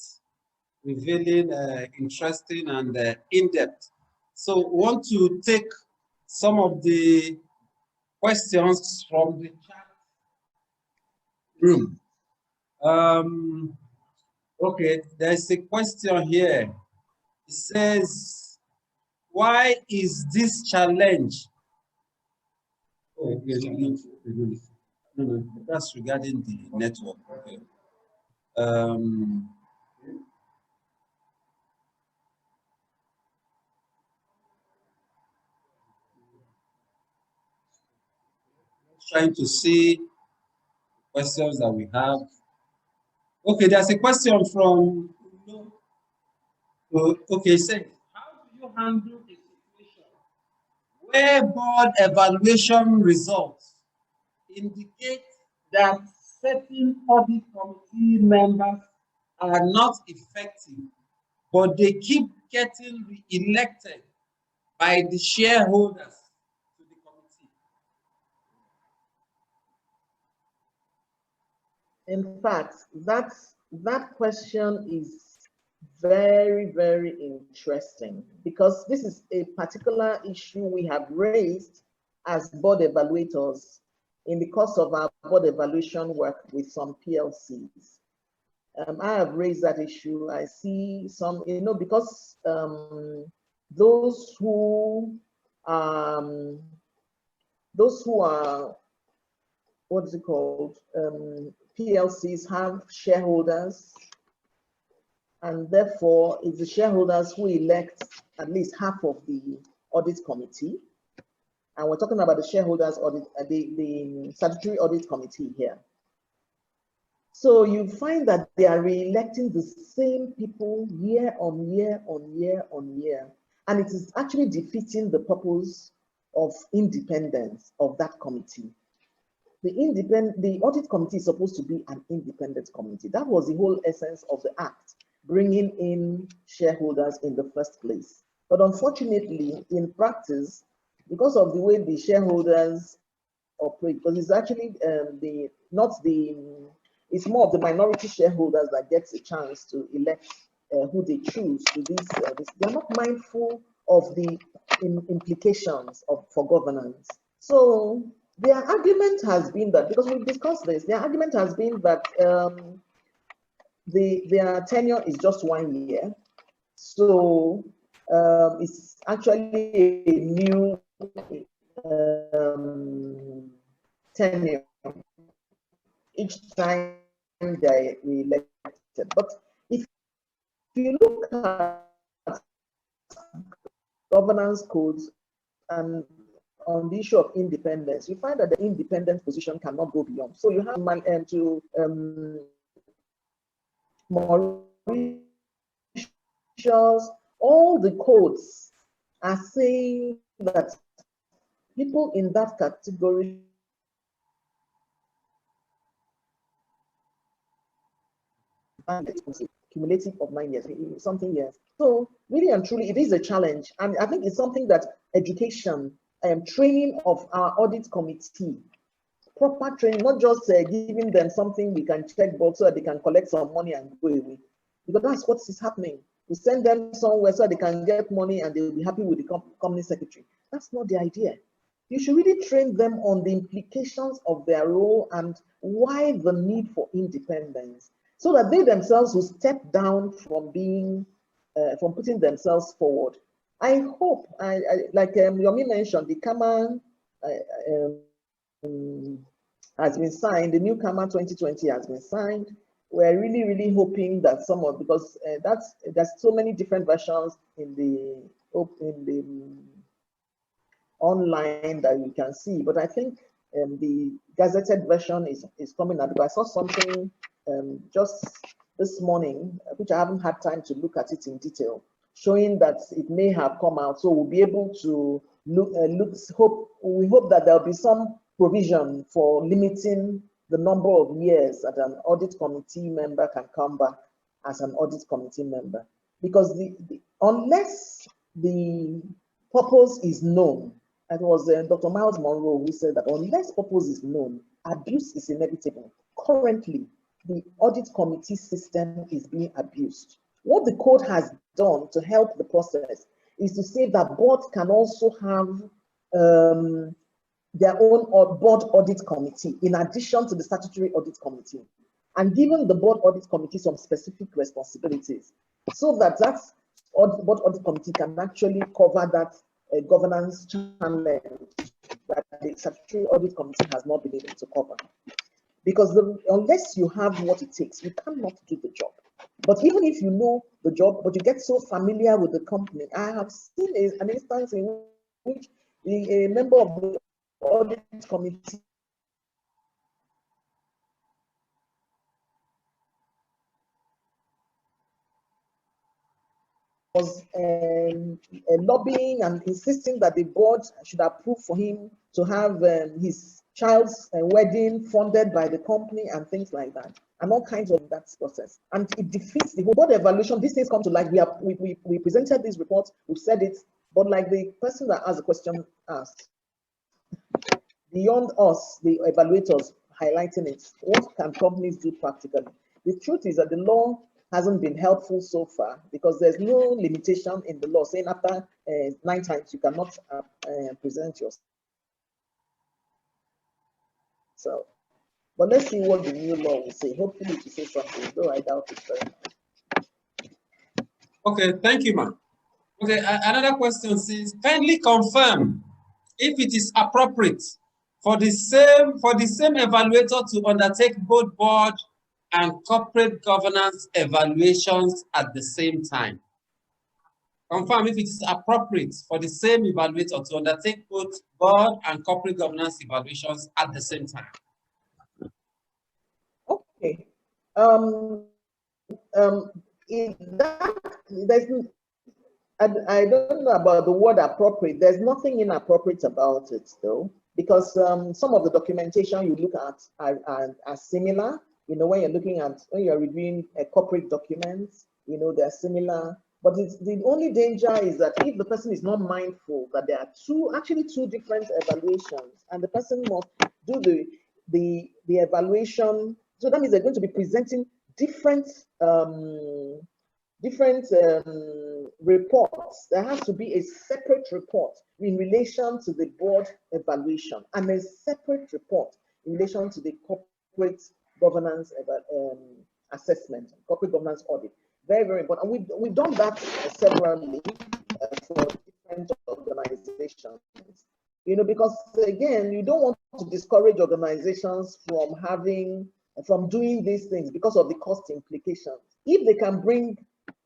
revealing, interesting, and in-depth. So we want to take some of the questions from the chat room. Okay, there's a question here. It says, why is this challenge? Oh, no, that's regarding the network. Okay. Trying to see questions that we have. Okay, there's a question from, okay, say, how do you handle a situation where board evaluation results indicate that certain audit committee members are not effective, but they keep getting re-elected by the shareholders to the committee? In fact, that question is very, very interesting, because this is a particular issue we have raised as board evaluators in the course of our board evaluation work with some PLCs. I have raised that issue. I see some, because those who are, what is it called? PLCs have shareholders, and therefore it's the shareholders who elect at least half of the audit committee. And we're talking about the shareholders audit, the statutory audit committee here. So you find that they are re-electing the same people year on year on year on year. And it is actually defeating the purpose of independence of that committee. The audit committee is supposed to be an independent committee. That was the whole essence of the act, bringing in shareholders in the first place. But unfortunately, in practice, because of the way the shareholders operate, because it's actually not the it's more of the minority shareholders that gets a chance to elect who they choose to this. They're not mindful of the implications for governance. So their argument has been that, because we've discussed this, their argument has been that their tenure is just 1 year. So it's actually a new tenure each time they are elected. But if you look at governance codes and on the issue of independence, you find that the independent position cannot go beyond. So you have to Mauritius, all the codes are saying that people in that category cumulative of 9 years, something years. So really and truly, it is a challenge. And I think it's something that education and training of our audit committee, proper training, not just giving them something we can check box so that they can collect some money and go away. Because that's what is happening. We send them somewhere so they can get money and they'll be happy with the company secretary. That's not the idea. You should really train them on the implications of their role and why the need for independence, so that they themselves will step down from being, from putting themselves forward. I hope, like Yomi mentioned, the CAMA has been signed, the new CAMA 2020 has been signed. We're really, really hoping that because there's so many different versions in the online that you can see, but I think the gazetted version is coming out. I saw something just this morning, which I haven't had time to look at it in detail, showing that it may have come out. So we'll be able to we hope that there'll be some provision for limiting the number of years that an audit committee member can come back as an audit committee member. Because unless the purpose is known, it was Dr. Miles Monroe who said that unless purpose is known, abuse is inevitable. Currently, the audit committee system is being abused. What the code has done to help the process is to say that boards can also have their own board audit committee in addition to the statutory audit committee, and given the board audit committee some specific responsibilities, so that board audit committee can actually cover that governance challenge that the statutory audit committee has not been able to cover. Because unless you have what it takes, you cannot do the job. But even if you know the job, but you get so familiar with the company, I have seen an instance in which a member of the audit committee was lobbying and insisting that the board should approve for him to have his child's wedding funded by the company and things like that, and all kinds of that process. And it defeats the whole board evaluation. These things come to light. We presented these reports, we've said it, but like the person that asked the question asked, beyond us, the evaluators highlighting it, what can companies do practically? The truth is that the law hasn't been helpful so far, because there's no limitation in the law saying after 9 times you cannot present yourself. So, but let's see what the new law will say. Hopefully to say something, though I doubt it very much. Okay, thank you, ma'am. Okay, another question says, kindly confirm if it is appropriate for the same evaluator to undertake both board and corporate governance evaluations at the same time. Confirm if it is appropriate for the same evaluator to undertake both board and corporate governance evaluations at the same time. Okay. I don't know about the word appropriate. There's nothing inappropriate about it, though, because some of the documentation you look at are similar. You know, when you're reviewing corporate documents, you know, they're similar. But the only danger is that if the person is not mindful that there are actually two different evaluations, and the person must do the evaluation So that means they're going to be presenting different reports. There has to be a separate report in relation to the board evaluation and a separate report in relation to the corporate governance assessment, corporate governance audit. Very, very important. And we've done that severally for different organizations. You know, because again, you don't want to discourage organizations from doing these things because of the cost implications. If they can bring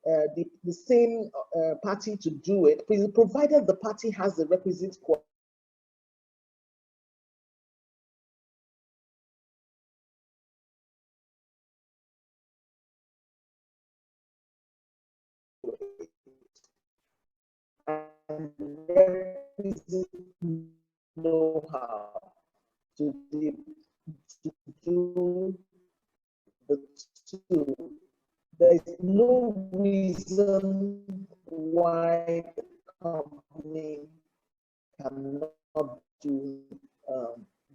the same party to do it, provided the party has the requisite quality. And know-how to do the two. There is no reason why the company cannot do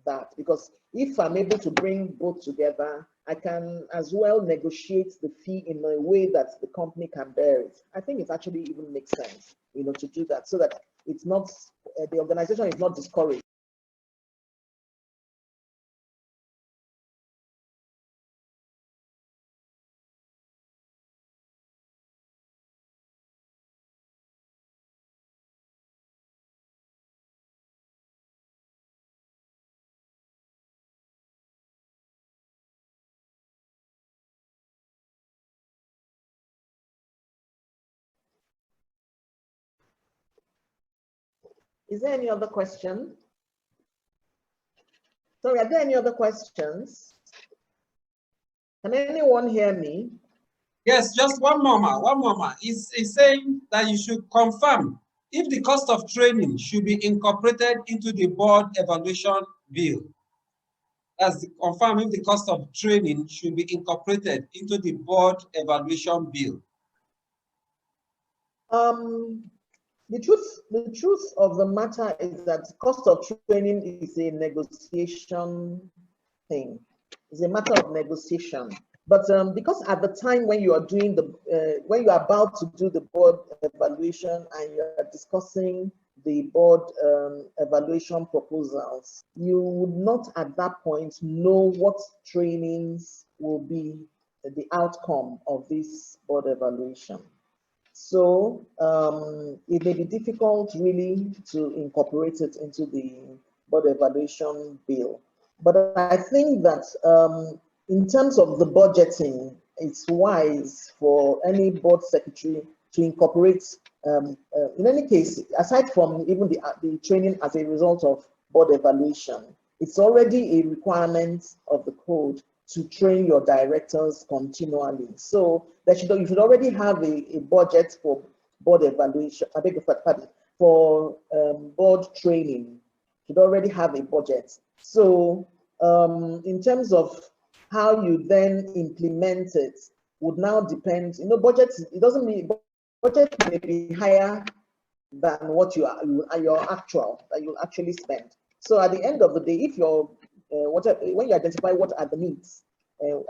that, because if I'm able to bring both together, I can as well negotiate the fee in a way that the company can bear it. I think it actually even makes sense, you know, to do that so that it's not, the organization is not discouraged. Is there any other question? Sorry, are there any other questions? Can anyone hear me? Yes, just one moment, one moment. It's saying that you should confirm if the cost of training should be incorporated into the board evaluation bill. That's confirm if the cost of training should be incorporated into the board evaluation bill. The truth of the matter is that cost of training is a negotiation thing. It's a matter of negotiation. But because at the time when you are doing when you are about to do the board evaluation and you are discussing the board evaluation proposals, you would not at that point know what trainings will be the outcome of this board evaluation. So it may be difficult really to incorporate it into the board evaluation bill. But I think that in terms of the budgeting, it's wise for any board secretary to incorporate, in any case, aside from even the training as a result of board evaluation, it's already a requirement of the code to train your directors continually. So you should already have a budget for board evaluation, I beg your pardon, for board training. You should already have a budget. So in terms of how you then implement it would now depend, you know, budget, it doesn't mean, budget may be higher than what your actual, that you'll actually spend. So at the end of the day, if you're, when you identify what are the needs,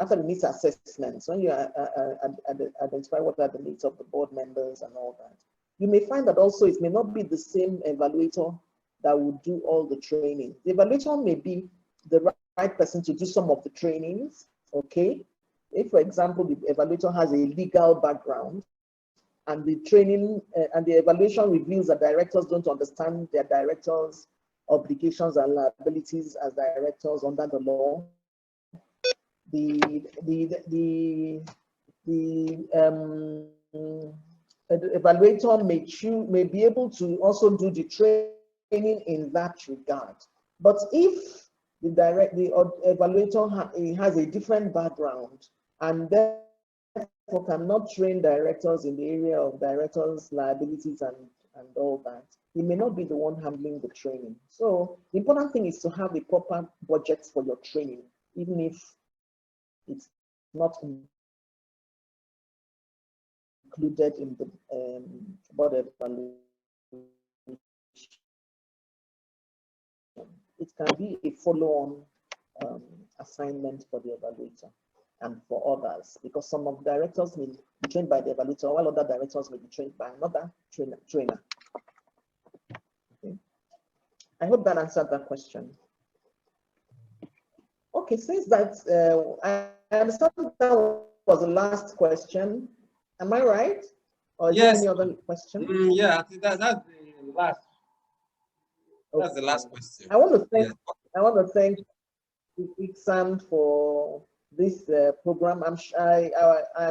after the needs assessments, when you identify what are the needs of the board members and all that, you may find that also it may not be the same evaluator that would do all the training. The evaluator may be the right person to do some of the trainings, okay? If, for example, the evaluator has a legal background and the training and the evaluation reveals that directors don't understand their directors' obligations and liabilities as directors under the law, the evaluator may be able to also do the training in that regard. But if the evaluator has a different background and therefore cannot train directors in the area of directors' liabilities and all that, he may not be the one handling the training. So the important thing is to have a proper budget for your training, even if it's not included in the board evaluation. It can be a follow-on assignment for the evaluator and for others, because some of the directors may be trained by the evaluator, while other directors may be trained by another trainer. Okay. I hope that answered that question. Okay, since that, I understand that was the last question. Am I right? Or is there any other question? Yeah, I think that's the last. That's the last question. I want to thank Ixan for this program. I'm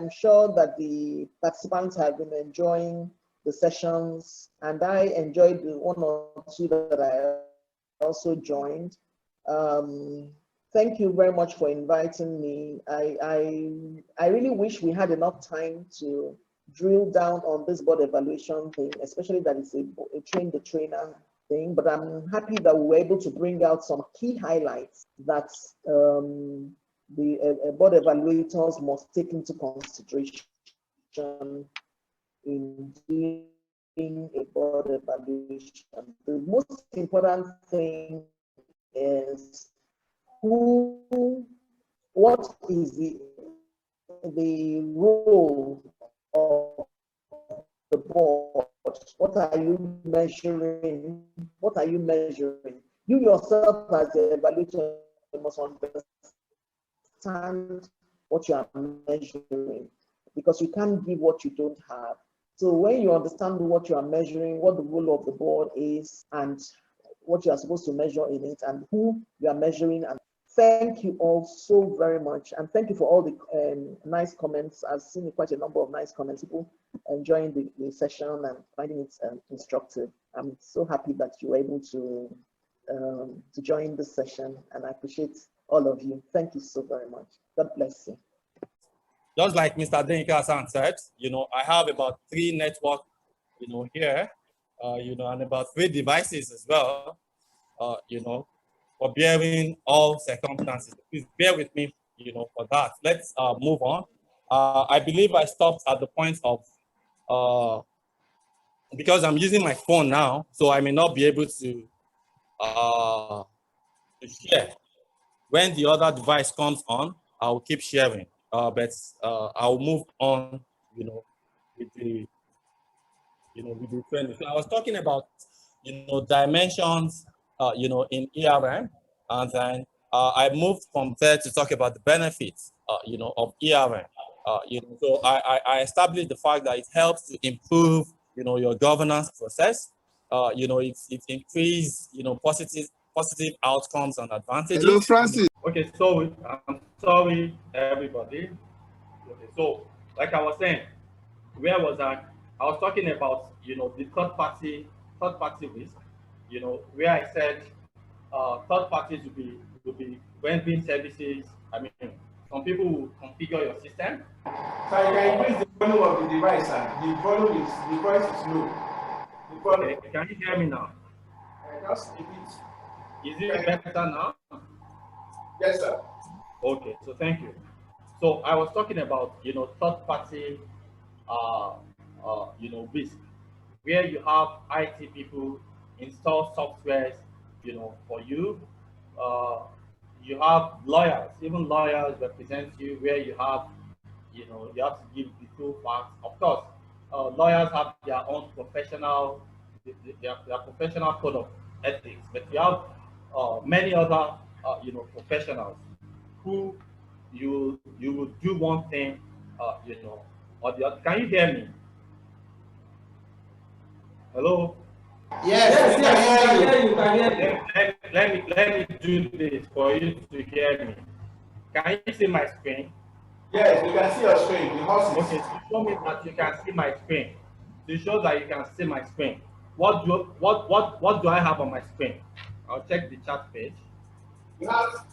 sure that the participants have been enjoying the sessions, and I enjoyed the one or two that I also joined. Thank you very much for inviting me. I really wish we had enough time to drill down on this board evaluation thing, especially that it's a train the trainer thing, but I'm happy that we were able to bring out some key highlights that the board evaluators must take into consideration in doing a board evaluation. The most important thing is what is the role of the board? What are you measuring? What are you measuring? You yourself as the evaluator must understand what you are measuring, because you can't give what you don't have. So when you understand what you are measuring, what the role of the board is, and what you are supposed to measure in it, and who you are measuring. And thank you all so very much, and thank you for all the nice comments. I've seen quite a number of nice comments, people enjoying the session and finding it instructive. I'm so happy that you were able to join this session, and I appreciate all of you. Thank you so very much. God bless you. Just like Mr. Denka-san said, I have about 3 networks, here, and about 3 devices as well, for bearing all circumstances. Please bear with me, for that. Let's move on. I believe I stopped at the point of, because I'm using my phone now, so I may not be able to share. When the other device comes on, I'll keep sharing. But I'll move on, with the, with the training. So I was talking about, dimensions, in ERM, and then I moved from there to talk about the benefits, of ERM. So I established the fact that it helps to improve, your governance process. It increases, positive outcomes and advantages. Hello, Francis. Okay, so I'm sorry, everybody. Okay, so like I was saying, where was I? I was talking about, the third party risk, where I said third parties will be rendering services. I mean, some people will configure your system. So you can increase the volume of the device, sir. The voice is low. Okay, can you hear me now? Just repeat. Is it better now? Yes, sir. Okay, so thank you. So I was talking about, third party, risk, where you have IT people install softwares, for you. You have lawyers, even lawyers represent you, where you have, you have to give the full facts. Of course, lawyers have their own professional, their professional code of ethics, but you have many other, professionals who you will do one thing, or the other. Can you hear me? Hello? Yes, I hear you. Let me do this for you to hear me. Can you see my screen? Yes, we can see your screen. The horses. Okay, so show me that you can see my screen. To show that you can see my screen. What do I have on my screen? I'll check the chat page. You have.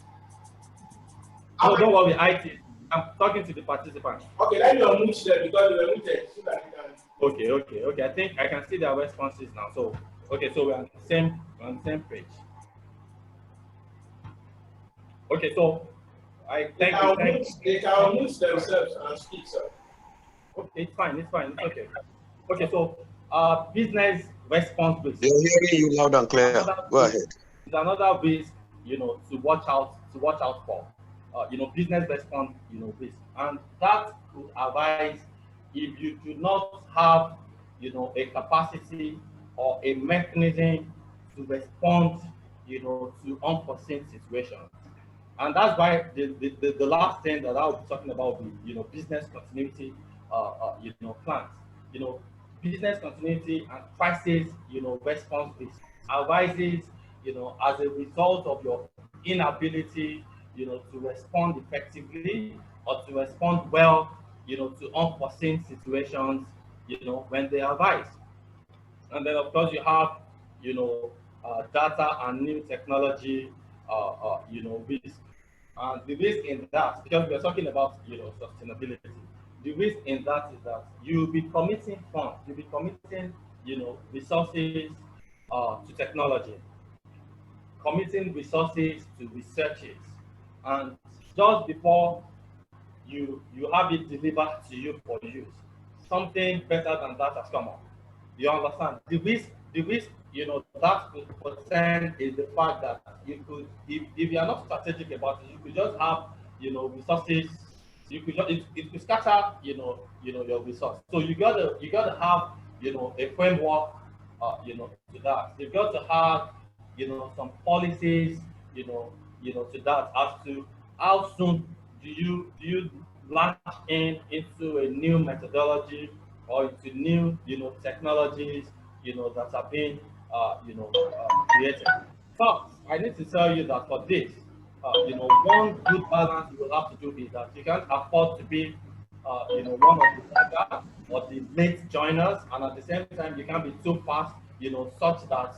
No, don't worry, IT. I'm talking to the participants. Okay, let me unmute them because they were muted so that you can. Okay. I think I can see their responses now. So, okay, so we're on the same page. Okay, so I thank you. They can unmute themselves and speak, sir. Okay, it's fine. It's okay. Okay, so business response risk. They're hearing you loud and clear. Go ahead. It's another risk, to watch out for. business response, risk. And that could arise if you do not have, a capacity or a mechanism to respond, to unforeseen situations. And that's why the last thing that I'll be talking about will be, business continuity, plans. Business continuity and crisis, response risk arises, as a result of your inability, to respond effectively or to respond well, to unforeseen situations, when they arise. And then, of course, you have, data and new technology, risk. And the risk in that, because we're talking about, sustainability, the risk in that is that you'll be committing funds, you'll be committing, resources to technology, committing resources to researches, and just before you have it delivered to you for use, something better than that has come up. You understand? The risk, that could present is the fact that you could, if you are not strategic about it, you could just have, resources. You could just, it could scatter, your resource. So you gotta have, a framework, to that. You've got to have, some policies, to that as to how soon do you launch into a new methodology or into new, technologies, that are being, created. But I need to tell you that for this, one good balance you will have to do is that you can't afford to be, one of the laggards or the late joiners, and at the same time, you can't be too fast, such that,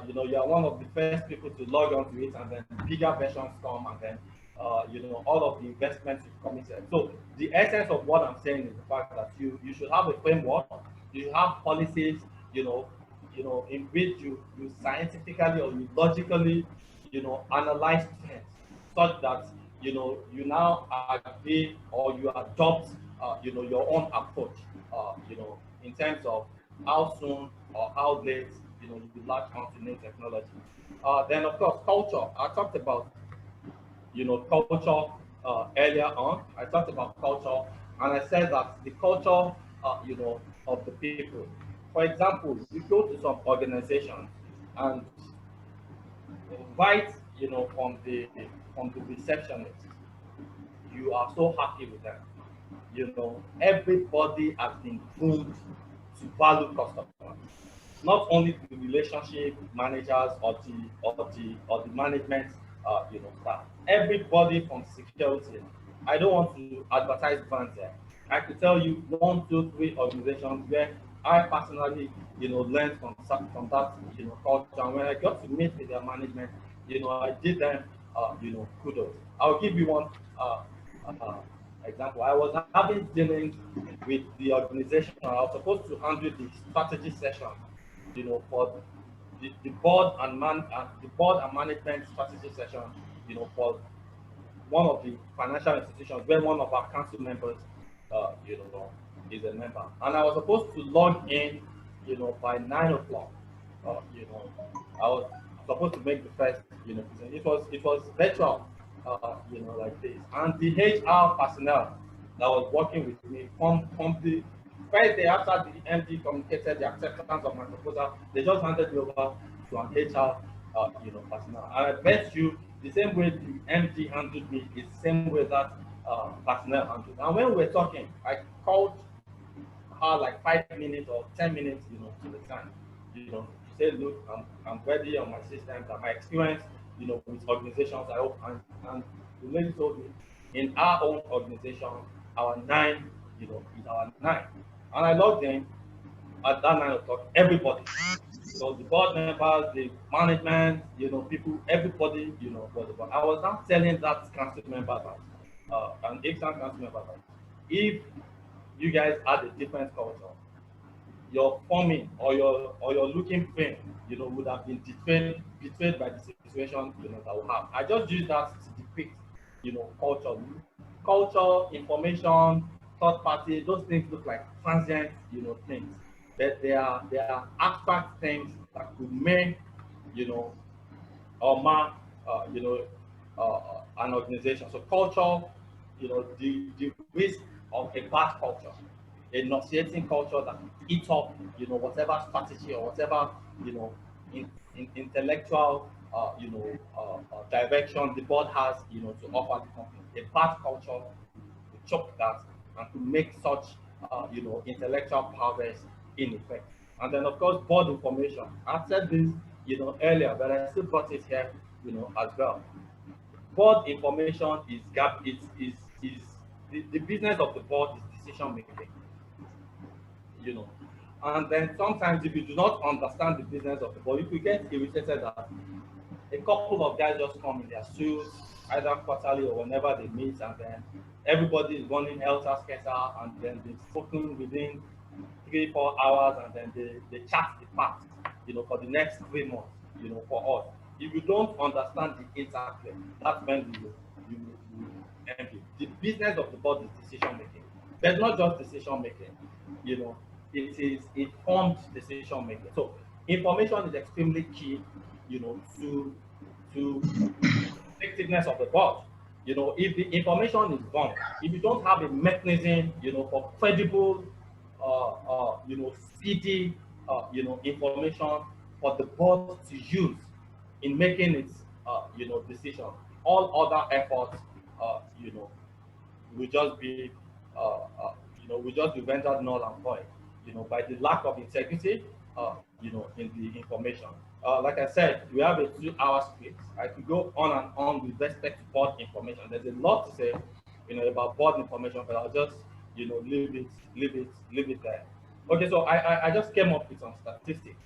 you are one of the first people to log on to it, and then bigger versions come, and then, all of the investments you've committed. So the essence of what I'm saying is the fact that you should have a framework, you have policies, in which you scientifically or you logically, analyze trends, such that, you now agree or you adopt, your own approach, in terms of how soon or how late, you latch onto new technology. Then of course, culture. I talked about, culture earlier on. I talked about culture, and I said that the culture, of the people. For example, you go to some organizations and right, from the receptionist, you are so happy with them. Everybody has been groomed to value customers. Not only the relationship managers or the management, staff. Everybody from security. I don't want to advertise brands here. I could tell you 1, 2, 3 organizations where I personally, learned from that, culture. And when I got to meet with their management, I did them, kudos. I'll give you one example. I was having dealings with the organization. I was supposed to handle the strategy session, for the board and management strategy session, for one of the financial institutions where one of our council members, is a member. And I was supposed to log in, by 9 o'clock. I was supposed to make the first, it was virtual, like this. And the HR personnel that was working with me from the first day after the MD communicated the acceptance of my proposal, they just handed me over to an HR, personnel. And I bet you the same way the MD handled me is the same way that personnel handled. And when we were talking, I called her like 5 minutes or 10 minutes, to the time, to say, look, I'm ready on my systems and my experience, with organizations. I hope, and the lady told me, in our own organization, our 9, is our 9. And I logged in at that 9 o'clock, everybody. So the board members, the management, people, everybody, was. I was now telling that council member that, an ex-council member that, if you guys had a different culture, your forming or your looking frame, would have been betrayed by the situation, that we have. I just use that to depict, culture, information, third party. Those things look like transient, things. But they are abstract things that could make, or mark, an organization. So culture, the risk of a bad culture, a nauseating culture that eats up, whatever strategy or whatever, intellectual, direction the board has, to offer the company. A bad culture to choke that and to make such, intellectual powers ineffective. And then, of course, board information. I've said this, earlier, but I still got it here, as well. Board information is the business of the board is decision making. And then sometimes if you do not understand the business of the board, you could get irritated that a couple of guys just come in their suits, either quarterly or whenever they meet, and then everybody is running helter-skelter, and then they've spoken within 3-4 hours, and then they chat the past, for the next 3 months, for us. If you don't understand the interplay, that's when you envy. The business of the board is decision making. There's not just decision making, it is informed decision making. So information is extremely key, to effectiveness of the board. If the information is wrong, if you don't have a mechanism, for credible, speedy, information for the board to use in making its, decision, all other efforts, will just be, will just be rendered null and void, by the lack of integrity, in the information. Like I said, we have a 2-hour script. I could go on and on with respect to board information. There's a lot to say, about board information, but I'll just, leave it there. Okay, so I just came up with some statistics,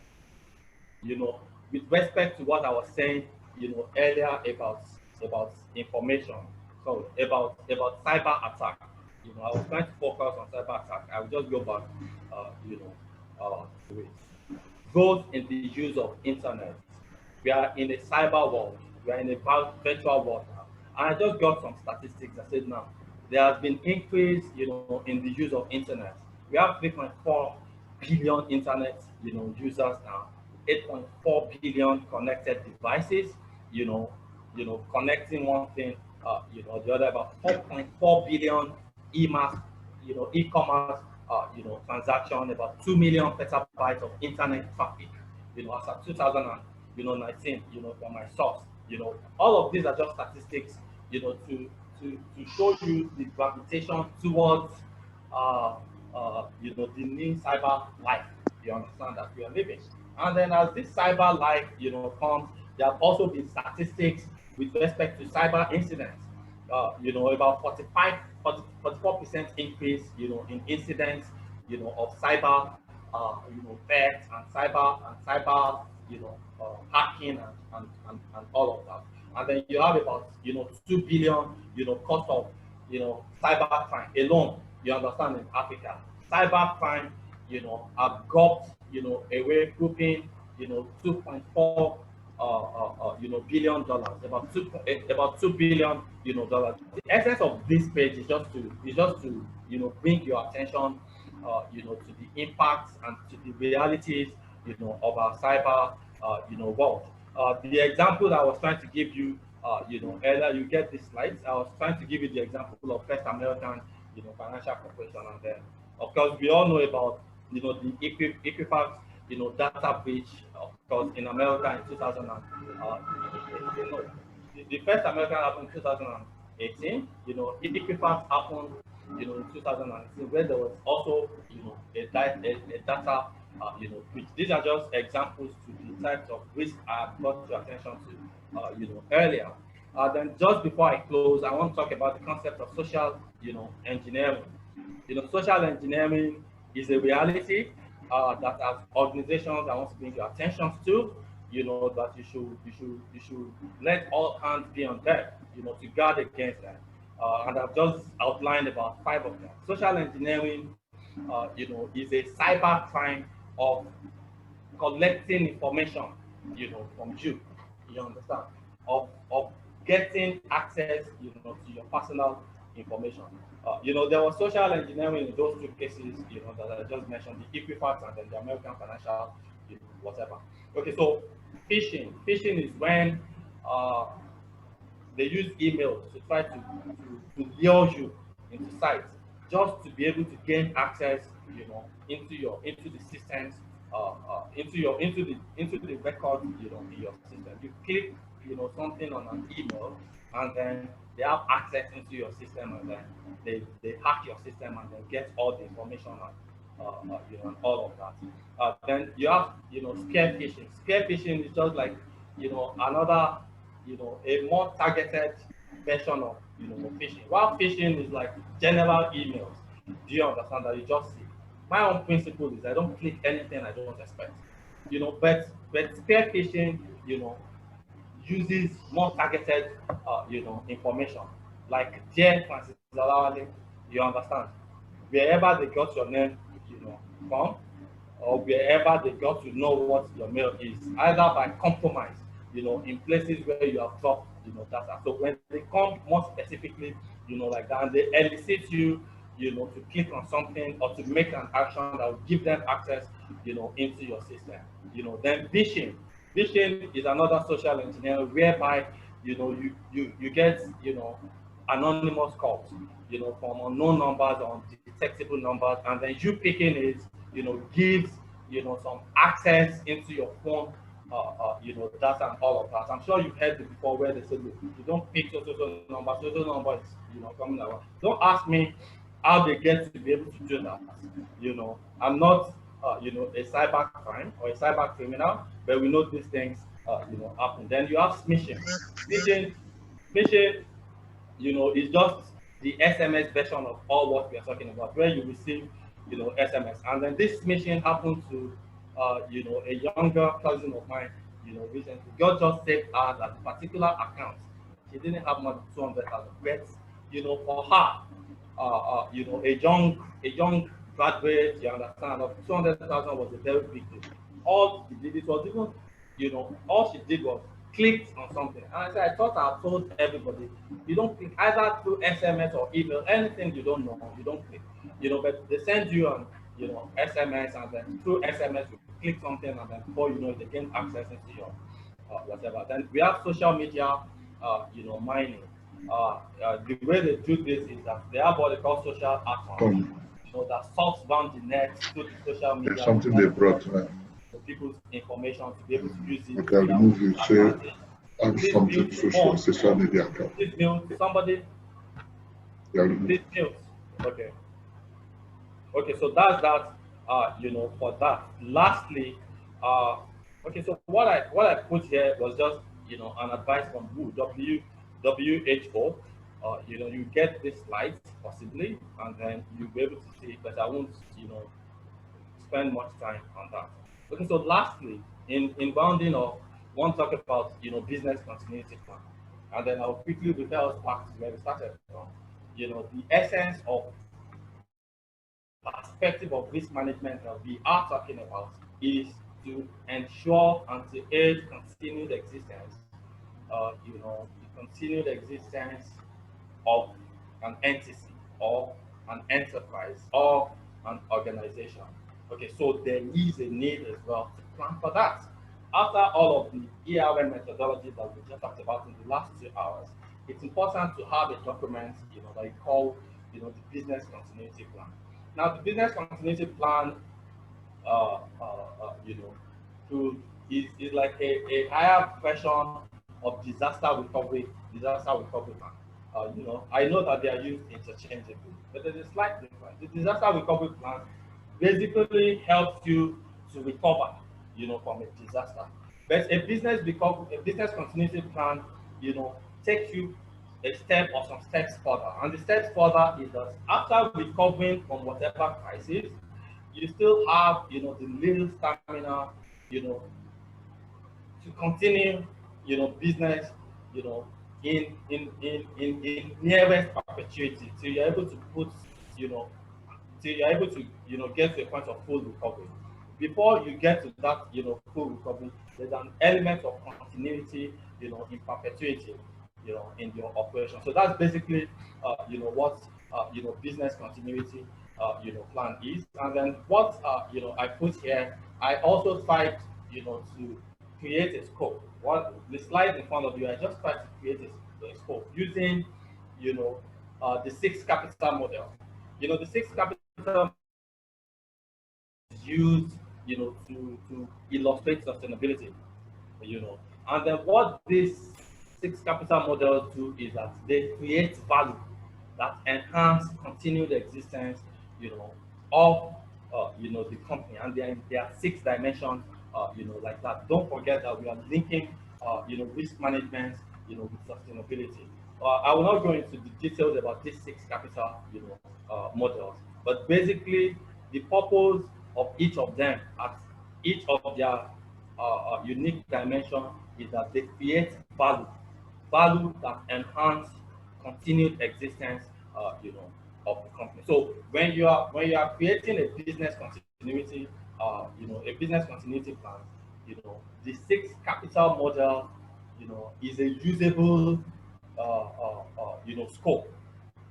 with respect to what I was saying, earlier about information. So about cyber attack. I was trying to focus on cyber attack. I will just go back, to it. Growth in the use of internet. We are in a cyber world. We are in a virtual world now. And I just got some statistics that said now there has been increase, in the use of internet. We have 3.4 billion internet, users now. 8.4 billion connected devices, connecting one thing, the other. About 4.4 billion e-commerce, transaction, about 2 million petabytes of internet traffic, as of 2019, from my source. All of these are just statistics, to show you the gravitation towards, the new cyber life. You understand that we are living. And then as this cyber life, comes, there have also been statistics with respect to cyber incidents. About 44% increase, in incidents, of cyber, theft and cyber, hacking and all of that. And then you have about, 2 billion, cost of, cyber crime alone. You understand, in Africa, cyber crime, have got, away grouping, $2.4 billion, about $2 billion, dollars. The essence of this page is just to bring your attention, to the impacts and to the realities, of our cyber, world. The example I was trying to give you, earlier, you get the slides. I was trying to give you the example of First American, Financial Corporation, and then, of course, we all know about, the Equifax, data breach, of course, in America in 2000. The First American happened in 2018. Equifax happened, in 2019, where there was also, a data, breach. These are just examples to the types of risk I brought your attention to, earlier. Then just before I close, I want to talk about the concept of social, engineering. Social engineering is a reality that as organizations I want to bring your attention to, that you should let all hands be on deck, to guard against that. And I've just outlined about 5 of them. Social engineering, is a cyber crime of collecting information, from you. You understand? Of getting access, to your personal information. There was social engineering in those 2 cases, that I just mentioned, the Equifax and then the American Financial, whatever. Okay, so phishing. Phishing is when they use email to try to lure you into sites just to be able to gain access, into the systems, into the record, in your system. You click, something on an email, and then they have access into your system, and then they hack your system and then get all the information and all of that. Then you have, scare phishing. Scare phishing is just like, another, a more targeted version of, phishing. While phishing is like general emails, do you understand that you just see? My own principle is I don't click anything I don't expect, but spear phishing, uses more targeted, information. Like, dear Francis Alawale, you understand? Wherever they got your name, from, or wherever they got to know what your mail is, either by compromise, in places where you have dropped, data. So when they come more specifically, like that, and they elicit you, to click on something or to make an action that will give them access, into your system. Then phishing. Phishing is another social engineering whereby, you get, anonymous calls, from unknown numbers or undetectable numbers, and then you picking it, gives, some access into your phone, data and all of that. I'm sure you've heard it before where they say, look, you don't pick so number is, coming around. Don't ask me how they get to be able to do that. I'm not, a cyber crime or a cyber criminal, but we know these things, happen. Then you have smishing. Smishing, is just the SMS version of all what we are talking about, where you receive, SMS. And then this smishing happened to, a younger cousin of mine, recently. God just saved her that particular account. She didn't have more than 200,000, but, for her, a young graduate, you understand, of 200,000 was a very big deal. All she did, it was even, all she did was clicked on something. And I said, I thought I told everybody, you don't click either through SMS or email, anything you don't know, you don't click. But they send you on, SMS, and then through SMS you click something, and then before you know it, they gain access into your whatever. Then we have social media, mining. The way they do this is that they have what they call social atoms, that sorts down the net through the social media. There's something they brought. For people's information to be able to use it. Okay, I'll remove you. Say, add something social media account. Please mute somebody. Yeah, please mute. Okay. Okay, so that's that. For that. Lastly, okay, so what I put here was just, an advice from WHO. You get this slide possibly, and then you'll be able to see it, but I won't, spend much time on that. Okay, so lastly, in bounding off, I want to talk about, business continuity plan, and then I'll quickly refer us back to where we started from. The essence of perspective of risk management that we are talking about is to ensure and to aid continued existence, the continued existence of an entity or an enterprise or an organization. Okay, so there is a need as well to plan for that. After all of the ERM methodologies that we just talked about in the last 2 hours, it's important to have a document, that you call, the business continuity plan. Now, the business continuity plan, is like a higher version of disaster recovery plan. I know that they are used interchangeably, but there's a slight difference. The disaster recovery plan basically helps you to recover, from a disaster. But a business continuity plan, takes you a step or some steps further. And the steps further is that after recovering from whatever crisis, you still have, the little stamina, to continue, business, in nearest perpetuity, till you're able to put, till you're able to, get to a point of full recovery. Before you get to that, full recovery, there's an element of continuity, in perpetuity, in your operation. So that's basically, what, business continuity, plan is. And then what, I put here, I also tried, to create a scope. What the slide in front of you, I just tried to create a scope using, the 6 capital model. The 6 capital is used, to illustrate sustainability, and then what these 6 capital models do is that they create value that enhance continued existence, of the company, and there are 6 dimensions, like that. Don't forget that we are linking, risk management, with sustainability. I will not go into the details about these 6 capital, models, but basically the purpose of each of them at each of their unique dimension is that they create value that enhance continued existence, of the company. So when you are creating a business continuity, a business continuity plan, the 6 capital model, is a usable, scope.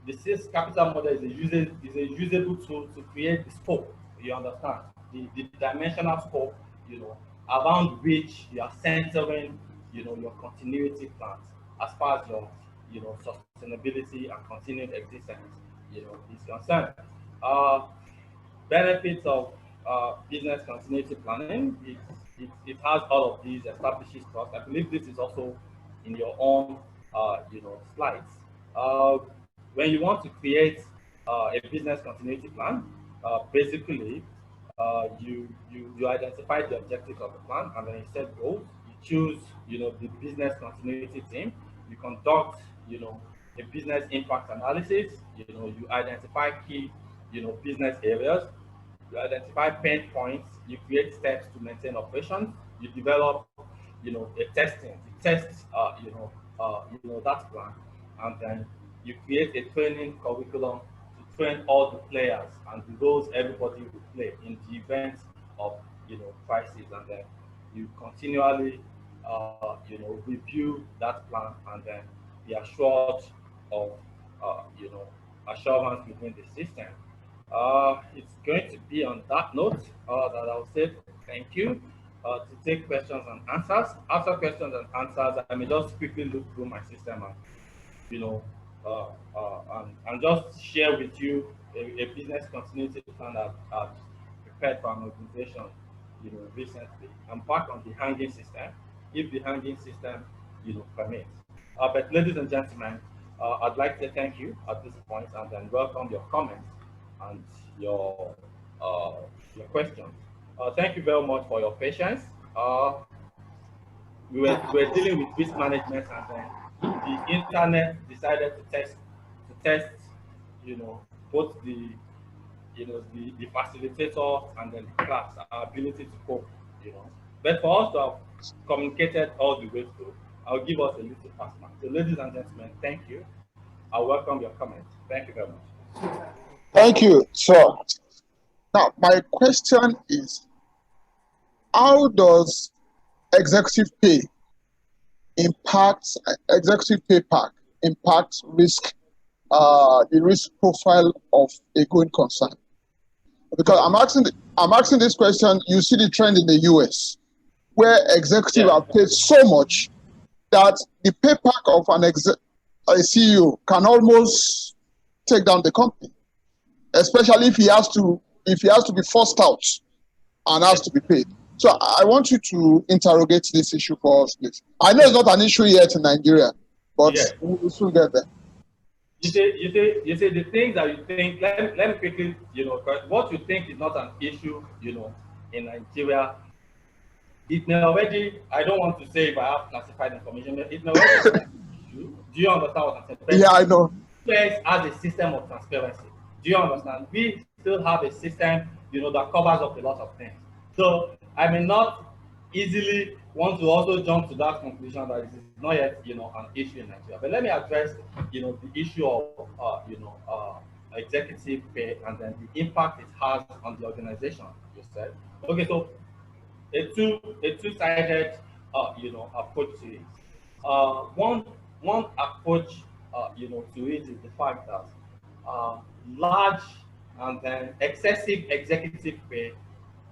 The 6 capital model is a usable tool to create the scope. You understand the dimensional scope, around which you are centering, your continuity plans as far as your, sustainability and continued existence, is concerned. Benefits of business continuity planning, it has all of these, establishes trust. I believe this is also in your own, slides. When you want to create a business continuity plan, basically, you identify the objectives of the plan, and then you set goals. You choose, the business continuity team. You conduct, a business impact analysis. You identify key, business areas. You identify pain points. You create steps to maintain operations. You develop, a testing. You test, that plan, and then you create a training curriculum to train all the players and the roles everybody will play in the event of, crisis, and then you continually, review that plan, and then be assured of, assurance within the system. It's going to be on that note that I'll say thank you, to take questions and answers. After questions and answers, I may just quickly look through my system and, and just share with you a business continuity plan that I've prepared for an organization, recently. I'm back on the hanging system, if the hanging system, permits. But ladies and gentlemen, I'd like to thank you at this point, and then welcome your comments and your questions. Thank you very much for your patience. We were dealing with risk management, and then the internet decided to test, both the, the facilitator and then the class, our ability to cope, But for us to have communicated all the way through, I'll give us a little pass mark. So, ladies and gentlemen, thank you. I welcome your comments. Thank you very much. Thank you, sir. Now, my question is, how does executive pay executive pay pack impact risk, the risk profile of a going concern? Because I'm asking this question. You see the trend in the US, where executives are paid so much that the pay pack of a CEO can almost take down the company, especially if he has to be forced out and has to be paid. So I want you to interrogate this issue for us, please. I know it's not an issue yet in Nigeria, but we'll soon get there. You say the things that you think. Let me quickly, what you think is not an issue, in Nigeria. It may already. I don't want to say if I have classified information. It may already be an issue. Do you understand what I'm saying? Yeah, I know. US has a system of transparency. Do you understand? We still have a system, that covers up a lot of things. So I may not easily want to also jump to that conclusion that it is not yet, an issue in Nigeria. But let me address, the issue of, executive pay, and then the impact it has on the organization. You said, okay, so a two-sided, approach to it. One approach, to it is the fact that large and then excessive executive pay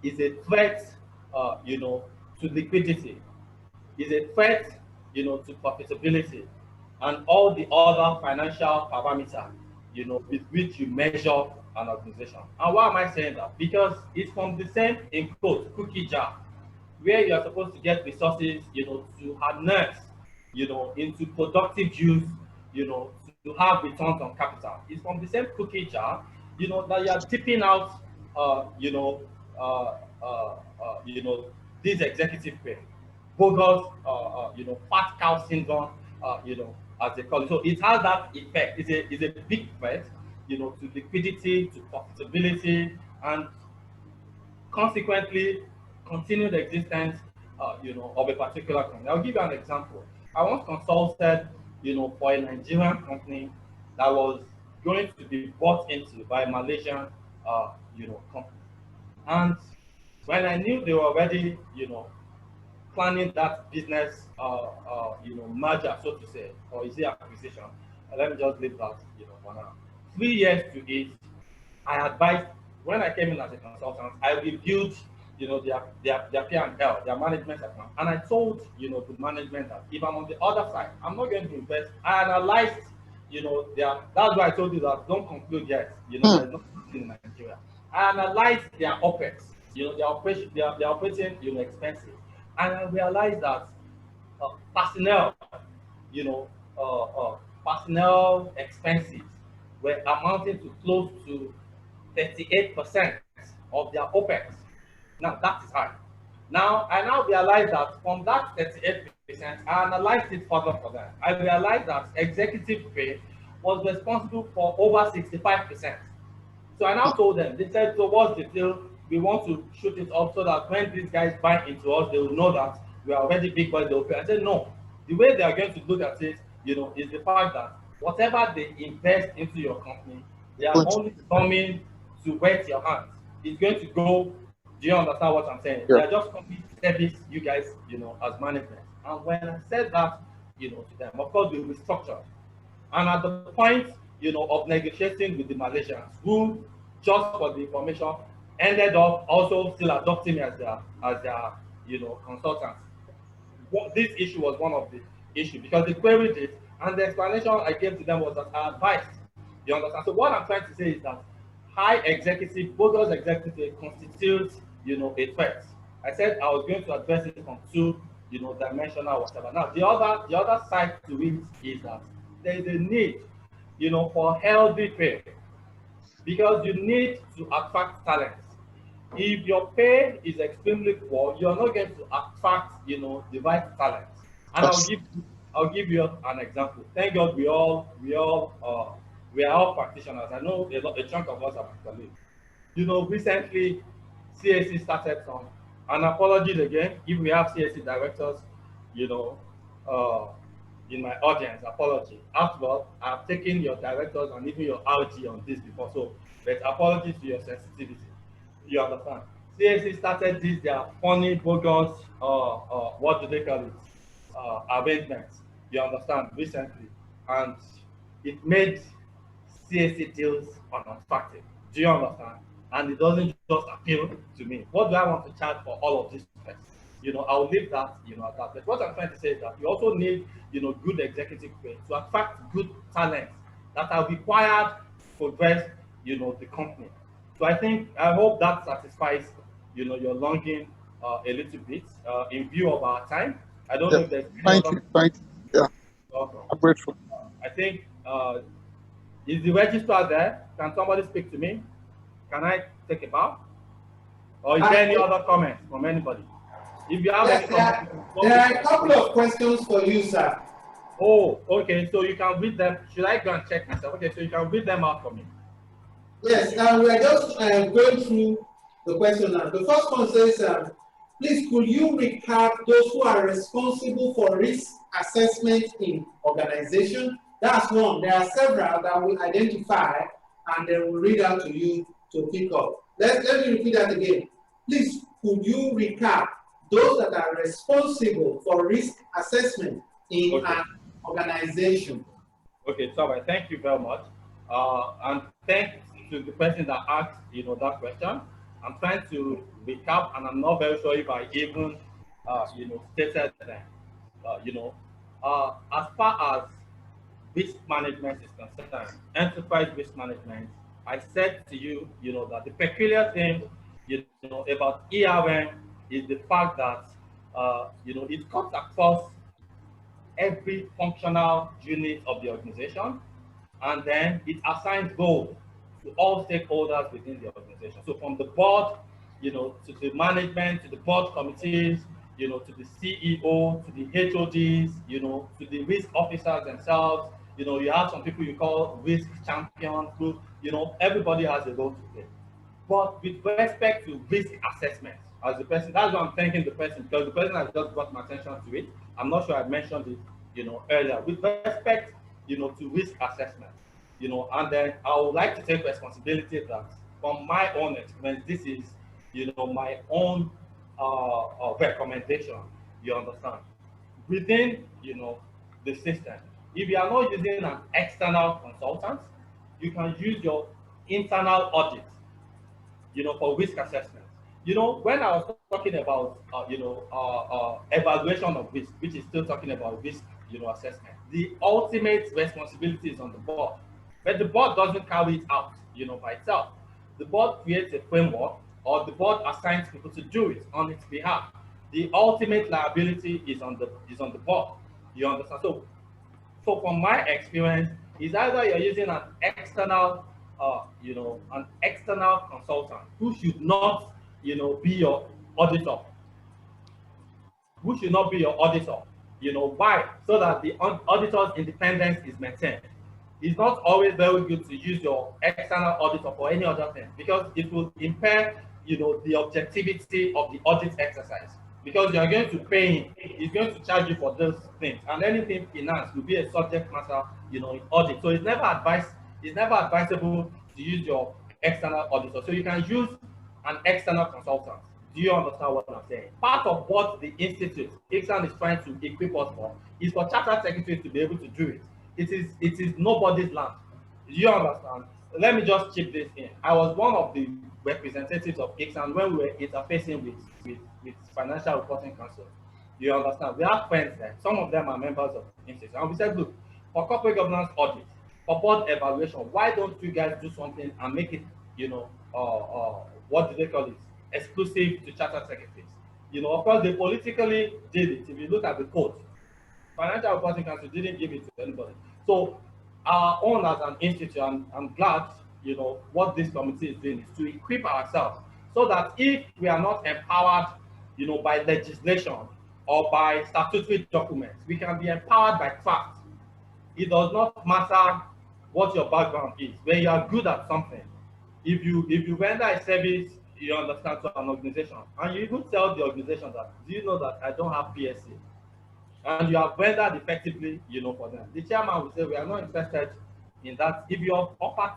is a threat, to liquidity, is a threat, to profitability and all the other financial parameters, with which you measure an organization. And why am I saying that? Because it's from the same, in quote, cookie jar, where you are supposed to get resources, to harness, into productive use, to have returns on capital. It's from the same cookie jar, that you are tipping out, uh, uh, this executive pay, bogus, fat cow syndrome, as they call it. So it has that effect. It's a big threat, to liquidity, to profitability, and consequently continued existence, of a particular company. I'll give you an example. I once consulted, for a Nigerian company that was going to be bought into by a Malaysian, company. And when I knew they were already, planning that business, merger, so to say, or is it acquisition? Let me just leave that, for now. 3 years to it, I advised, when I came in as a consultant, I reviewed, their P&L, their management account, and I told, the management that if I'm on the other side, I'm not going to invest. I analyzed, that's why I told you that don't conclude yet. There's nothing in Nigeria. I analyzed their OPEX, their operation, their operating, expenses, and I realized that personnel, personnel expenses were amounting to close to 38% of their OPEX. Now that is high. Now I realize that from that 38%, I analyzed it further for them. I realized that executive pay was responsible for over 65%. So I now told them, they said, so what's the deal? We want to shoot it up so that when these guys buy into us, they will know that we are already big boys. They'll pay. I said, no. The way they are going to look at it, is the fact that whatever they invest into your company, they are only coming to wet your hands. It's going to go. Do you understand what I'm saying? Yeah. They are just coming to service you guys, as management. And when I said that, to them, of course, we restructured. And at the point, of negotiating with the Malaysians, who, just for the information, ended up also still adopting me as their consultants. This issue was one of the issues because they queried it, and the explanation I gave to them was that I advised. You understand? So what I'm trying to say is that high executive, bogus executive constitutes, a threat. I said I was going to address it from two, dimensional whatever. Now the other side to it is that there is a need, for healthy pay, because you need to attract talent. If your pay is extremely poor, you're not going to attract, the right talent. And I'll give you an example. Thank God we are all practitioners. I know a chunk of us are colleagues. Recently CAC started some, and apologies again if we have CAC directors, in my audience, apology. After all, I've taken your directors and even your RG on this before, so but apologies to your sensitivity. You understand? CAC started this, their funny, bogus, what do they call it? Arrangements. You understand? Recently. And it made CAC deals unattractive. Do you understand? And it doesn't just appeal to me. What do I want to charge for all of this stress? I'll leave that, at that. But what I'm trying to say is that you also need, good executive pay to attract good talent that are required to progress, the company. So I hope that satisfies, your longing a little bit in view of our time. I don't know if there's Thank you. Yeah. I'm grateful. I think, is the registrar there? Can somebody speak to me? Can I take a bow? Or is there any other comments from anybody? If you have any comments, there are a couple of questions for you, sir. Oh, okay. So you can read them. Should I go and check myself? Okay, so you can read them out for me. Yes, we are just going through the question now. The first one says, please, could you recap those who are responsible for risk assessment in organization? That's one. There are several that we'll identify and then we'll read out to you to pick up. Let me repeat that again. Please, could you recap those that are responsible for risk assessment in an organization? Okay, so thank you very much. And thanks to the person that asked, that question. I'm trying to recap, and I'm not very sure if I even, stated them. as far as risk management is concerned, enterprise risk management, I said to you, that the peculiar thing, about ERM is the fact that, it cuts across every functional unit of the organization, and then it assigns goals to all stakeholders within the organization. So from the board, to the management, to the board committees, to the CEO, to the HODs, to the risk officers themselves. You have some people you call risk champions, who, everybody has a role to play. But with respect to risk assessment, as the person, that's why I'm thanking the person, because the person has just brought my attention to it. I'm not sure I mentioned it, earlier. With respect, to risk assessment, and then I would like to take responsibility that from my own experience, this is, my own recommendation. You understand? Within, the system, if you are not using an external consultant, you can use your internal audit, for risk assessment. When I was talking about, evaluation of risk, which is still talking about risk, assessment, the ultimate responsibility is on the board. But the board doesn't carry it out, by itself. The board creates a framework, or the board assigns people to do it on its behalf. The ultimate liability is on the board. You understand? So from my experience, is either you're using an external, an external consultant who should not, be your auditor. Who should not be your auditor? Why? So that the auditor's independence is maintained. It's not always very good to use your external auditor for any other thing, because it will impair, the objectivity of the audit exercise. Because you are going to pay him, he's going to charge you for those things, and anything finance will be a subject matter, in audit. So it's never advisable to use your external auditor. So you can use an external consultant. Do you understand what I'm saying? Part of what the institute, ICSAN, is trying to equip us for is for chartered secretaries to be able to do it. It is nobody's land. Do you understand? Let me just chip this in. I was one of the representatives of ICSAN when we were interfacing with Financial Reporting Council. Do you understand? We have friends there. Some of them are members of the institute. And we said, look, for corporate governance audit, for board evaluation, why don't you guys do something and make it, what do they call it? Exclusive to chartered secretaries. Of course, they politically did it. If you look at the code, Financial Reporting Council didn't give it to anybody. So our own as an institute, I'm glad, what this committee is doing is to equip ourselves so that if we are not empowered, by legislation or by statutory documents, we can be empowered by fact. It does not matter what your background is. When you are good at something, if you render a service, you understand, to an organization, and you even tell the organization that, do you know that I don't have PSC? And you have rendered effectively, for them. The chairman will say, we are not interested in that. If you have offered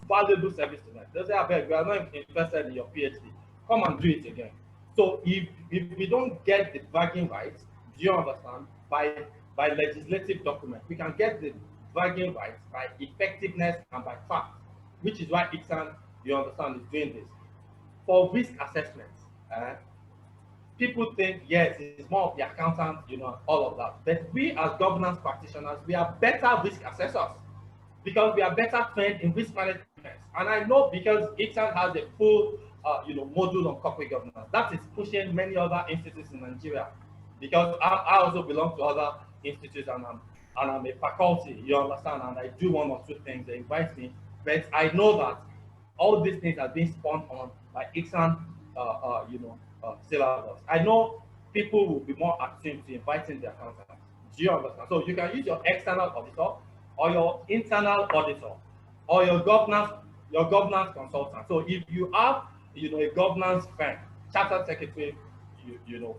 valuable service to them, they'll say, I beg, we are not interested in your PhD. Come and do it again. So if we don't get the bragging rights, do you understand, by legislative document, we can get the bragging rights by effectiveness and by fact, which is why ICSAN, you understand, is doing this. For risk assessment, people think, yes, it's more of the accountant, all of that. But we as governance practitioners, we are better risk assessors because we are better trained in risk management. And I know because ICSAN has a full, module on corporate governance. That is pushing many other institutes in Nigeria. Because I also belong to other institutes, and I'm a faculty, you understand, and I do one or two things. They invite me, but I know that all these things are being spawned on by ICSAN, syllabus. I know people will be more attuned to inviting their accountants. Do you understand? So you can use your external auditor or your internal auditor or your governance consultant. So if you have, a governance firm, chartered secretary,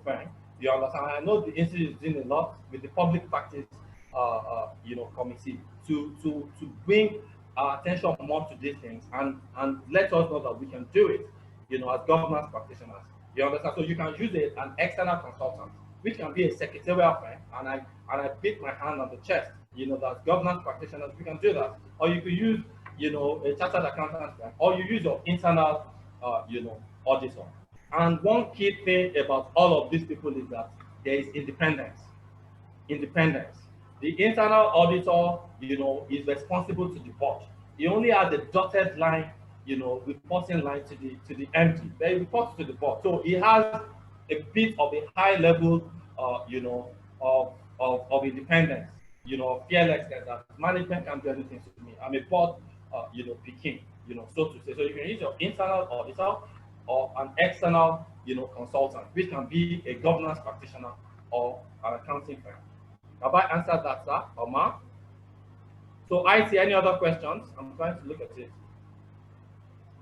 firm, you understand. I know the institute is doing a lot with the public practice, committee to bring our attention more to these things and let us know that we can do it, as governance practitioners. You understand? So you can use an external consultant, which can be a secretarial firm, and I beat my hand on the chest, that governance practitioners, we can do that. Or you could use, a chartered accountant firm, or you use your internal, auditor. And one key thing about all of these people is that there is independence. independence. The internal auditor, is responsible to the board. He only has a dotted line, reporting line to the MD. But he reports to the board. So he has a bit of a high level, of independence, fearlessness that management can't do anything to me. I'm a board, picking, so to say. So you can use your internal auditor or an external, consultant, which can be a governance practitioner or an accounting firm. Have I answered that, sir, Omar? So I see any other questions? I'm trying to look at it.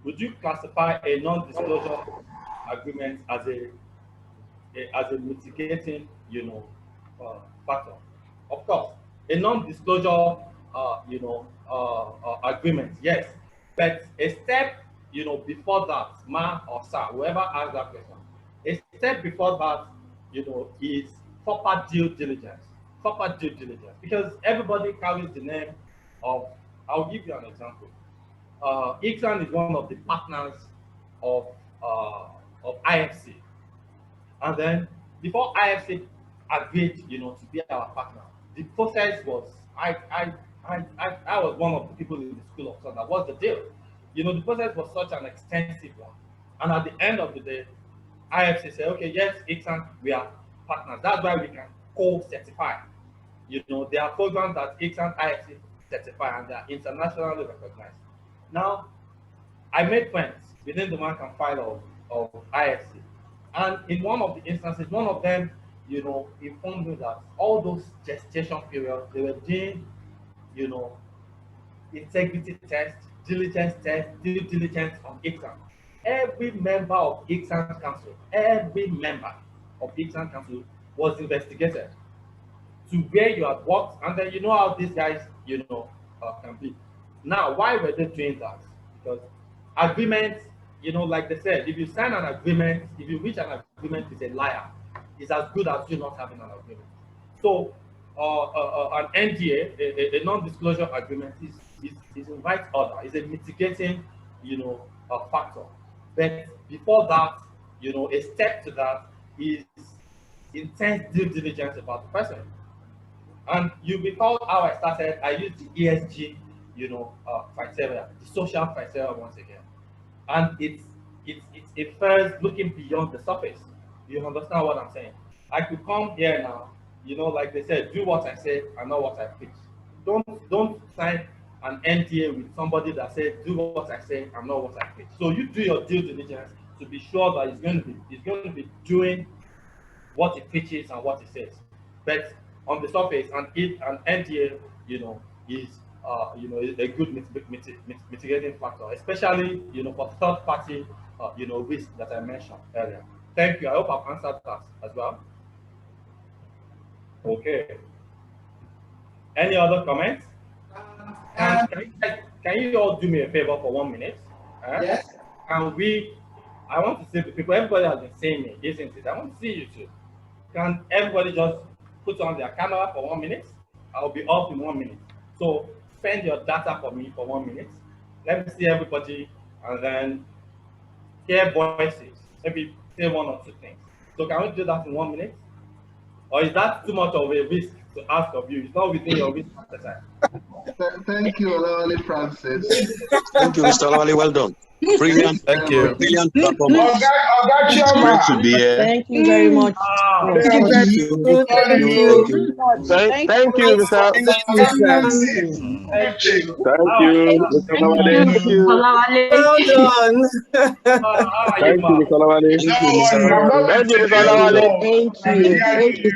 Would you classify a non-disclosure agreement as a mitigating, factor? Of course, a non-disclosure, agreement, yes. But a step, before that, ma or sir, whoever asked that question, a step before that, is proper due diligence. Proper due diligence, because everybody carries the name of. I'll give you an example. Ixan is one of the partners of IFC, and then before IFC agreed, to be our partner, the process was I was one of the people in the school of thought. What's the deal? The process was such an extensive one, and at the end of the day, IFC said, okay, yes, Ixan, we are partners. That's why we can co-certify. There are programs that Ixan IFC certify, and they are internationally recognized. Now, I made friends within the rank and file of IFC. And in one of the instances, one of them, informed me that all those gestation periods, they were doing, integrity test, diligence test, due diligence on Ixan. Every member of Ixan Council, was investigated to where you had worked, and then how these guys, can be. Now, why were they doing that? Because agreements, like they said, if you sign an agreement, if you reach an agreement with a liar, it's as good as you not having an agreement. So, an NDA, a non-disclosure agreement, is in right order. It's a mitigating, factor. But before that, a step to that is intense due diligence about the person. And you recall how I started. I used the ESG, criteria, the social criteria once again. And it's a first looking beyond the surface. You understand what I'm saying? I could come here now, like they said, do what I say and not what I preach. Don't sign an NDA with somebody that said, do what I say and not what I preach. So you do your due diligence to be sure that it's going to be doing what it preaches and what it says. But on the surface, an NDA, is a good mitigating factor, especially for third party, risk that I mentioned earlier. Thank you. I hope I've answered that as well. Okay. Any other comments? Can you all do me a favor for 1 minute? Yes. And I want to say to people, everybody has been saying me, isn't it? I want to see you too. Can everybody just put on their camera for 1 minute? I'll be off in 1 minute. So spend your data for me for 1 minute. Let me see everybody, and then hear voices. Maybe say one or two things. So can we do that in 1 minute? Or is that too much of a risk to ask of you? It's not within your risk appetite. Thank you, Olawale Francis. Thank you, Mr. Olawale. Well done. Brilliant. Thank you. Brilliant performance. Great to be here. Thank you very much. Thank you. Thank you, Mr. Thank you. Thank you, Mr. Olawale. Thank you. Well done. Thank you, Mr. Olawale. Thank you, Mr. Thank you, Mr. Olawale. Thank you. Thank you.